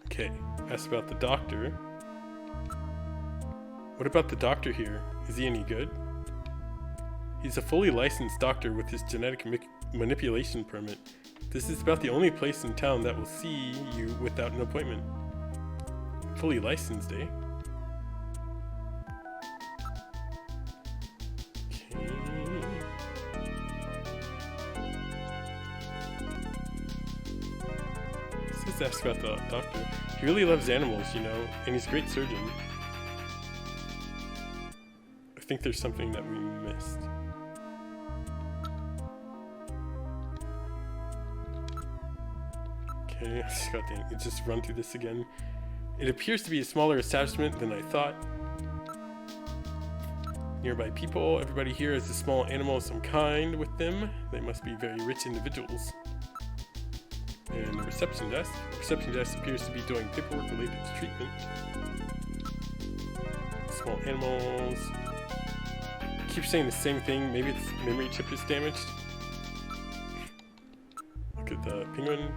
Okay, asked about the doctor. What about the doctor here? Is he any good? He's a fully licensed doctor with his genetic manipulation permit. This is about the only place in town that will see you without an appointment. Fully licensed, eh? Okay. This is asked about the doctor. He really loves animals, you know, and he's a great surgeon. I think there's something that we missed. Okay, God dang, let's just run through this again. It appears to be a smaller establishment than I thought. Nearby people, everybody here has a small animal of some kind with them. They must be very rich individuals. And the reception desk. The reception desk appears to be doing paperwork related to treatment. Small animals. Keep saying the same thing. Maybe its memory chip is damaged. Look at the penguin.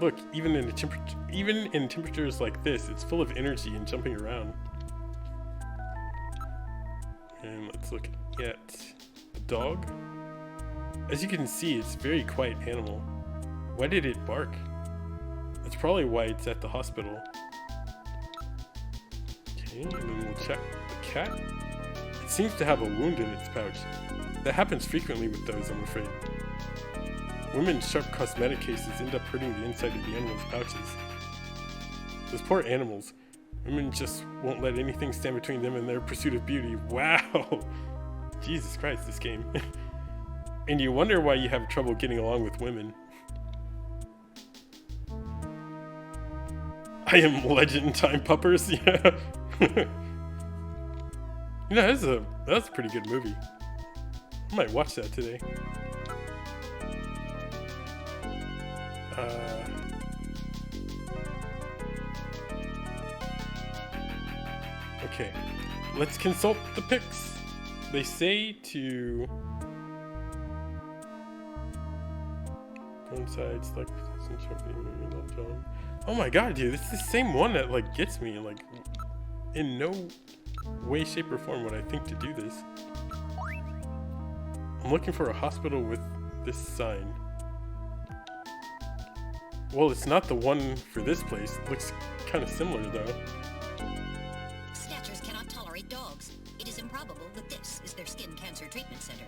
Look, even in temperatures like this, it's full of energy and jumping around. And let's look at the dog. As you can see, it's a very quiet animal. Why did it bark? That's probably why it's at the hospital. Okay, and then we'll check the cat. It seems to have a wound in its pouch. That happens frequently with those, I'm afraid. Women's sharp cosmetic cases end up hurting the inside of the animals' pouches. Those poor animals. Women just won't let anything stand between them and their pursuit of beauty. Wow! Jesus Christ, this game. And you wonder why you have trouble getting along with women. I am legend time puppers, yeah. You know, that's a pretty good movie. I might watch that today. Okay, let's consult the pics. They say to coincide, select position, John. Oh my god, dude, it's the same one that like gets me. Like, in no way, shape, or form would I think to do this. I'm looking for a hospital with this sign. Well, it's not the one for this place. It looks kind of similar, though. Snatchers cannot tolerate dogs. It is improbable that this is their skin cancer treatment center.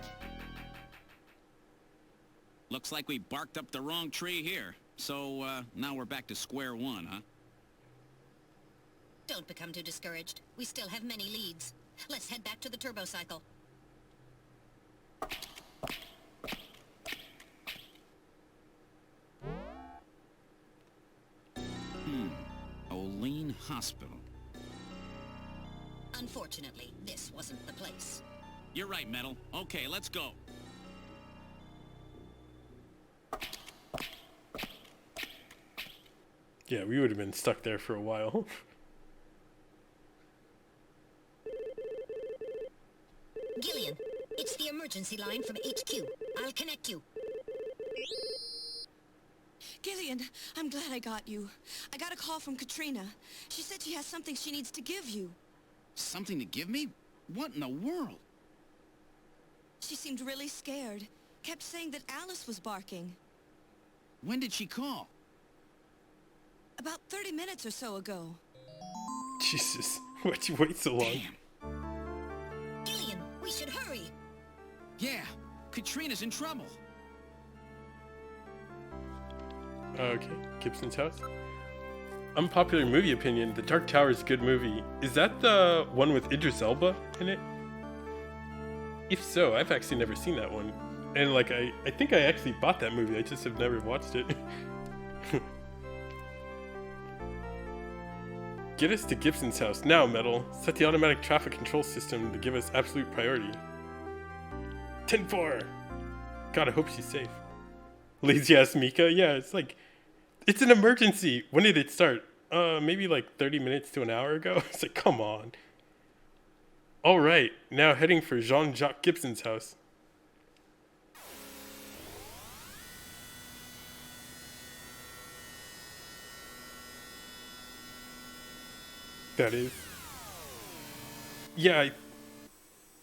Looks like we barked up the wrong tree here. So, now we're back to square one, huh? Don't become too discouraged. We still have many leads. Let's head back to the turbo cycle. Olean Hospital. Unfortunately, this wasn't the place. You're right, Metal. Okay, let's go. Yeah, we would have been stuck there for a while. Gillian, it's the emergency line from HQ. I'll connect you. Gillian, I'm glad I got you. I got a call from Katrina. She said she has something she needs to give you. Something to give me? What in the world? She seemed really scared. Kept saying that Alice was barking. When did she call? About 30 minutes or so ago. Jesus, why'd you wait so long? Damn. Gillian, we should hurry. Yeah, Katrina's in trouble. Okay, Gibson's house. Unpopular movie opinion, The Dark Tower is a good movie. Is that the one with Idris Elba in it? If so, I've actually never seen that one. And like, I think I actually bought that movie, I just have never watched it. Get us to Gibson's house now, Metal. Set the automatic traffic control system to give us absolute priority. 10-4! God, I hope she's safe. Lazy ass Mika? Yeah, it's like, it's an emergency. When did it start? Maybe like 30 minutes to an hour ago? It's like, come on. Alright, now heading for Jean-Jacques Gibson's house. That is. Yeah,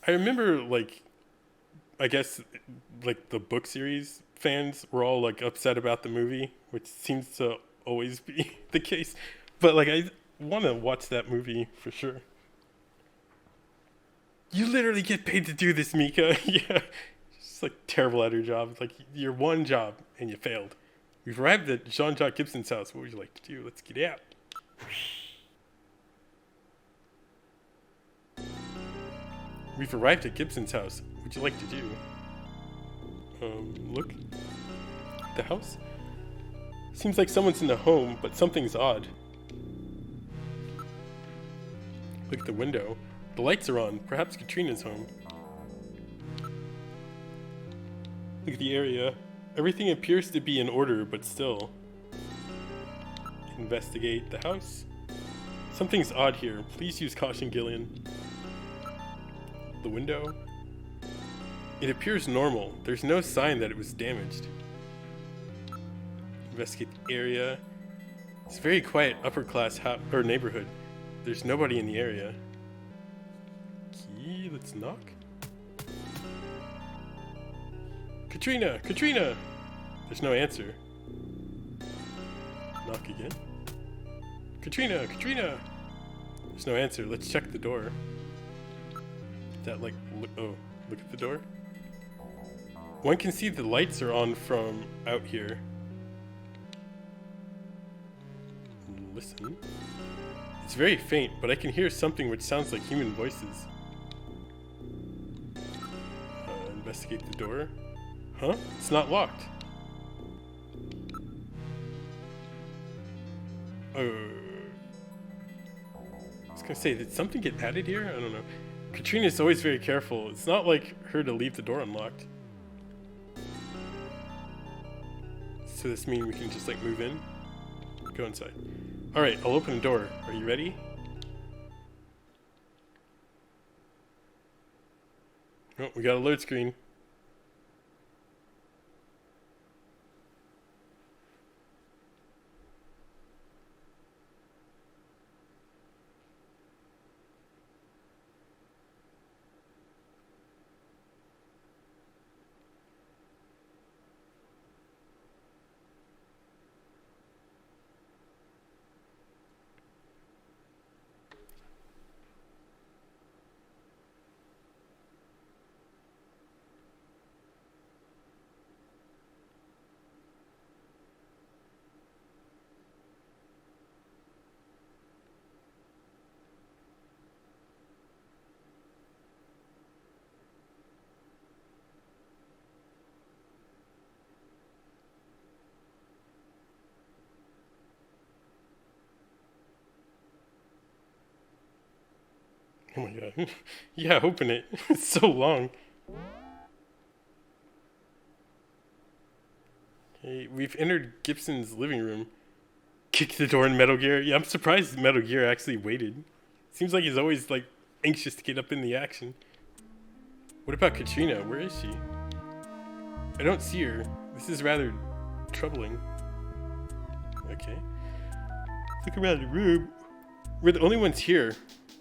I remember, like, I guess, like, the book series fans were all, like, upset about the movie, which seems to always be the case. But, like, I want to watch that movie for sure. You literally get paid to do this, Mika. Yeah. She's, like, terrible at her job. It's like, your one job, and you failed. We've arrived at Jean-Jacques Gibson's house. What would you like to do? Let's get out. We've arrived at Gibson's house. What would you like to do? Look. The house? Seems like someone's in the home, but something's odd. Look at the window. The lights are on. Perhaps Katrina's home. Look at the area. Everything appears to be in order, but still. Investigate the house. Something's odd here. Please use caution, Gillian. The window. It appears normal. There's no sign that it was damaged. Investigate the area. It's a very quiet upper class or neighborhood. There's nobody in the area. Key, let's knock. Katrina! Katrina! There's no answer. Knock again. Katrina! Katrina! There's no answer. Let's check the door. That like, oh, look at the door. One can see the lights are on from out here. Listen. It's very faint, but I can hear something which sounds like human voices. Investigate the door. Huh? It's not locked. I was gonna say, did something get added here? I don't know. Katrina's always very careful. It's not like her to leave the door unlocked. So this means we can just like move in? Go inside. Alright, I'll open the door. Are you ready? Oh, we got a load screen. Oh my god. Yeah, open it. It's so long. Okay, we've entered Gibson's living room. Kick the door in Metal Gear. Yeah, I'm surprised Metal Gear actually waited. Seems like he's always like anxious to get up in the action. What about Katrina? Where is she? I don't see her. This is rather troubling. Okay. Look around the room. We're the only ones here.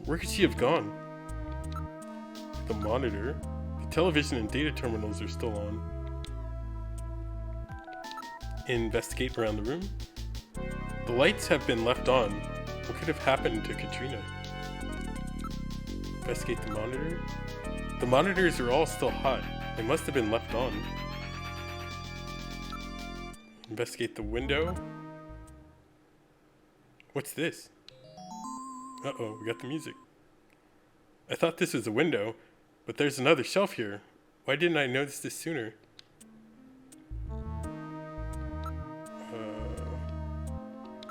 Where could she have gone? The monitor. The television and data terminals are still on. Investigate around the room. The lights have been left on. What could have happened to Katrina? Investigate the monitor. The monitors are all still hot. They must have been left on. Investigate the window. What's this? Uh-oh, we got the music. I thought this was a window, but there's another shelf here. Why didn't I notice this sooner?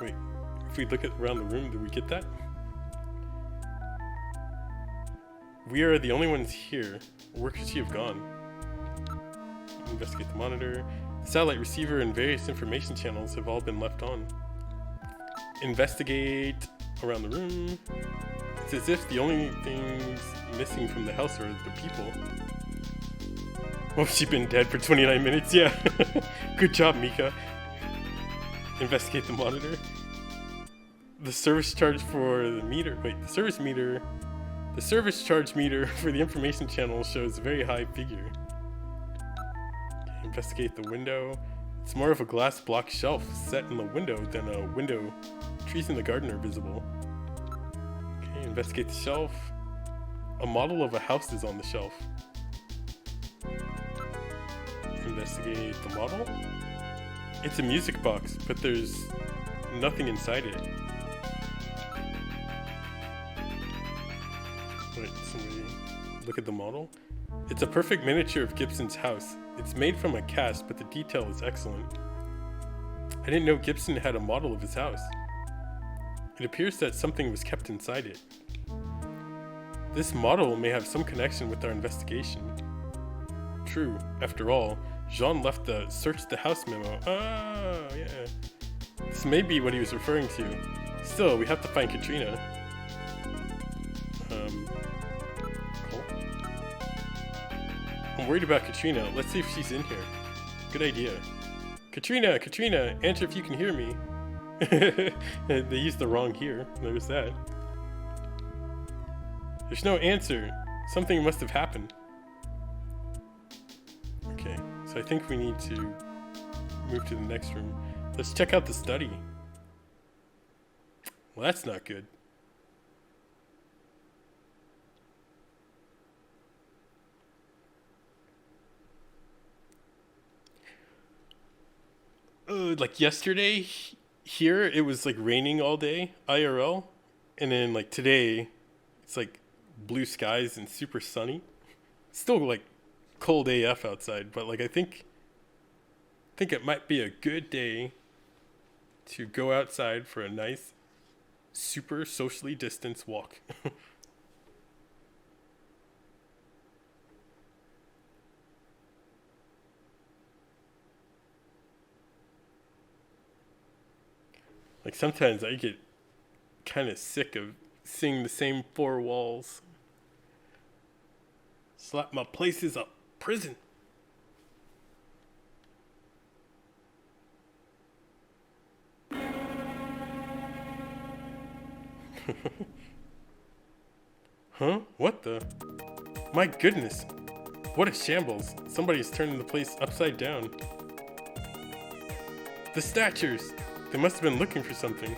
Wait, if we look around the room, do we get that? We are the only ones here. Where could she have gone? Investigate the monitor. The satellite receiver and various information channels have all been left on. Investigate around the room. It's as if the only things missing from the house are the people. Oh, she's been dead for 29 minutes, yeah. Good job, Mika. Investigate the monitor. The service charge for the meter. Wait, the service meter. The service charge meter for the information channel shows a very high figure. Okay, investigate the window. It's more of a glass block shelf set in the window than a window. Trees in the garden are visible. Okay, investigate the shelf. A model of a house is on the shelf. Investigate the model. It's a music box, but there's nothing inside it. Wait, somebody look at the model. It's a perfect miniature of Gibson's house. It's made from a cast, but the detail is excellent. I didn't know Gibson had a model of his house. It appears that something was kept inside it. This model may have some connection with our investigation. True, after all, Jean left the search the house memo. Oh, yeah. This may be what he was referring to. Still, we have to find Katrina. Cool. I'm worried about Katrina. Let's see if she's in here. Good idea. Katrina, Katrina, answer if you can hear me. They used the wrong here. There's that. There's no answer. Something must have happened. Okay, so I think we need to move to the next room. Let's check out the study. Well, that's not good. Like yesterday, here it was like raining all day, IRL. And then like today, it's like blue skies and super sunny. Still like cold AF outside, but like I think it might be a good day to go outside for a nice super socially distanced walk. Like sometimes I get kind of sick of seeing the same four walls. Slap my place is a prison. Huh? What the? My goodness. What a shambles. Somebody's turning the place upside down. The Snatchers. They must have been looking for something.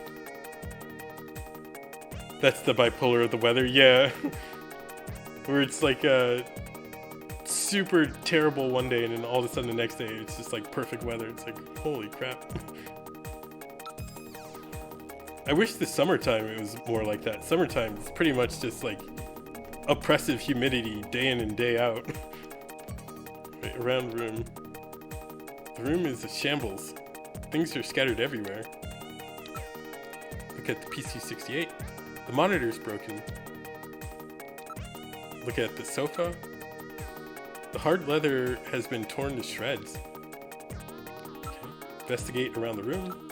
That's the bipolar of the weather, yeah. Where it's like super terrible one day and then all of a sudden the next day it's just like perfect weather. It's like, holy crap. I wish the summertime it was more like that. Summertime is pretty much just like oppressive humidity day in and day out. Right, around the room. The room is a shambles. Things are scattered everywhere. Look at the PC-88. The monitor's broken. look at the sofa. The hard leather has been torn to shreds. Okay. Investigate around the room.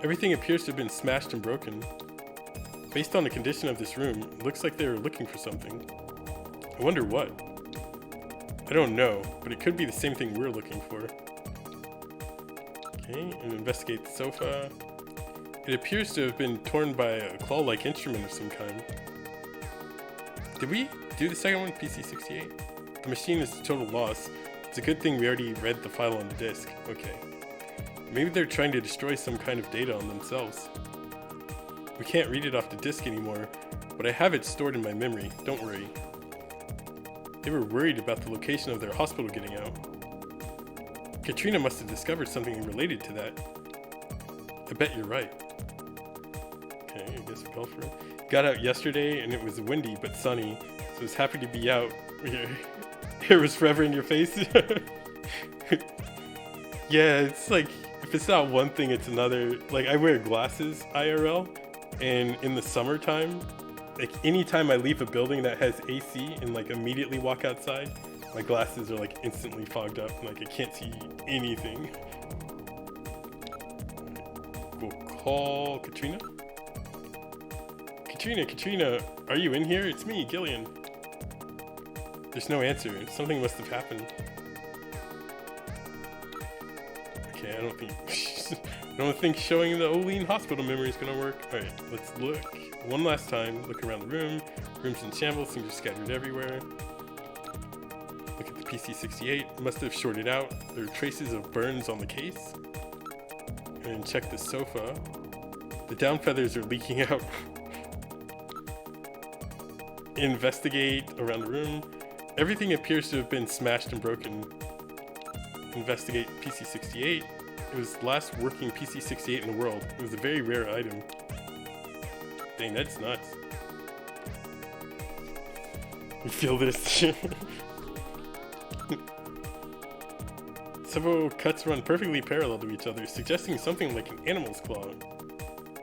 Everything appears to have been smashed and broken. Based on the condition of this room, it looks like they were looking for something. I wonder what. I don't know, but it could be the same thing we're looking for. Okay, and investigate the sofa. It appears to have been torn by a claw-like instrument of some kind. Did we do the second one, PC-88? The machine is a total loss. It's a good thing we already read the file on the disk. Okay. Maybe they're trying to destroy some kind of data on themselves. We can't read it off the disk anymore, but I have it stored in my memory. Don't worry. They were worried about the location of their hospital getting out. Katrina must have discovered something related to that. I bet you're right. Okay, I guess we call for it. Got out yesterday and it was windy but sunny, so I was happy to be out. Hair was forever in your face. Yeah, it's like, if it's not one thing, it's another. Like, I wear glasses IRL, and in the summertime, like anytime I leave a building that has AC and like immediately walk outside, my glasses are like instantly fogged up and like I can't see anything. We'll call Katrina. Katrina, are you in here? It's me, Gillian. There's no answer. Something must have happened. Okay, I don't think showing the Olean hospital memory is gonna work. Alright, let's look. One last time, look around the room. Room's in shambles, things are scattered everywhere. Look at the PC-68, must have shorted out. There are traces of burns on the case. And check the sofa. The down feathers are leaking out. Investigate around the room. Everything appears to have been smashed and broken. Investigate PC-68. It was the last working PC-68 in the world. It was a very rare item. Dang, that's nuts. You feel this? Several cuts run perfectly parallel to each other, suggesting something like an animal's claw.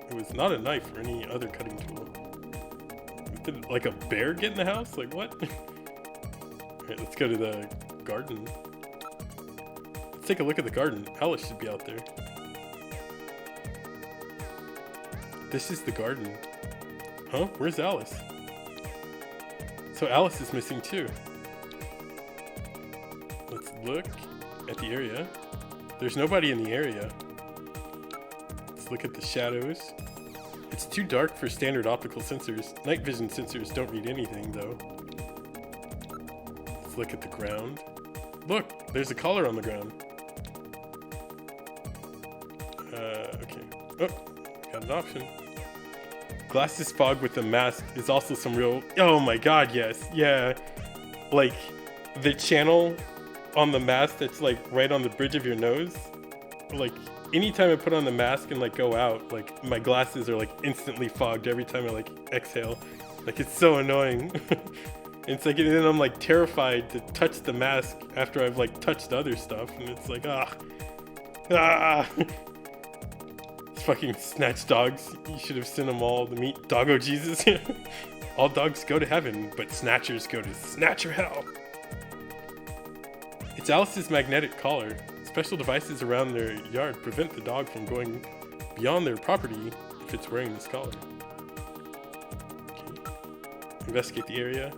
It was not a knife or any other cutting tool. Did like a bear get in the house? Like what? Alright, let's go to the garden. Let's take a look at the garden. Alice should be out there. This is the garden. Huh? Where's Alice? So Alice is missing too. Let's look at the area. There's nobody in the area. Let's look at the shadows. It's too dark for standard optical sensors. Night vision sensors don't read anything though. Let's look at the ground. Look, there's a collar on the ground. Okay. Oh, got an option. Glasses fog with the mask is also some real... Oh my god, yes. Yeah. Like, the channel on the mask that's like right on the bridge of your nose. Like, anytime I put on the mask and like go out, like my glasses are like instantly fogged every time I like exhale. Like, it's so annoying. It's like, and then I'm like terrified to touch the mask after I've like touched other stuff. And it's like, fucking snatch dogs. You should have sent them all to meet Doggo Jesus. All dogs go to heaven, but snatchers go to snatcher hell. It's Alice's magnetic collar. Special devices around their yard prevent the dog from going beyond their property if it's wearing this collar. Okay. Investigate the area.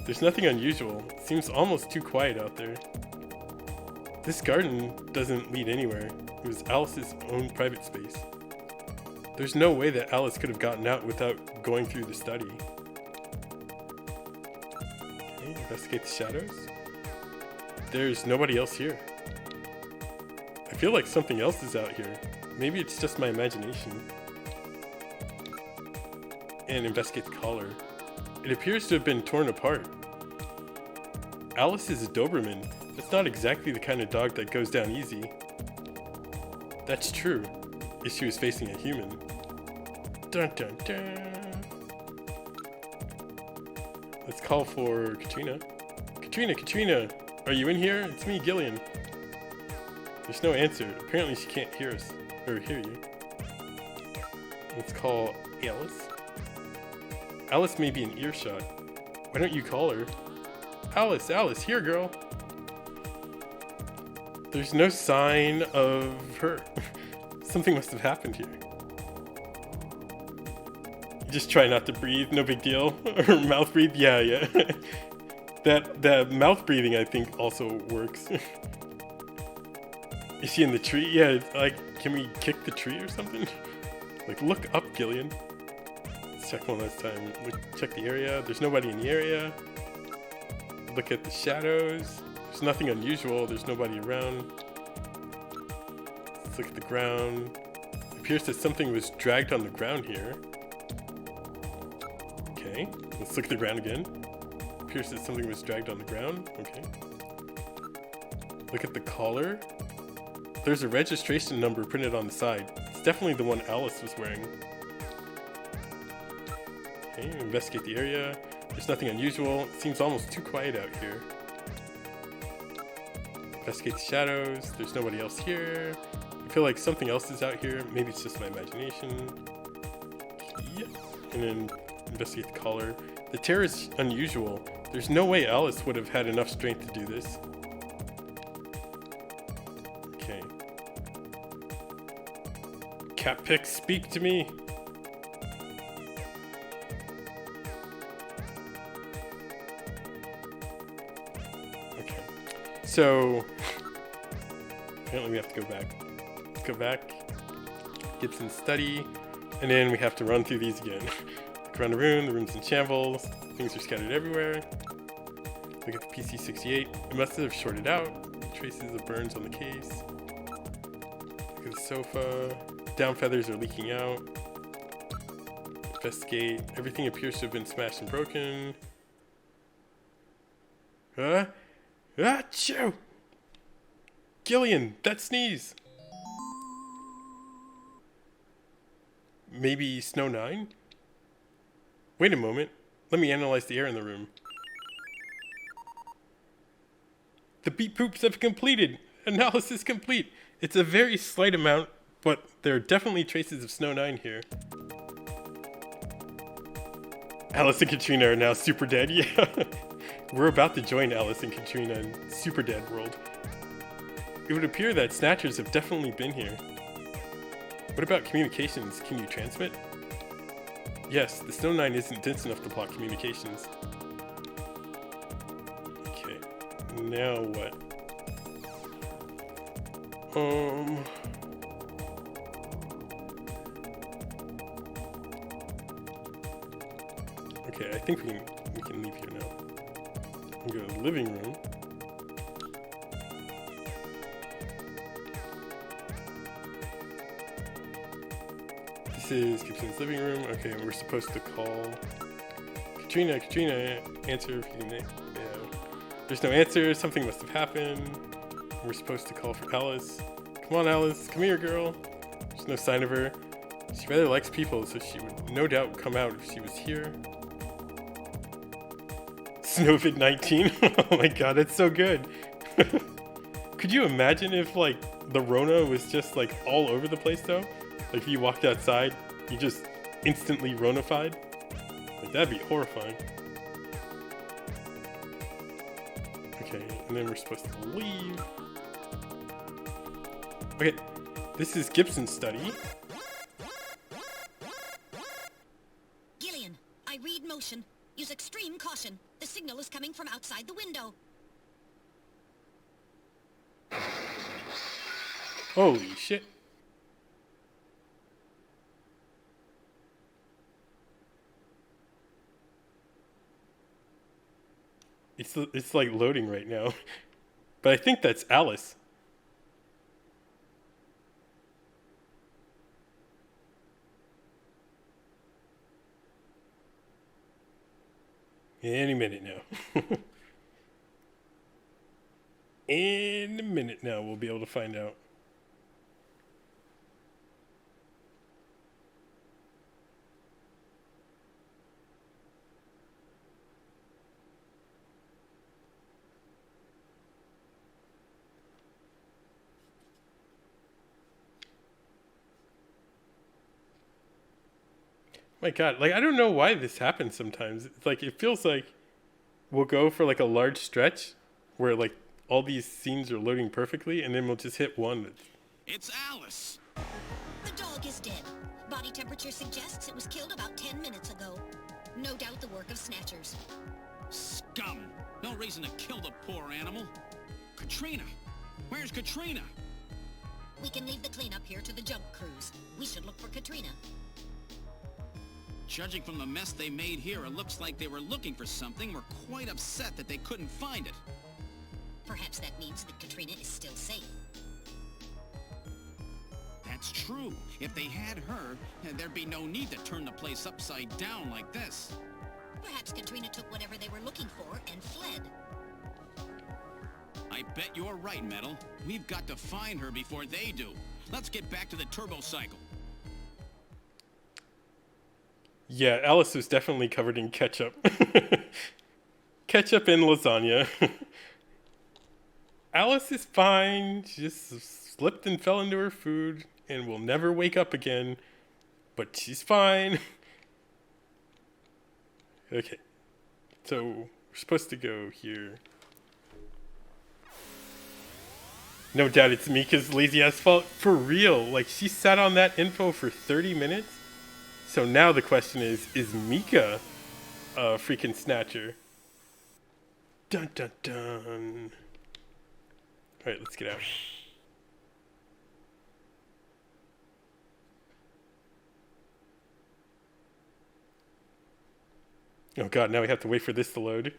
There's nothing unusual. It seems almost too quiet out there. This garden doesn't lead anywhere. It was Alice's own private space. There's no way that Alice could have gotten out without going through the study. Okay, investigate the shadows. There's nobody else here. I feel like something else is out here. Maybe it's just my imagination. And investigate the collar. It appears to have been torn apart. Alice is a Doberman. That's not exactly the kind of dog that goes down easy. That's true, if she was facing a human. Dun dun dun. Let's call for Katrina. Katrina, are you in here? It's me, Gillian. There's no answer. Apparently she can't hear us, or hear you. Let's call Alice. Alice may be in earshot. Why don't you call her? Alice, Alice, here, girl. There's no sign of her. Something must have happened here. You just try not to breathe, no big deal. Or mouth breathe, yeah. That mouth breathing, I think, also works. Is she in the tree? Yeah, like, can we kick the tree or something? Like, look up, Gillian. Let's check one last time. Check the area. There's nobody in the area. Look at the shadows. There's nothing unusual. There's nobody around. Let's look at the ground. It appears that something was dragged on the ground here. Okay. Let's look at the ground again. It appears that something was dragged on the ground. Okay. Look at the collar. There's a registration number printed on the side. It's definitely the one Alice was wearing. Okay, investigate the area. There's nothing unusual. It seems almost too quiet out here. Investigate the shadows. There's nobody else here. I feel like something else is out here. Maybe it's just my imagination. Yeah. And then investigate the collar. The tear is unusual. There's no way Alice would have had enough strength to do this. Okay. Cat pick, speak to me. Okay. So apparently we have to go back. Let's go back. Gibson's study. And then we have to run through these again. Look around the room's in shambles. Things are scattered everywhere. Look at the PC-88. It must have shorted out. Traces of burns on the case. Look at the sofa. Down feathers are leaking out. Investigate. Everything appears to have been smashed and broken. Achoo! Gillian, that sneeze! Maybe Snow 9? Wait a moment. Let me analyze the air in the room. The beet poops have completed. Analysis complete. It's a very slight amount, but there are definitely traces of Snow 9 here. Alice and Katrina are now super dead. Yeah. We're about to join Alice and Katrina in super dead world. It would appear that Snatchers have definitely been here. What about communications? Can you transmit? Yes, the Snow 9 isn't dense enough to block communications. Okay, now what? Okay, I think we can leave here now. We go to the living room. This is Gibson's living room. Okay, and we're supposed to call Katrina. Katrina, answer if you can. Yeah. There's no answer. Something must have happened. We're supposed to call for Alice. Come on, Alice. Come here, girl. There's no sign of her. She rather likes people, so she would no doubt come out if she was here. Snowvid-19. Oh my god, it's so good. Could you imagine if, like, the Rona was just, like, all over the place, though? Like, if you walked outside, you just instantly Rona-fied? Like, that'd be horrifying. Okay, and then we're supposed to leave. Okay, this is Gibson's study. Gillian, I read motion. Use extreme caution. The signal is coming from outside the window. Holy shit. It's like loading right now. But I think that's Alice. Any minute now. In a minute now, we'll be able to find out. My god, like, I don't know why this happens sometimes. It's like, it feels like we'll go for like a large stretch where like all these scenes are loading perfectly, and then we'll just hit one. It's Alice. The dog is dead. Body temperature suggests it was killed about 10 minutes ago. No doubt the work of Snatchers. Scum. No reason to kill the poor animal. Katrina. Where's Katrina? We can leave the cleanup here to the junk crews. We should look for Katrina. Judging from the mess they made here, it looks like they were looking for something. Were quite upset that they couldn't find it. Perhaps that means that Katrina is still safe. That's true. If they had her, there'd be no need to turn the place upside down like this. Perhaps Katrina took whatever they were looking for and fled. I bet you're right, Metal. We've got to find her before they do. Let's get back to the turbo cycle. Yeah, Alice was definitely covered in ketchup. Ketchup and lasagna. Alice is fine. She just slipped and fell into her food and will never wake up again. But she's fine. Okay. So, we're supposed to go here. No doubt it's Mika's lazy ass fault. For real. Like, she sat on that info for 30 minutes. So now the question is Mika a freaking Snatcher? Dun dun dun. Alright, let's get out. Oh god, now we have to wait for this to load.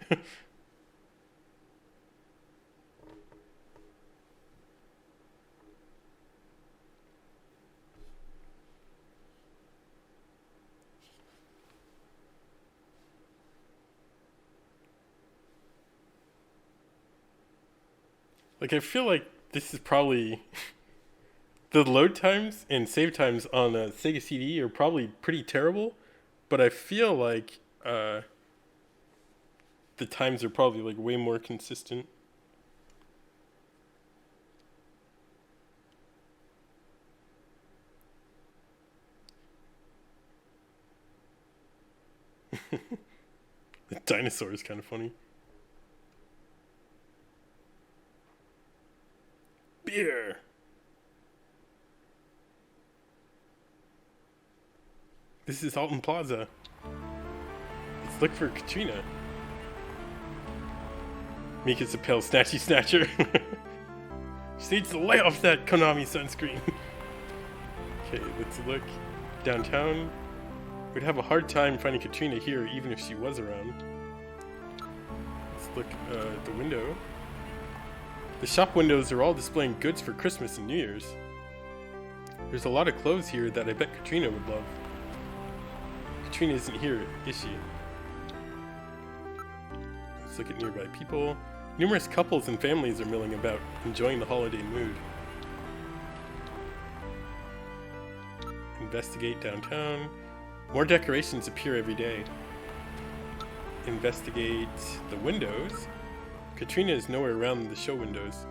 Like, I feel like this is probably... the load times and save times on a Sega CD are probably pretty terrible, but I feel like the times are probably, like, way more consistent. The dinosaur is kind of funny. Beer. This is Alton Plaza. Let's look for Katrina. Mika's a pale snatchy snatcher. She needs to lay off that Konami sunscreen. Okay, let's look downtown. We'd have a hard time finding Katrina here, even if she was around. Let's look at the window. The shop windows are all displaying goods for Christmas and New Year's. There's a lot of clothes here that I bet Katrina would love. Katrina isn't here, is she? Let's look at nearby people. Numerous couples and families are milling about, enjoying the holiday mood. Investigate downtown. More decorations appear every day. Investigate the windows. Katrina is nowhere around the show windows.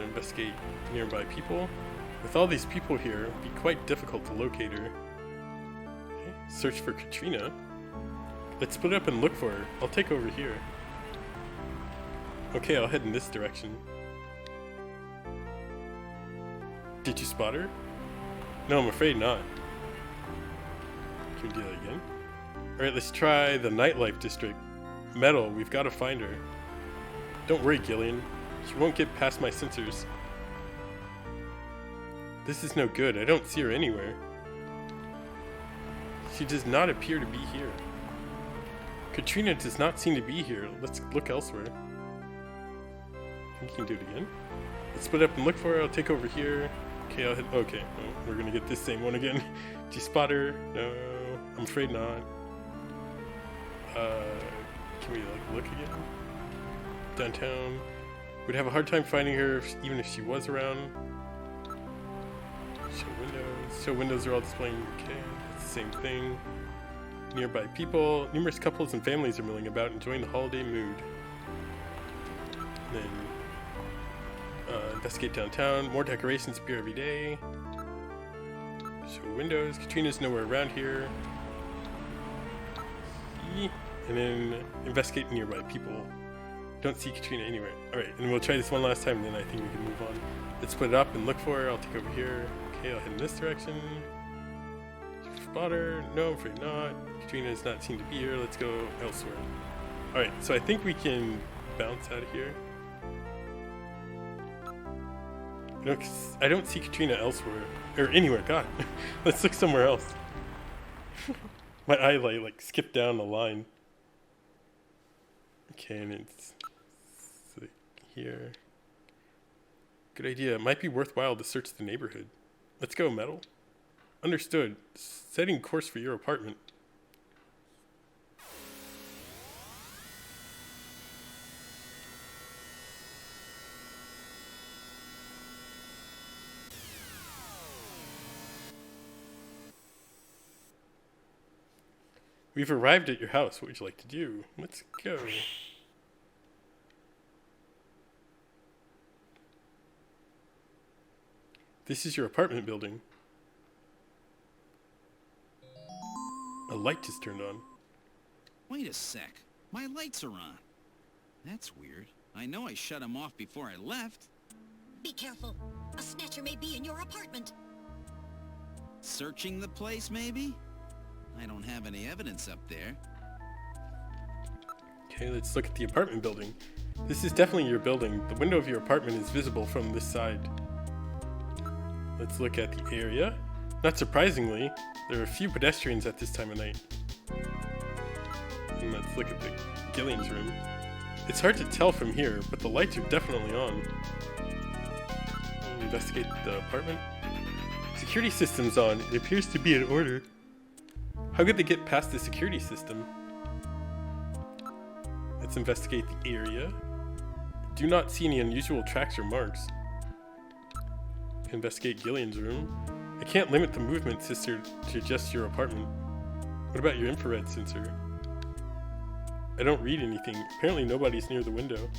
Investigate nearby people. With all these people here, it would be quite difficult to locate her. Okay. Search for Katrina. Let's split up and look for her. I'll take over here. Okay, I'll head in this direction. Did you spot her? No, I'm afraid not. Can we do that again? Alright, let's try the nightlife district. Metal, we've got to find her. Don't worry, Gillian. She won't get past my sensors. This is no good. I don't see her anywhere. She does not appear to be here. Katrina does not seem to be here. Let's look elsewhere. I think you can do it again. Let's split up and look for her. I'll take over here. Okay, I'll hit... Okay, oh, we're gonna get this same one again. Did you spot her? No, I'm afraid not. Can we, like, look again? Downtown. We'd have a hard time finding her, even if she was around. Show windows. Show windows are all displaying... Okay, it's the same thing. Nearby people. Numerous couples and families are milling about, enjoying the holiday mood. Then... investigate downtown. More decorations appear every day. Show windows. Katrina's nowhere around here. And then investigate nearby people. Don't see Katrina anywhere. Alright, and we'll try this one last time, then I think we can move on. Let's split it up and look for her. I'll take over here. Okay, I'll head in this direction. Spot her. No, I'm afraid not. Katrina does not seem to be here. Let's go elsewhere. Alright, so I think we can bounce out of here. You know, 'cause I don't see Katrina elsewhere. Or anywhere, god. Let's look somewhere else. My eye like skipped down the line. Okay, and it's like here. Good idea. It might be worthwhile to search the neighborhood. Let's go, Metal. Understood. Setting course for your apartment. We've arrived at your house. What would you like to do? Let's go. This is your apartment building. A light just turned on. Wait a sec. My lights are on. That's weird. I know I shut them off before I left. Be careful. A Snatcher may be in your apartment. Searching the place, maybe? I don't have any evidence up there. Okay, let's look at the apartment building. This is definitely your building. The window of your apartment is visible from this side. Let's look at the area. Not surprisingly, there are a few pedestrians at this time of night. And let's look at the Gillian's room. It's hard to tell from here, but the lights are definitely on. Investigate the apartment. Security system's on. It appears to be in order. How could they get past the security system? Let's investigate the area. Do not see any unusual tracks or marks. Investigate Gillian's room. I can't limit the movement sensor to just your apartment. What about your infrared sensor? I don't read anything. Apparently nobody's near the window.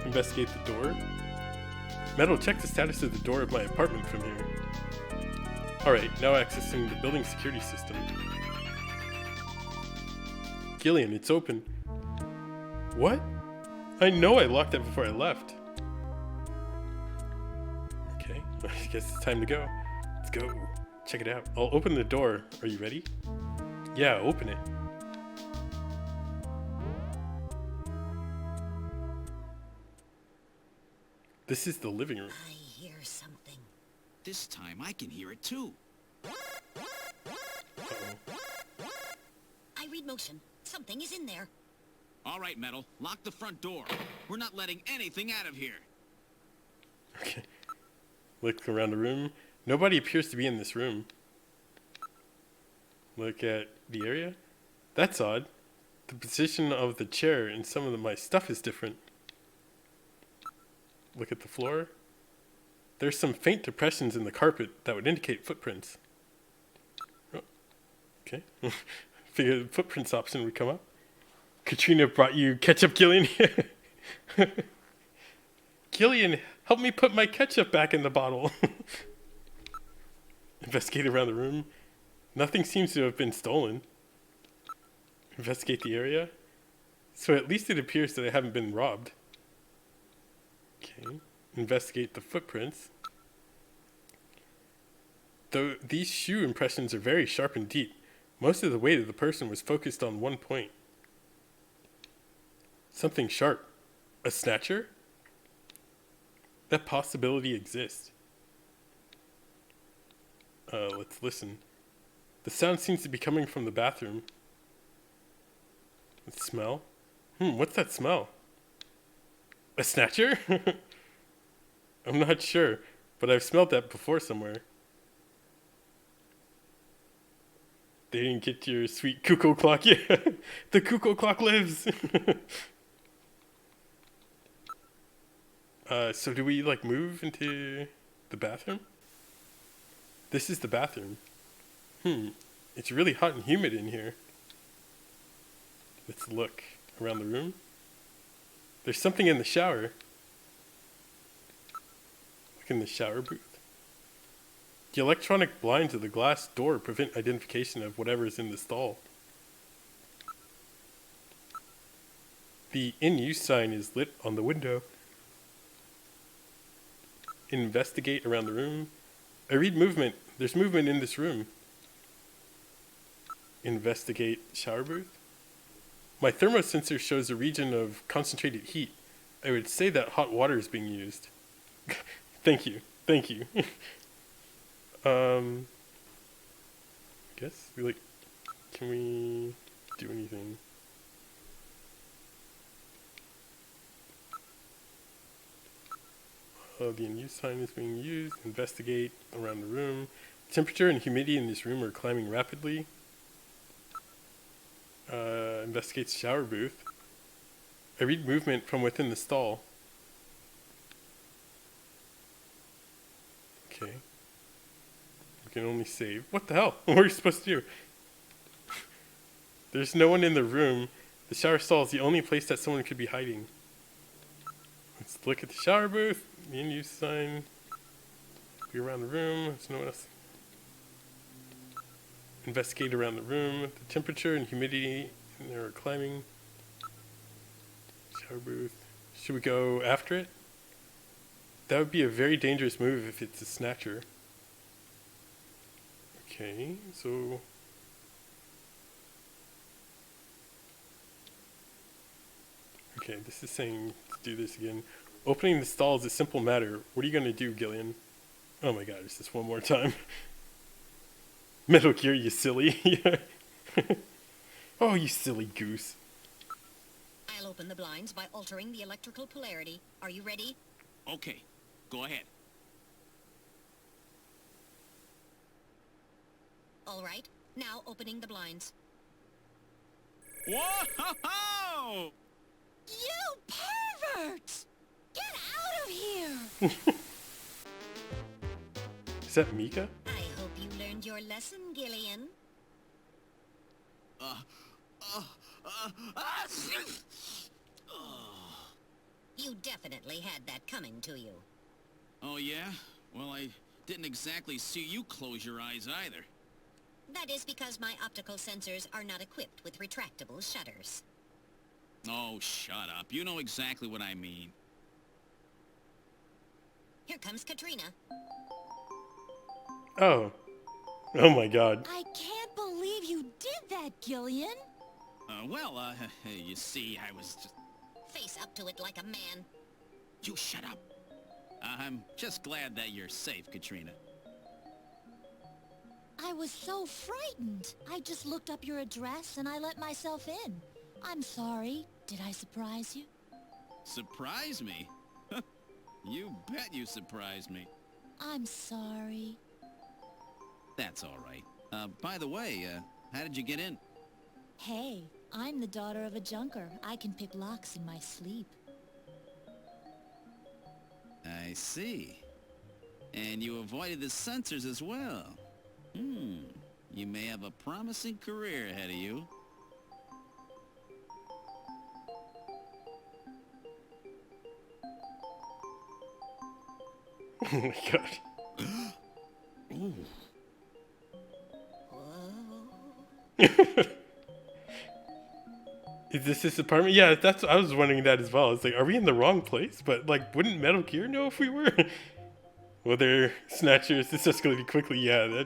Investigate the door. Metal, check the status of the door of my apartment from here. Alright, now accessing the building security system. Gillian, it's open. What? I know I locked it before I left. Okay, I guess it's time to go. Let's go. Check it out. I'll open the door. Are you ready? Yeah, open it. This is the living room. I hear something. This time I can hear it too. Uh-oh. I read motion. Something is in there. All right, Metal. Lock the front door. We're not letting anything out of here. Okay. Look around the room. Nobody appears to be in this room. Look at the area. That's odd. The position of the chair and some of my stuff is different. Look at the floor. There's some faint depressions in the carpet that would indicate footprints. Oh, okay. Figured the footprints option would come up. Katrina brought you ketchup, Gillian. Gillian, help me put my ketchup back in the bottle. Investigate around the room. Nothing seems to have been stolen. Investigate the area. So at least it appears that I haven't been robbed. Okay. Investigate the footprints. Though these shoe impressions are very sharp and deep, most of the weight of the person was focused on one point. Something sharp. A snatcher? That possibility exists. Let's listen. The sound seems to be coming from the bathroom. Let's smell. What's that smell? A snatcher? I'm not sure, but I've smelled that before somewhere. They didn't get your sweet cuckoo clock yet. The cuckoo clock lives. So do we like move into the bathroom? This is the bathroom. It's really hot and humid in here. Let's look around the room. There's something in the shower. Look in the shower booth. The electronic blinds of the glass door prevent identification of whatever is in the stall. The in-use sign is lit on the window. Investigate around the room. I read movement. There's movement in this room. Investigate shower booth. My thermosensor shows a region of concentrated heat. I would say that hot water is being used. Thank you. Thank you. Guess like, can we do anything? The in-use sign is being used. Investigate around the room. Temperature and humidity in this room are climbing rapidly. Investigates shower booth. I read movement from within the stall. Okay. We can only save. What the hell? What are you supposed to do? There's no one in the room. The shower stall is the only place that someone could be hiding. Let's look at the shower booth. The in-use sign. Be around the room. There's no one else. Investigate around the room. The temperature and humidity are climbing. Shower booth. Should we go after it? That would be a very dangerous move if it's a snatcher. Okay, so... Okay, this is saying to do this again. Opening the stall is a simple matter. What are you going to do, Gillian? Oh my god, it's just one more time. Metal Gear, you silly. Oh, you silly goose. I'll open the blinds by altering the electrical polarity. Are you ready? Okay, go ahead. All right. Now opening the blinds. Whoa! You perverts! Get out of here! Is that Mika? I hope you learned your lesson, Gillian. You definitely had that coming to you. Oh, yeah? Well, I didn't exactly see you close your eyes either. That is because my optical sensors are not equipped with retractable shutters. Oh, shut up. You know exactly what I mean. Here comes Katrina. Oh. Oh my god. I can't believe you did that, Gillian. You see, I was just... Face up to it like a man. You shut up. I'm just glad that you're safe, Katrina. I was so frightened. I just looked up your address and I let myself in. I'm sorry. Did I surprise you? Surprise me? You bet you surprised me. I'm sorry. That's all right. By the way, how did you get in? Hey, I'm the daughter of a junker. I can pick locks in my sleep. I see. And you avoided the sensors as well. You may have a promising career ahead of you. Oh my god. Ooh. Is this his apartment? Yeah, that's. I was wondering that as well. It's like, are we in the wrong place? But like, wouldn't Metal Gear know if we were? Well, they're Snatchers. This escalated quickly. Yeah,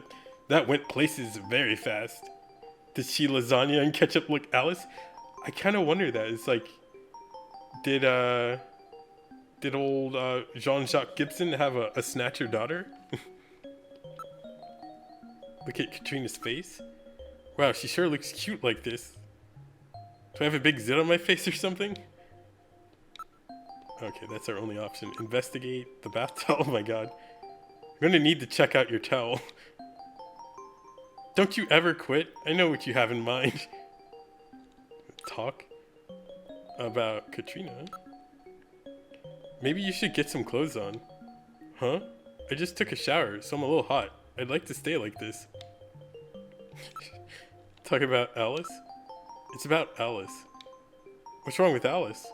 that went places very fast. Did she lasagna and ketchup look Alice? I kind of wonder that. It's like, did old Jean-Jacques Gibson have a Snatcher daughter? Look at Katrina's face. Wow, she sure looks cute like this. Do I have a big zit on my face or something? Okay, that's our only option. Investigate the bath towel. Oh my god. I'm gonna need to check out your towel. Don't you ever quit? I know what you have in mind. Talk about Katrina. Maybe you should get some clothes on. Huh? I just took a shower, so I'm a little hot. I'd like to stay like this. Talk about Alice? It's about Alice. What's wrong with Alice?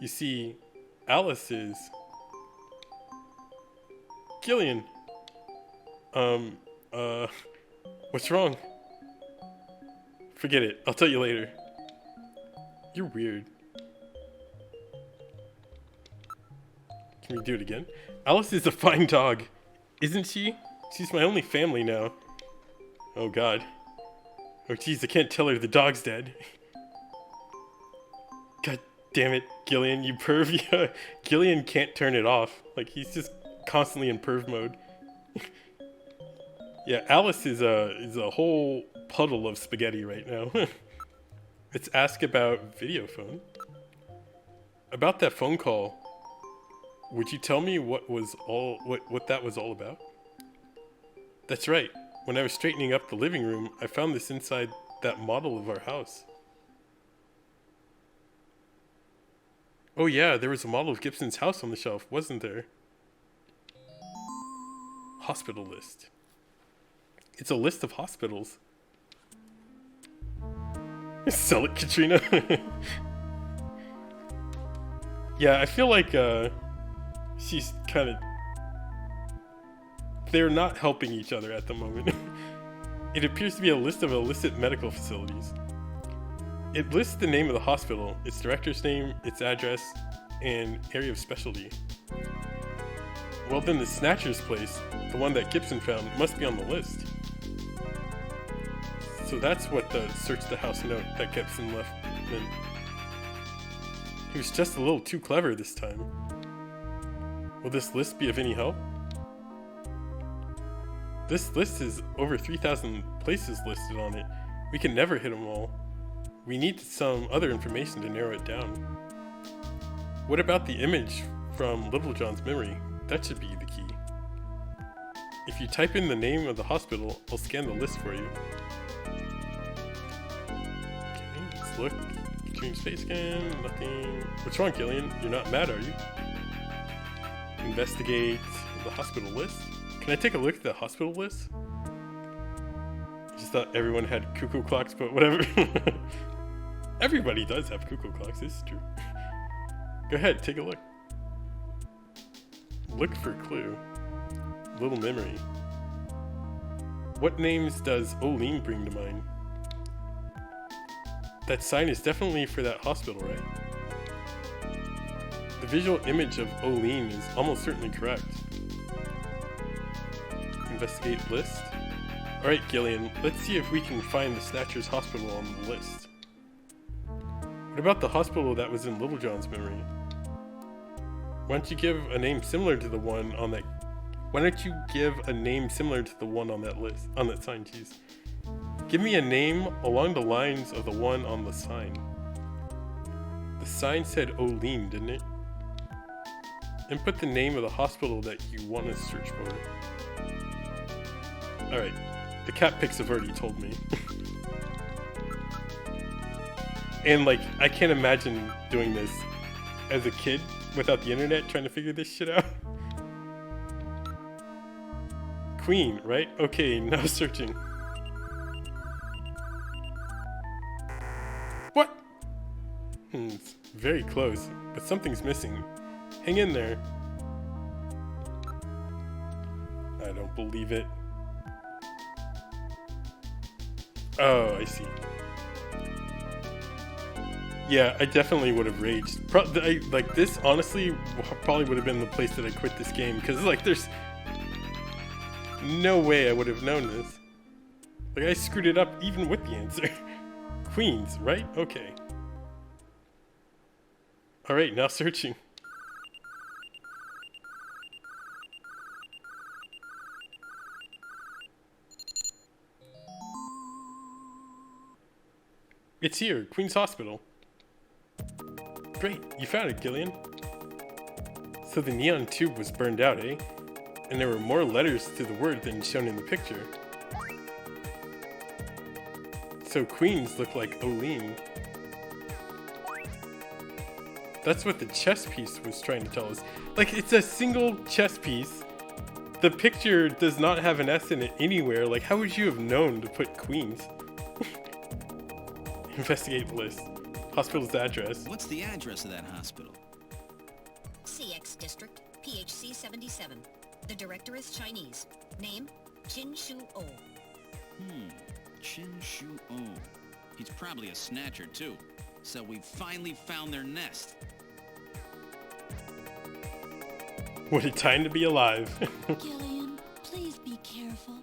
You see, Alice is... Gillian! What's wrong? Forget it. I'll tell you later. You're weird. Can we do it again? Alice is a fine dog. Isn't she? She's my only family now. Oh god. Oh jeez, I can't tell her the dog's dead. God damn it, Gillian, you perv. Yeah, Gillian can't turn it off. Like, he's just constantly in perv mode. Yeah, Alice is a whole puddle of spaghetti right now. Let's ask about video phone. About that phone call. Would you tell me what that was all about? That's right. When I was straightening up the living room, I found this inside that model of our house. Oh yeah, there was a model of Gibson's house on the shelf, wasn't there? Hospital list. It's a list of hospitals. Sell it, Katrina. Yeah, I feel like she's kind of... They're not helping each other at the moment. It appears to be a list of illicit medical facilities. It lists the name of the hospital, its director's name, its address, and area of specialty. Well then the Snatchers place, the one that Gibson found, must be on the list. So that's what the search the house note that Gibson left meant. He was just a little too clever this time. Will this list be of any help? This list is over 3,000 places listed on it. We can never hit them all. We need some other information to narrow it down. What about the image from Little John's memory? That should be the key. If you type in the name of the hospital, I'll scan the list for you. Okay, let's look. Extreme space scan, nothing. What's wrong, Gillian? You're not mad, are you? Investigate the hospital list. Can I take a look at the hospital list? I just thought everyone had cuckoo clocks, but whatever. Everybody does have cuckoo clocks, this is true. Go ahead, take a look. Look for clue. Little memory. What names does Oline bring to mind? That sign is definitely for that hospital, right? The visual image of Oline is almost certainly correct. Investigate list. Alright, Gillian, let's see if we can find the Snatchers hospital on the list. What about the hospital that was in Little John's memory? Why don't you give a name similar to the one on that... Why don't you give a name similar to the one on that list, on that sign, jeez. Give me a name along the lines of the one on the sign. The sign said Oline, didn't it? Input the name of the hospital that you want to search for. Alright, the cat pics have already told me. And like, I can't imagine doing this as a kid without the internet trying to figure this shit out. Queen, right? Okay, now searching. What? It's very close, but something's missing. Hang in there. I don't believe it. Oh, I see. Yeah, I definitely would have raged. Like, this, honestly, probably would have been the place that I quit this game. Because, like, there's no way I would have known this. Like, I screwed it up even with the answer. Queens, right? Okay. Alright, now searching. It's here, Queen's Hospital. Great, you found it, Gillian. So the neon tube was burned out, eh? And there were more letters to the word than shown in the picture. So Queens look like Oline. That's what the chess piece was trying to tell us. Like, it's a single chess piece. The picture does not have an S in it anywhere. Like, how would you have known to put Queens? Investigate the list. Hospital's address. What's the address of that hospital? CX District, PHC 77. The director is Chinese. Name, Qin Shu O. Qin Shu O. He's probably a Snatcher, too. So we finally found their nest. What a time to be alive. Gillian, please be careful.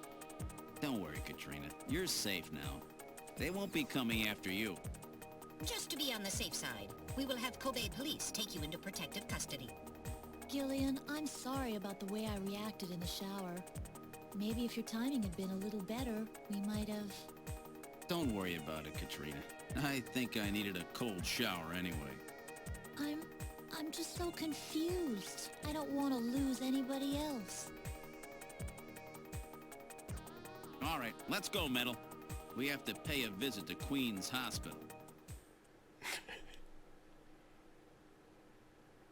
Don't worry, Katrina. You're safe now. They won't be coming after you. Just to be on the safe side, we will have Kobe police take you into protective custody. Gillian, I'm sorry about the way I reacted in the shower. Maybe if your timing had been a little better, we might have... Don't worry about it, Katrina. I think I needed a cold shower anyway. I'm just so confused. I don't want to lose anybody else. All right, let's go, Metal. We have to pay a visit to Queen's Hospital.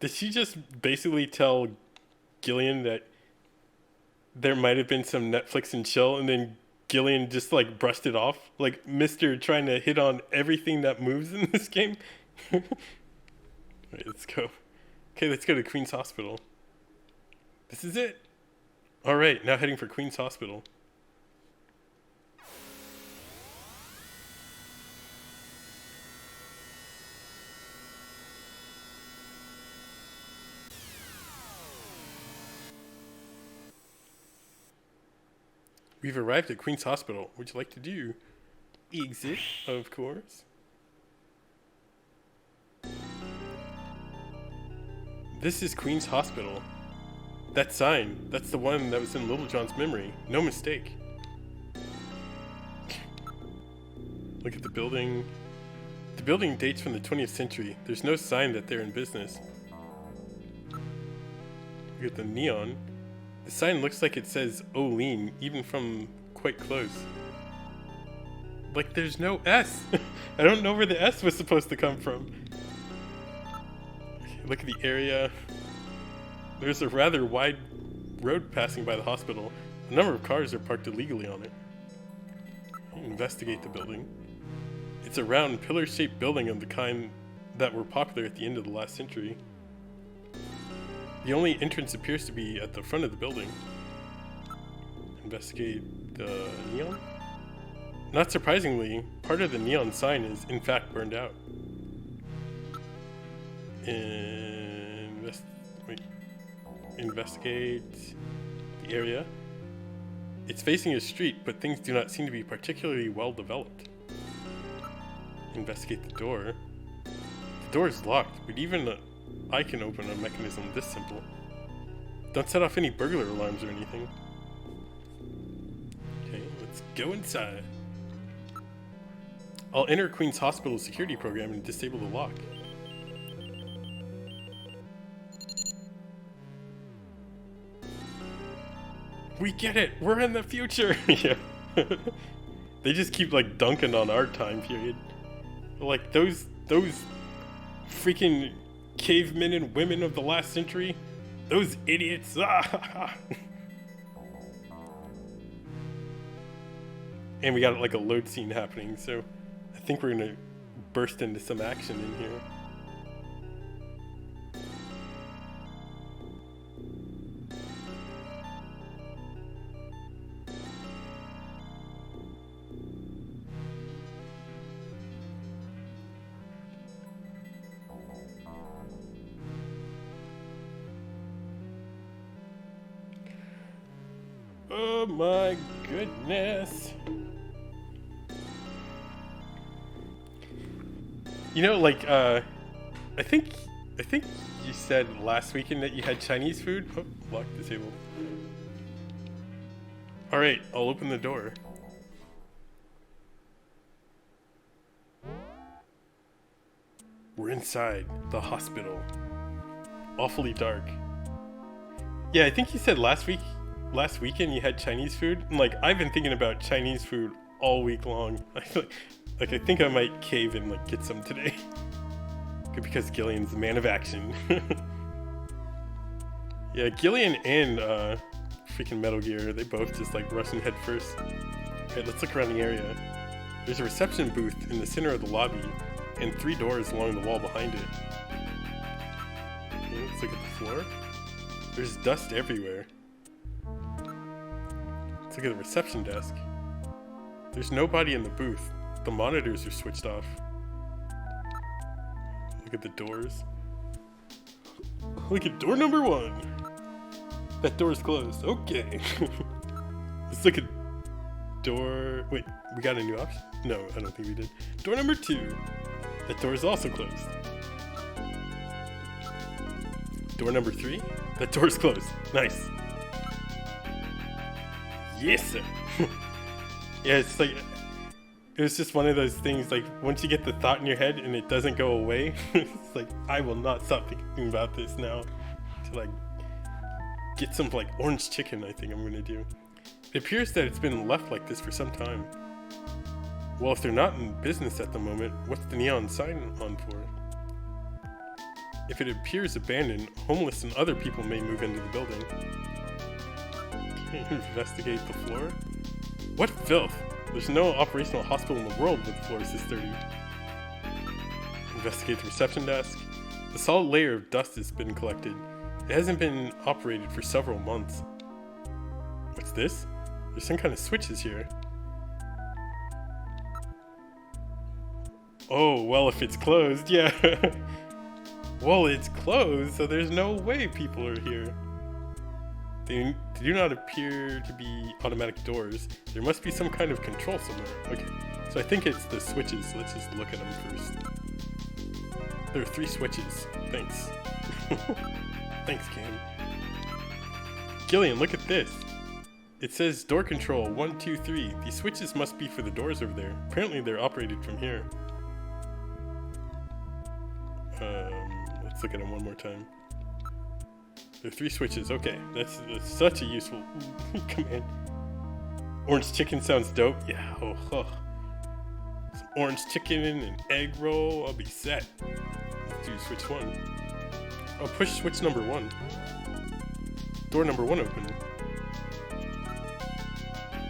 Did she just basically tell Gillian that there might have been some Netflix and chill, and then Gillian just like brushed it off? Like Mr. trying to hit on everything that moves in this game? Alright, let's go. Okay, let's go to Queen's Hospital. This is it. Alright, now heading for Queen's Hospital. We've arrived at Queen's Hospital. Would you like to do? Exit, of course. This is Queen's Hospital. That sign, that's the one that was in Little John's memory. No mistake. Look at the building. The building dates from the 20th century. There's no sign that they're in business. Look at the neon. The sign looks like it says Olean, even from quite close. Like there's no S. I don't know where the S was supposed to come from. Okay, look at the area. There's a rather wide road passing by the hospital. A number of cars are parked illegally on it. Investigate the building. It's a round, pillar-shaped building of the kind that were popular at the end of the last century. The only entrance appears to be at the front of the building. Investigate the neon? Not surprisingly, part of the neon sign is in fact burned out. Investigate the area. It's facing a street, but things do not seem to be particularly well developed. Investigate the door. The door is locked, but even I can open a mechanism this simple. Don't set off any burglar alarms or anything. Okay, let's go inside. I'll enter Queen's Hospital security program and disable the lock. We get it! We're in the future! Yeah. They just keep like dunking on our time period. Like those freaking cavemen and women of the last century, those idiots. And we got like a load scene happening, so I think we're gonna burst into some action in here. Oh my goodness. You know, like, I think you said last weekend that you had Chinese food. Oh, lock disabled. Alright, I'll open the door. We're inside the hospital. Awfully dark. Yeah, I think you said last weekend you had Chinese food. And like, I've been thinking about Chinese food all week long. Like, I think I might cave and like get some today. Because Gillian's the man of action. Yeah, Gillian and freaking Metal Gear, they both just like rush in head first. Alright, let's look around the area. There's a reception booth in the center of the lobby and 3 doors along the wall behind it. Okay, let's look at the floor. There's dust everywhere. Let's look at the reception desk. There's nobody in the booth. The monitors are switched off. Look at the doors. Look at door number 1. That door's closed. Okay. Let's look at door... Wait, we got a new option? No, I don't think we did. Door number 2. That door is also closed. Door number 3. That door is closed. Nice. Yes, sir. Yeah, it's like... It was just one of those things, like, once you get the thought in your head and it doesn't go away, it's like, I will not stop thinking about this now. To, like, get some, like, orange chicken, I think I'm gonna do. It appears that it's been left like this for some time. Well, if they're not in business at the moment, what's the neon sign on for? If it appears abandoned, homeless and other people may move into the building. Investigate the floor. What filth! There's no operational hospital in the world with floors this dirty. Investigate the reception desk. A solid layer of dust has been collected. It hasn't been operated for several months. What's this? There's some kind of switches here. Oh, well, if it's closed, yeah. Well, it's closed, so there's no way people are here. They do not appear to be automatic doors. There must be some kind of control somewhere. Okay, so I think it's the switches. Let's just look at them first. There are 3 switches. Thanks. Thanks, Cam. Gillian, look at this. It says door control 1, 2, 3. These switches must be for the doors over there. Apparently they're operated from here. Let's look at them one more time. There are 3 switches. Okay, that's such a useful command. Orange chicken sounds dope. Yeah. Oh. Some orange chicken and egg roll. I'll be set. Let's do switch 1. Oh, push switch number 1. Door number 1 open.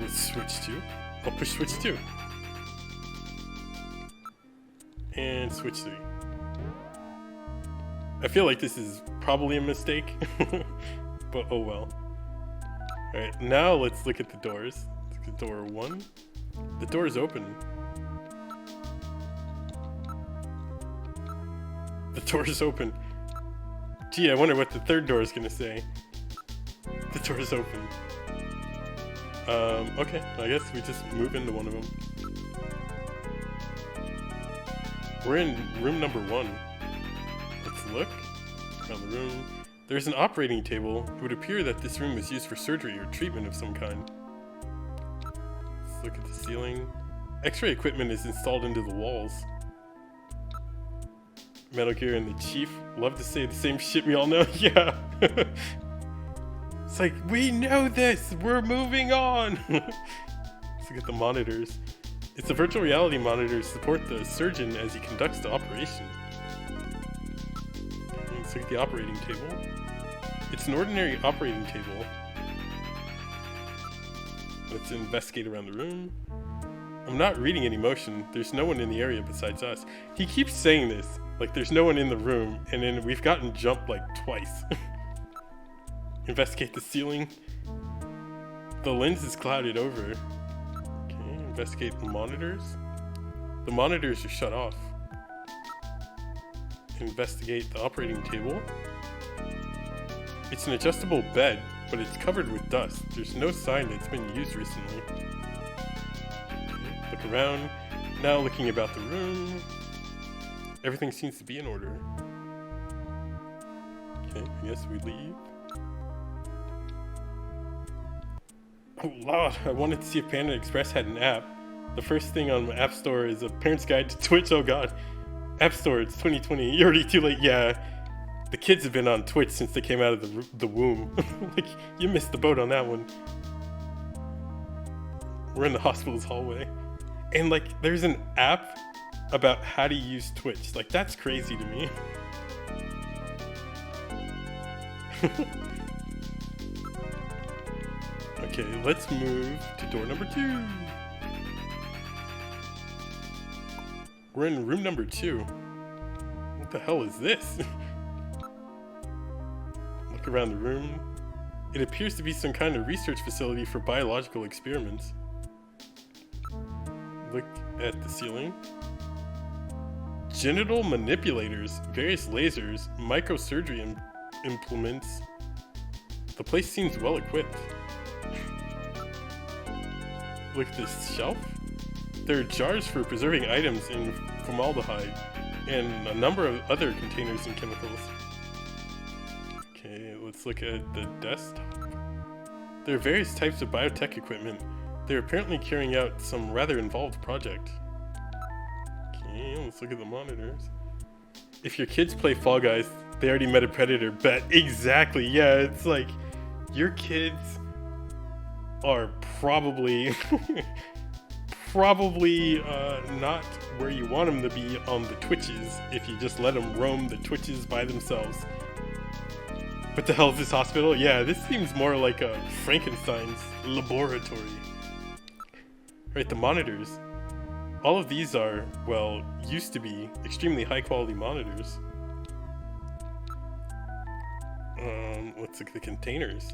Let's switch 2. I'll push switch 2. And switch 3. I feel like this is probably a mistake, but oh well. Alright, now let's look at the doors. Let's look at door 1. The door is open. The door is open. Gee, I wonder what the third door is gonna say. The door is open. Okay, I guess we just move into one of them. We're in room number 1. Let's look around the room. There's an operating table. It would appear that this room was used for surgery or treatment of some kind. Let's look at the ceiling. X-ray equipment is installed into the walls. Metal Gear and the Chief love to say the same shit we all know. Yeah. It's like, we know this! We're moving on! Let's look at the monitors. It's a virtual reality monitor to support the surgeon as he conducts the operation. Let's look at the operating table. It's an ordinary operating table. Let's investigate around the room. I'm not reading any motion. There's no one in the area besides us. He keeps saying this, like there's no one in the room, and then we've gotten jumped like twice. Investigate the ceiling. The lens is clouded over. Okay, investigate the monitors. The monitors are shut off. Investigate the operating table. It's an adjustable bed, but it's covered with dust. There's no sign that it's been used recently. Okay, look around. Now looking about the room. Everything seems to be in order. Okay, I guess we leave. Oh Lord, I wanted to see if Panda Express had an app. The first thing on my app store is a parent's guide to Twitch. Oh god. App store, it's 2020. You're already too late. Yeah. The kids have been on Twitch since they came out of the womb. Like, you missed the boat on that one. We're in the hospital's hallway. And like, there's an app about how to use Twitch. Like, that's crazy to me. Okay, let's move to door number 2. We're in room number 2. What the hell is this? Look around the room. It appears to be some kind of research facility for biological experiments. Look at the ceiling. Genital manipulators, various lasers, microsurgery implements. The place seems well equipped. Look at this shelf. There are jars for preserving items in formaldehyde and a number of other containers and chemicals. Okay, let's look at the desktop. There are various types of biotech equipment. They're apparently carrying out some rather involved project. Okay, let's look at the monitors. If your kids play Fall Guys, they already met a predator. Bet exactly. Yeah, it's like your kids are probably not where you want them to be on the Twitches if you just let them roam the Twitches by themselves. What the hell is this hospital? Yeah, this seems more like a Frankenstein's laboratory. Right, the monitors. All of these are, well, used to be extremely high quality monitors. Let's look at the containers.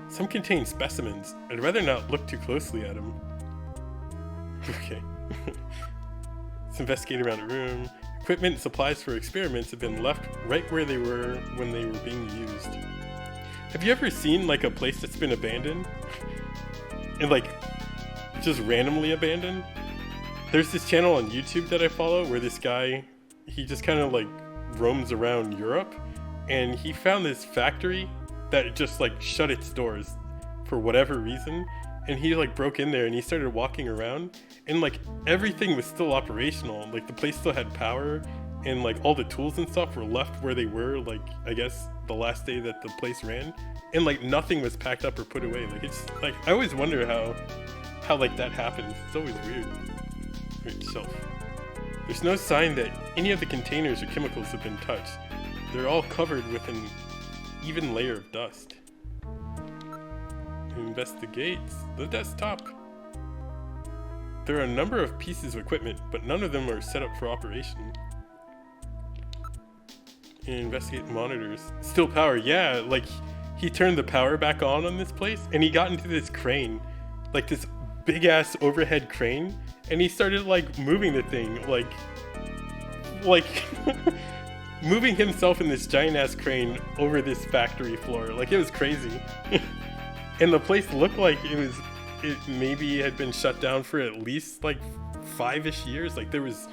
Some contain specimens. I'd rather not look too closely at them. Okay. Let's investigate around the room. Equipment and supplies for experiments have been left right where they were when they were being used. Have you ever seen like a place that's been abandoned? And like just randomly abandoned? There's this channel on YouTube that I follow where this guy, he just kind of like roams around Europe, and he found this factory that just like shut its doors for whatever reason, and he like broke in there and he started walking around, and like everything was still operational. Like the place still had power, and like all the tools and stuff were left where they were, like I guess the last day that the place ran, and like nothing was packed up or put away. Like it's like I always wonder how like that happens. It's always weird. Right, shelf. There's no sign that any of the containers or chemicals have been touched. They're all covered with an even layer of dust. Investigates the desktop. There are a number of pieces of equipment, but none of them are set up for operation. Investigate monitors. Still power, yeah, like he turned the power back on this place, and he got into this crane, like this big ass overhead crane, and he started like moving the thing, like moving himself in this giant ass crane over this factory floor. Like it was crazy. And the place looked like it maybe had been shut down for at least like 5-ish years. Like there was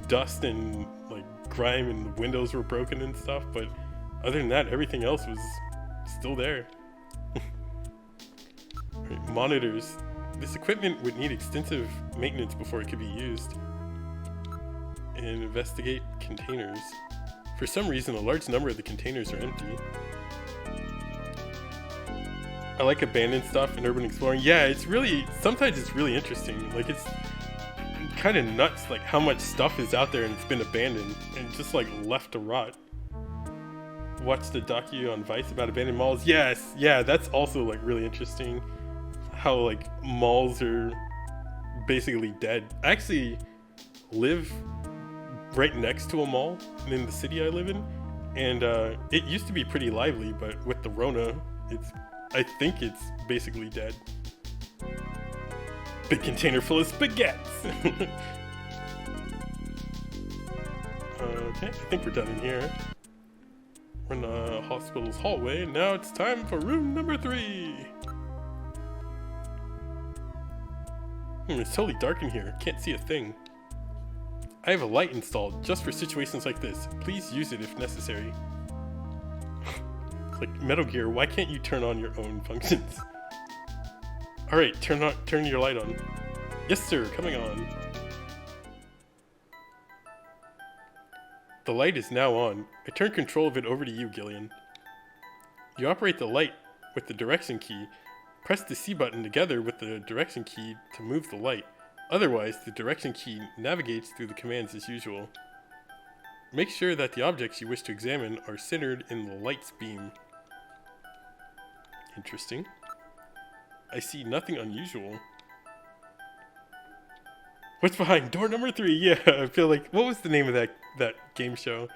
dust and like grime, and the windows were broken and stuff, but other than that, everything else was still there. Right, monitors. This equipment would need extensive maintenance before it could be used. And investigate containers. For some reason, a large number of the containers are empty. I like abandoned stuff and urban exploring. Yeah, it's really, sometimes it's really interesting. Like it's kind of nuts, like how much stuff is out there and it's been abandoned and just like left to rot. Watch the docu on Vice about abandoned malls. Yes, yeah, that's also like really interesting. How like malls are basically dead. I actually live right next to a mall in the city I live in, and it used to be pretty lively, but with the Rona, I think it's basically dead. Big container full of spaghettis. Okay, I think we're done in here. We're in the hospital's hallway. Now it's time for room number 3. It's totally dark in here. Can't see a thing. I have a light installed just for situations like this. Please use it if necessary. Like Metal Gear, why can't you turn on your own functions? Alright, turn your light on. Yes sir, coming on. The light is now on. I turn control of it over to you, Gillian. You operate the light with the direction key. Press the C button together with the direction key to move the light. Otherwise, the direction key navigates through the commands as usual. Make sure that the objects you wish to examine are centered in the light's beam. Interesting. I see nothing unusual. What's behind door number 3? Yeah, I feel like, what was the name of that game show?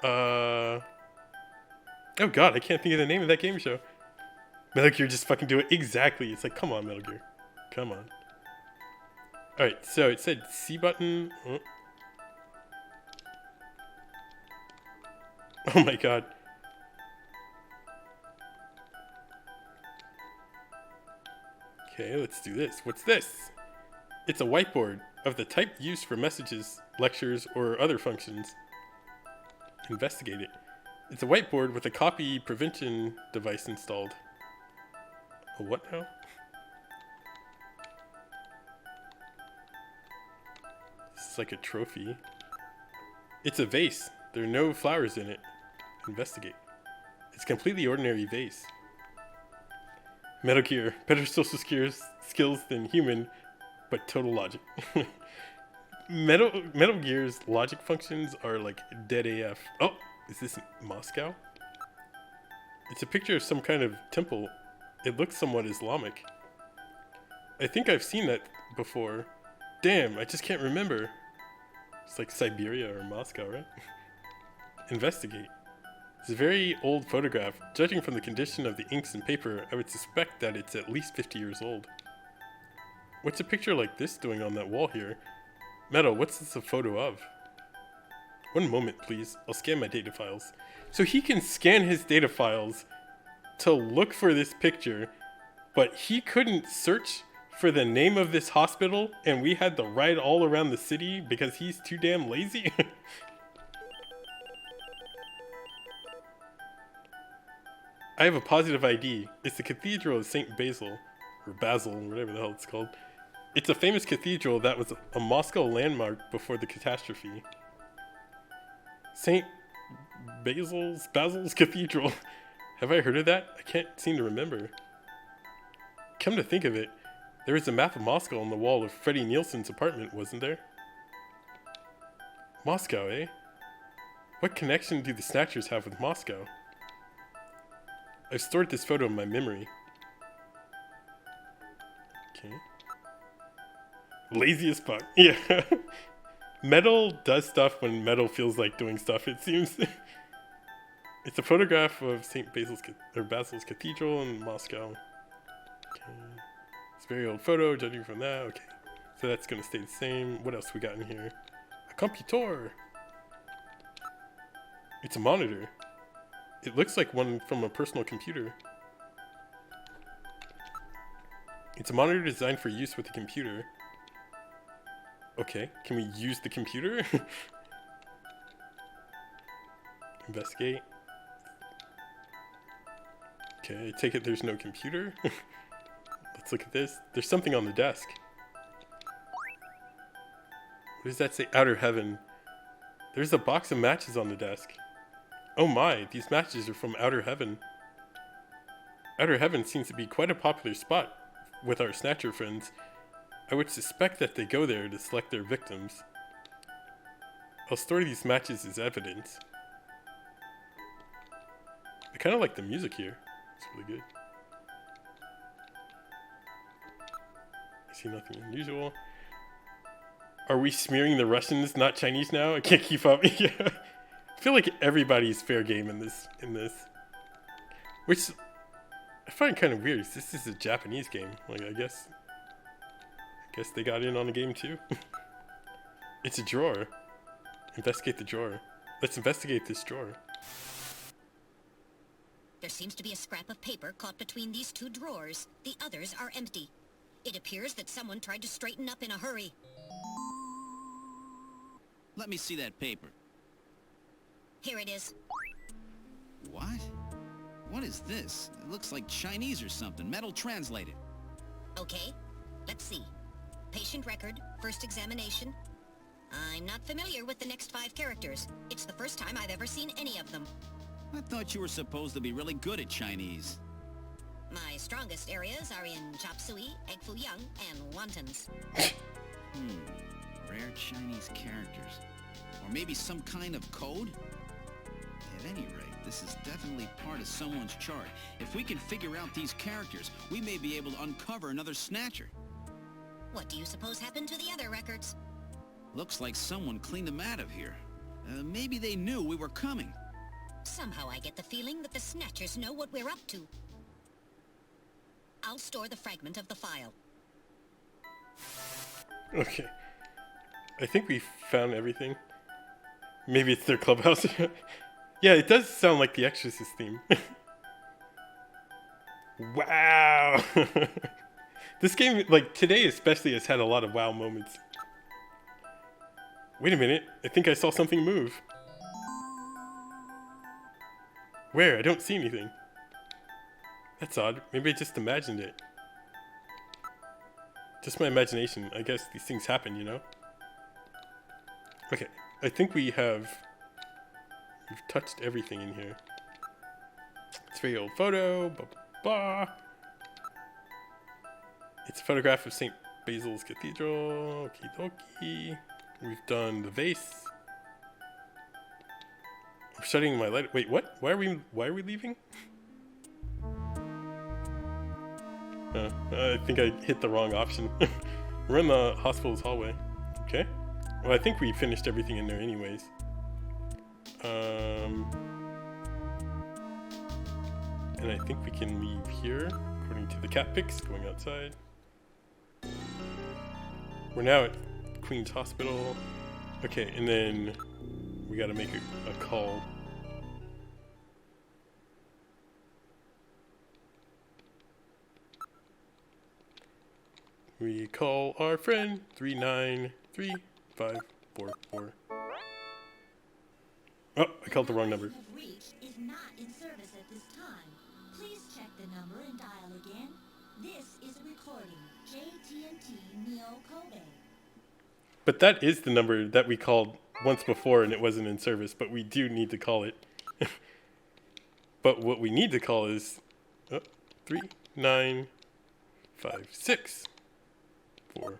Oh god, I can't think of the name of that game show. Metal Gear, just fucking do it. Exactly. It's like, come on, Metal Gear. Come on. Alright, so it said C button. Oh my god. Okay, let's do this. What's this? It's a whiteboard of the type used for messages, lectures, or other functions. Investigate it. It's a whiteboard with a copy prevention device installed. A what now? This is like a trophy. It's a vase. There are no flowers in it. Investigate. It's a completely ordinary vase. Metal Gear. Better social skills than human, but total logic. Metal Gear's logic functions are like dead AF. Oh, is this Moscow? It's a picture of some kind of temple. It looks somewhat Islamic. I think I've seen that before. Damn, I just can't remember. It's like Siberia or Moscow, right? Investigate. It's a very old photograph. Judging from the condition of the inks and paper, I would suspect that it's at least 50 years old. What's a picture like this doing on that wall here? Metal, what's this a photo of? One moment, please. I'll scan my data files. So he can scan his data files to look for this picture, but he couldn't search for the name of this hospital, and we had to ride all around the city because he's too damn lazy? I have a positive ID. It's the Cathedral of St. Basil, or Basil, whatever the hell it's called. It's a famous cathedral that was a Moscow landmark before the catastrophe. St. Basil's Cathedral. Have I heard of that? I can't seem to remember. Come to think of it, there was a map of Moscow on the wall of Freddie Nielsen's apartment, wasn't there? Moscow, eh? What connection do the Snatchers have with Moscow? I've stored this photo in my memory. Okay. Lazy as fuck. Yeah. Metal does stuff when Metal feels like doing stuff, it seems. It's a photograph of St. Basil's Cathedral in Moscow. Okay. It's a very old photo, judging from that. Okay. So that's going to stay the same. What else we got in here? A computer. It's a monitor. It looks like one from a personal computer. It's a monitor designed for use with a computer. Okay, can we use the computer? Investigate. Okay, I take it there's no computer. Let's look at this. There's something on the desk. What does that say? Outer Heaven. There's a box of matches on the desk. Oh my, these matches are from Outer Heaven. Outer Heaven seems to be quite a popular spot with our Snatcher friends. I would suspect that they go there to select their victims. I'll store these matches as evidence. I kind of like the music here. It's really good. I see nothing unusual. Are we smearing the Russians, not Chinese now? I can't keep up. Yeah. I feel like everybody's fair game in this. Which I find kind of weird. This is a Japanese game. Like, I guess they got in on the game too. It's a drawer. Investigate the drawer. Let's investigate this drawer. There seems to be a scrap of paper caught between these two drawers. The others are empty. It appears that someone tried to straighten up in a hurry. Let me see that paper. Here it is. What? What is this? It looks like Chinese or something. Metal translated. Okay, let's see. Patient record, first examination. I'm not familiar with the next 5 characters. It's the first time I've ever seen any of them. I thought you were supposed to be really good at Chinese. My strongest areas are in chop suey, egg foo young, and wontons. Rare Chinese characters. Or maybe some kind of code? At any rate, this is definitely part of someone's chart. If we can figure out these characters, we may be able to uncover another Snatcher. What do you suppose happened to the other records? Looks like someone cleaned them out of here. Maybe they knew we were coming. Somehow I get the feeling that the Snatchers know what we're up to. I'll store the fragment of the file. Okay. I think we found everything. Maybe it's their clubhouse. Yeah, it does sound like the Exorcist theme. Wow! This game, like, today especially, has had a lot of wow moments. Wait a minute. I think I saw something move. Where? I don't see anything. That's odd. Maybe I just imagined it. Just my imagination. I guess these things happen, you know? Okay. I think we've touched everything in here. It's a very old photo. Blah, blah, blah. It's a photograph of St. Basil's Cathedral. Okie dokie. We've done the vase. I'm shutting my light. Wait, what? Why are we leaving? I think I hit the wrong option. We're in the hospital's hallway. Okay. Well, I think we finished everything in there anyways. And I think we can leave here, according to the cat pics, going outside. We're now at Queen's Hospital. Okay, and then we gotta make a call. We call our friend 393544. Oh, I called the wrong number. The number you have reached is not in service at this time. Please check the number and dial again. This is a recording. JT&T Neo Kobe. But that is the number that we called once before and it wasn't in service, but we do need to call it. But what we need to call is 395644.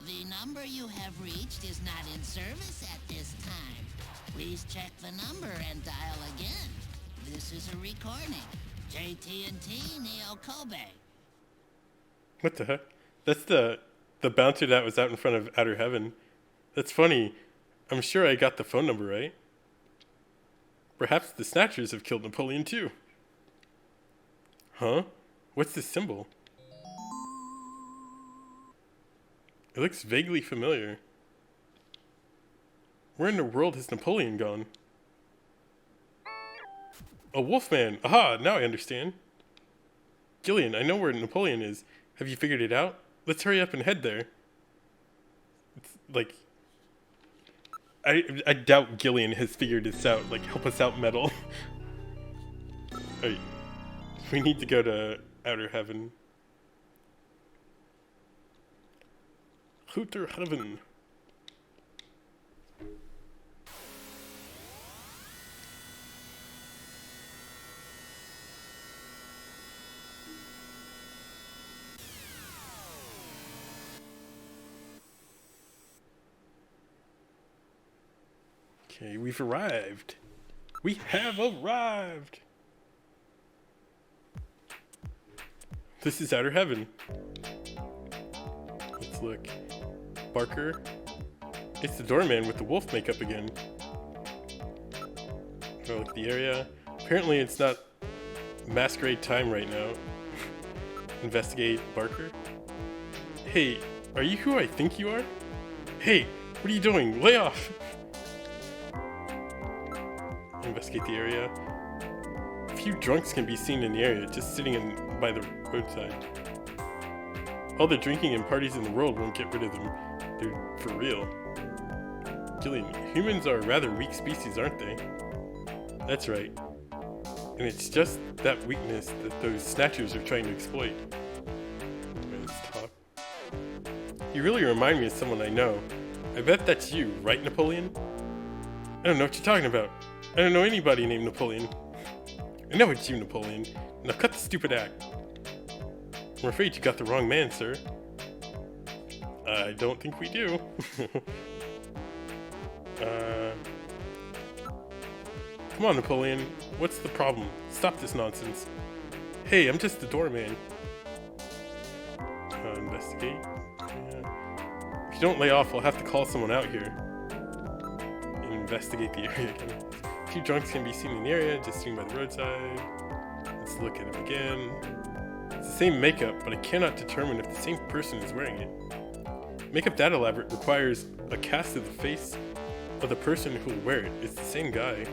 The number you have reached is not in service at this time. Please check the number and dial again. This is a recording. JT&T Neo Kobe. What the heck? That's the bouncer that was out in front of Outer Heaven. That's funny. I'm sure I got the phone number right. Perhaps the Snatchers have killed Napoleon too. Huh? What's this symbol? It looks vaguely familiar. Where in the world has Napoleon gone? A wolfman! Aha! Now I understand. Gillian, I know where Napoleon is. Have you figured it out? Let's hurry up and head there. It's like... I doubt Gillian has figured this out. Like, help us out, Metal. Alright. We need to go to Outer Heaven. Outer Heaven. Okay, we've arrived. We have arrived. This is Outer Heaven. Let's look. Barker. It's the doorman with the wolf makeup again. Go look at the area. Apparently it's not masquerade time right now. Investigate Barker. Hey, are you who I think you are? Hey, what are you doing? Lay off! Investigate the area. A few drunks can be seen in the area, just sitting by the roadside. All the drinking and parties in the world won't get rid of them. They're for real. Gillian, humans are a rather weak species, aren't they? That's right. And it's just that weakness that those Snatchers are trying to exploit. Let's talk. You really remind me of someone I know. I bet that's you, right, Napoleon? I don't know what you're talking about. I don't know anybody named Napoleon. I know it's you, Napoleon. Now cut the stupid act. I'm afraid you got the wrong man, sir. I don't think we do. Come on, Napoleon. What's the problem? Stop this nonsense. Hey, I'm just the doorman. Investigate. If you don't lay off, I'll have to call someone out here. And investigate the area again. A few drunks can be seen in the area, just sitting by the roadside. Let's look at him again. It's the same makeup, but I cannot determine if the same person is wearing it. Makeup that elaborate requires a cast of the face of the person who will wear it. It's the same guy.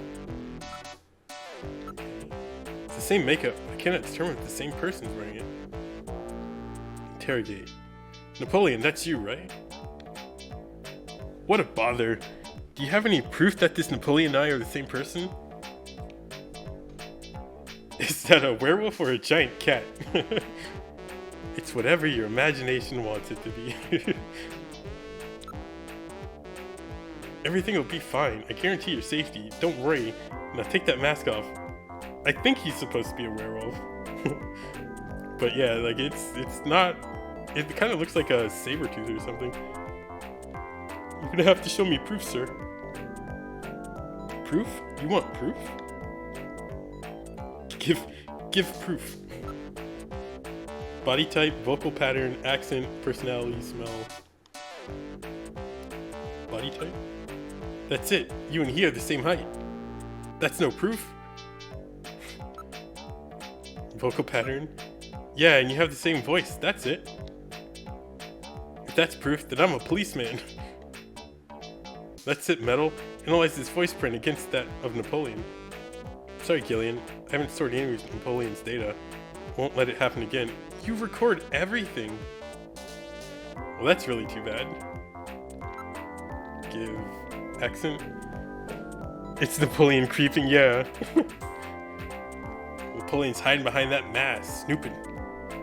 It's the same makeup. I cannot determine if the same person's wearing it. Interrogate. Napoleon, that's you, right? What a bother. Do you have any proof that this Napoleon and I are the same person? Is that a werewolf or a giant cat? It's whatever your imagination wants it to be. Everything will be fine. I guarantee your safety. Don't worry. Now take that mask off. I think he's supposed to be a werewolf. But yeah, like it's not... It kind of looks like a saber tooth or something. You're gonna have to show me proof, sir. Proof? You want proof? Give proof. Body type, vocal pattern, accent, personality, smell. Body type? That's it. You and he are the same height. That's no proof. Vocal pattern? Yeah, and you have the same voice. That's it. If that's proof, then I'm a policeman. That's it, Metal. Analyze this voice print against that of Napoleon. Sorry, Gillian. I haven't stored any of Napoleon's data. Won't let it happen again. You record everything. Well, that's really too bad. Give accent. It's Napoleon creeping, yeah. Napoleon's hiding behind that mask, snooping,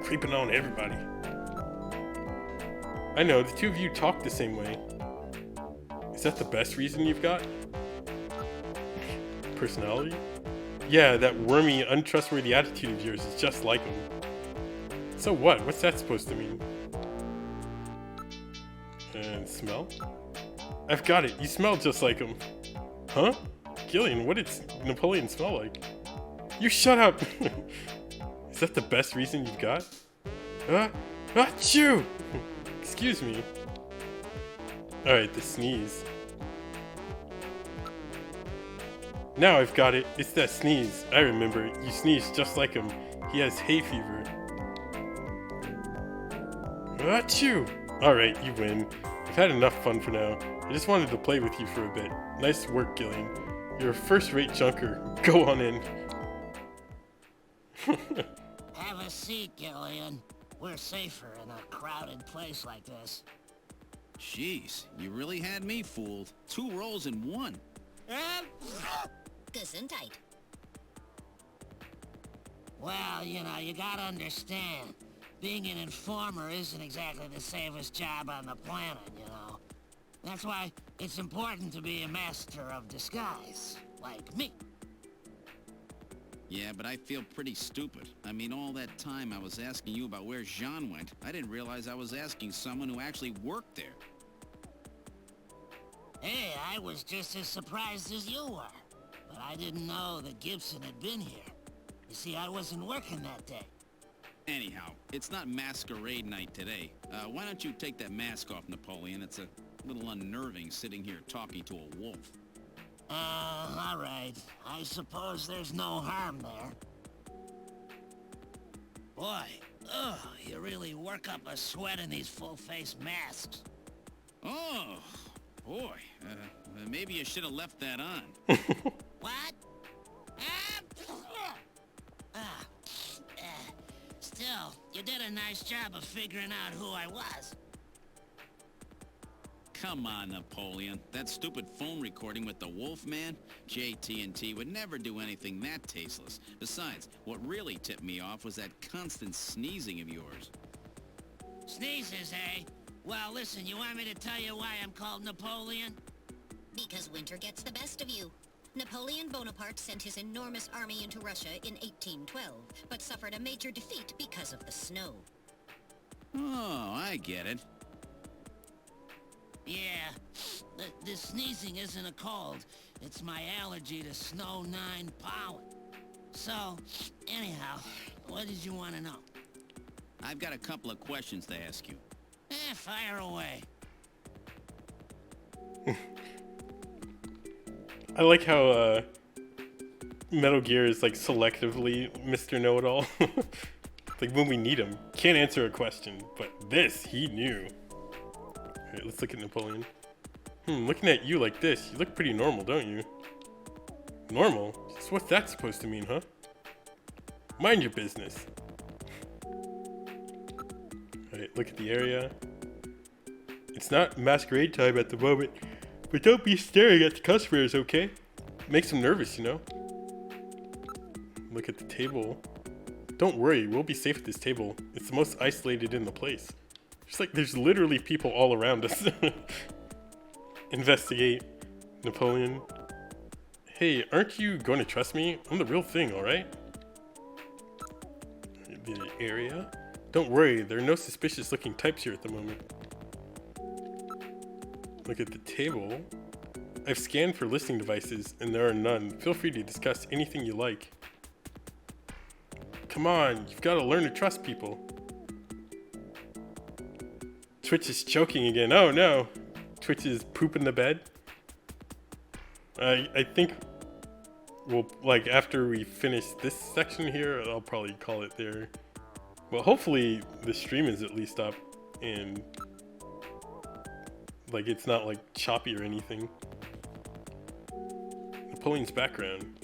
creeping on everybody. I know, the two of you talk the same way. Is that the best reason you've got? Personality? Yeah, that wormy, untrustworthy attitude of yours is just like him. So what? What's that supposed to mean? And smell? I've got it. You smell just like him. Huh? Gillian, what did Napoleon smell like? You shut up! Is that the best reason you've got? Achoo! Excuse me. Alright, the sneeze. Now I've got it. It's that sneeze. I remember. You sneeze just like him. He has hay fever. Achoo! Alright, you win. I've had enough fun for now. I just wanted to play with you for a bit. Nice work, Gillian. You're a first-rate junker. Go on in. Have a seat, Gillian. We're safer in a crowded place like this. Jeez, you really had me fooled. 2 roles in one. Gesundheit. Well, you know, you gotta understand. Being an informer isn't exactly the safest job on the planet, you know. That's why it's important to be a master of disguise, like me. Yeah, but I feel pretty stupid. I mean, all that time I was asking you about where Jean went, I didn't realize I was asking someone who actually worked there. Hey, I was just as surprised as you were. But I didn't know that Gibson had been here. You see, I wasn't working that day. Anyhow, it's not masquerade night today. Why don't you take that mask off, Napoleon? It's a little unnerving sitting here talking to a wolf. All right. I suppose there's no harm there. Boy, you really work up a sweat in these full-face masks. Oh, boy. Maybe you should have left that on. What? Still, you did a nice job of figuring out who I was. Come on, Napoleon. That stupid phone recording with the Wolfman? JT&T would never do anything that tasteless. Besides, what really tipped me off was that constant sneezing of yours. Sneezes, eh? Well, listen, you want me to tell you why I'm called Napoleon? Because winter gets the best of you. Napoleon Bonaparte sent his enormous army into Russia in 1812, but suffered a major defeat because of the snow. Oh, I get it. Yeah, the sneezing isn't a cold. It's my allergy to snow 9 pollen. So, anyhow, what did you want to know? I've got a couple of questions to ask you. Fire away. I like how Metal Gear is like selectively Mr. Know-It-All. Like when we need him. Can't answer a question, but this he knew. Alright, let's look at Napoleon. Looking at you like this, you look pretty normal, don't you? Normal? So what's that supposed to mean, huh? Mind your business. Alright, look at the area. It's not masquerade time at the moment, but don't be staring at the customers, okay? Makes them nervous, you know? Look at the table. Don't worry, we'll be safe at this table. It's the most isolated in the place. There's literally people all around us. Investigate. Napoleon. Hey, aren't you going to trust me? I'm the real thing, alright? The area? Don't worry, there are no suspicious looking types here at the moment. Look at the table. I've scanned for listening devices, and there are none. Feel free to discuss anything you like. Come on, you've got to learn to trust people. Twitch is choking again. Oh no! Twitch is pooping the bed. I think we'll, like, after we finish this section here, I'll probably call it there. Well, hopefully the stream is at least up and, like, it's not, like, choppy or anything. Napoleon's background.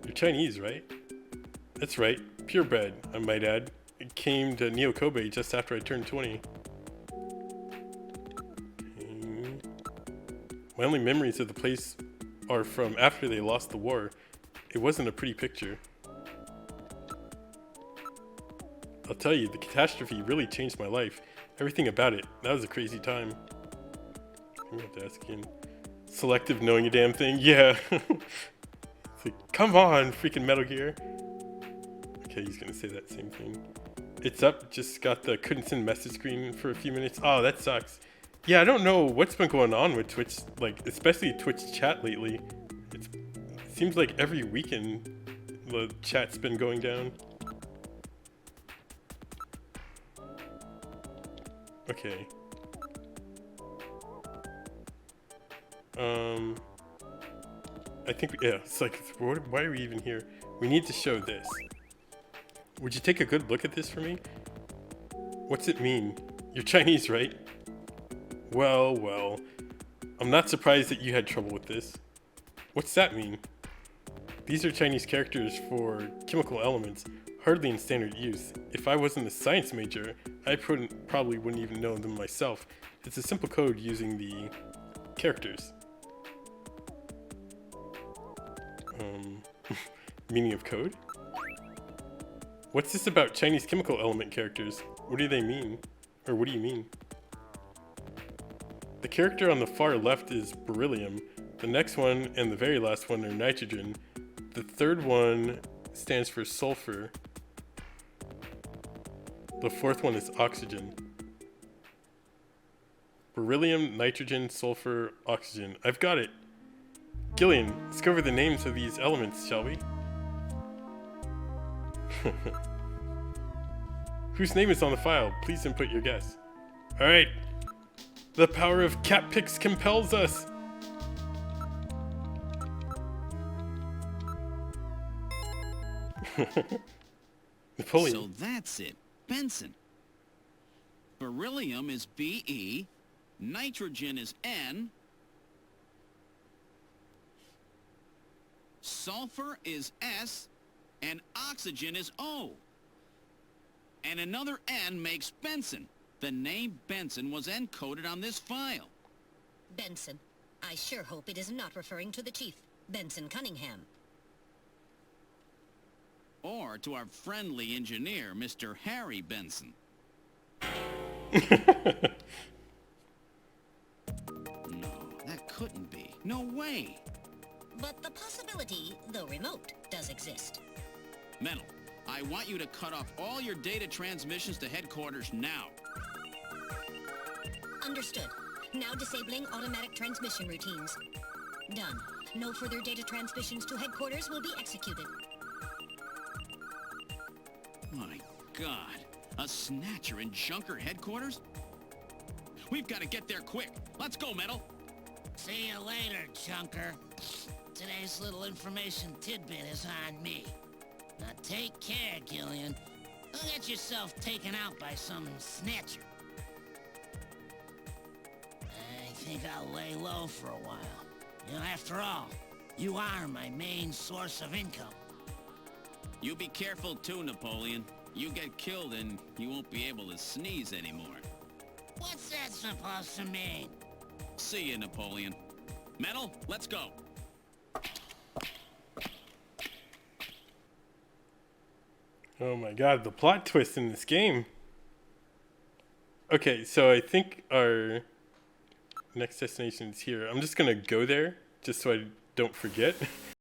You're Chinese, right? That's right. Purebred, I might add. It came to Neo Kobe just after I turned 20. My only memories of the place are from after they lost the war. It wasn't a pretty picture. I'll tell you, the catastrophe really changed my life. Everything about it. That was a crazy time. I'm gonna have to ask again. Selective knowing a damn thing? Yeah. It's like, come on, freaking Metal Gear. Okay, he's gonna say that same thing. It's up, just got the couldn't send message screen for a few minutes. Oh, that sucks. Yeah, I don't know what's been going on with Twitch, like, especially Twitch chat lately. It seems like every weekend the chat's been going down. Okay. I think, yeah, it's like, why are we even here? We need to show this. Would you take a good look at this for me? What's it mean? You're Chinese, right? Well, well. I'm not surprised that you had trouble with this. What's that mean? These are Chinese characters for chemical elements, hardly in standard use. If I wasn't a science major, I probably wouldn't even know them myself. It's a simple code using the characters. Meaning of code? What's this about Chinese chemical element characters? What do they mean? Or what do you mean? The character on the far left is beryllium. The next one and the very last one are nitrogen. The third one stands for sulfur. The fourth one is oxygen. Beryllium, nitrogen, sulfur, oxygen. I've got it. Gillian, let's go over the names of these elements, shall we? Whose name is on the file? Please input your guess. Alright. The power of cat picks compels us. Napoleon. So that's it. Benson. Beryllium is Be, nitrogen is N, sulfur is S, and oxygen is O. And another N makes Benson. The name Benson was encoded on this file. Benson. I sure hope it is not referring to the chief, Benson Cunningham. Or to our friendly engineer, Mr. Harry Benson. No, that couldn't be. No way. But the possibility, though remote, does exist. Metal, I want you to cut off all your data transmissions to headquarters now. Understood. Now disabling automatic transmission routines. Done. No further data transmissions to headquarters will be executed. My God. A Snatcher in Junker headquarters? We've got to get there quick. Let's go, Metal. See you later, Junker. Today's little information tidbit is on me. Now take care, Gillian. Don't get yourself taken out by some Snatcher. I think I'll lay low for a while. You know, after all, you are my main source of income. You be careful too, Napoleon. You get killed and you won't be able to sneeze anymore. What's that supposed to mean? See you, Napoleon. Metal, let's go. Oh my god, the plot twist in this game. Okay, so I think our next destination is here. I'm just gonna go there just so I don't forget.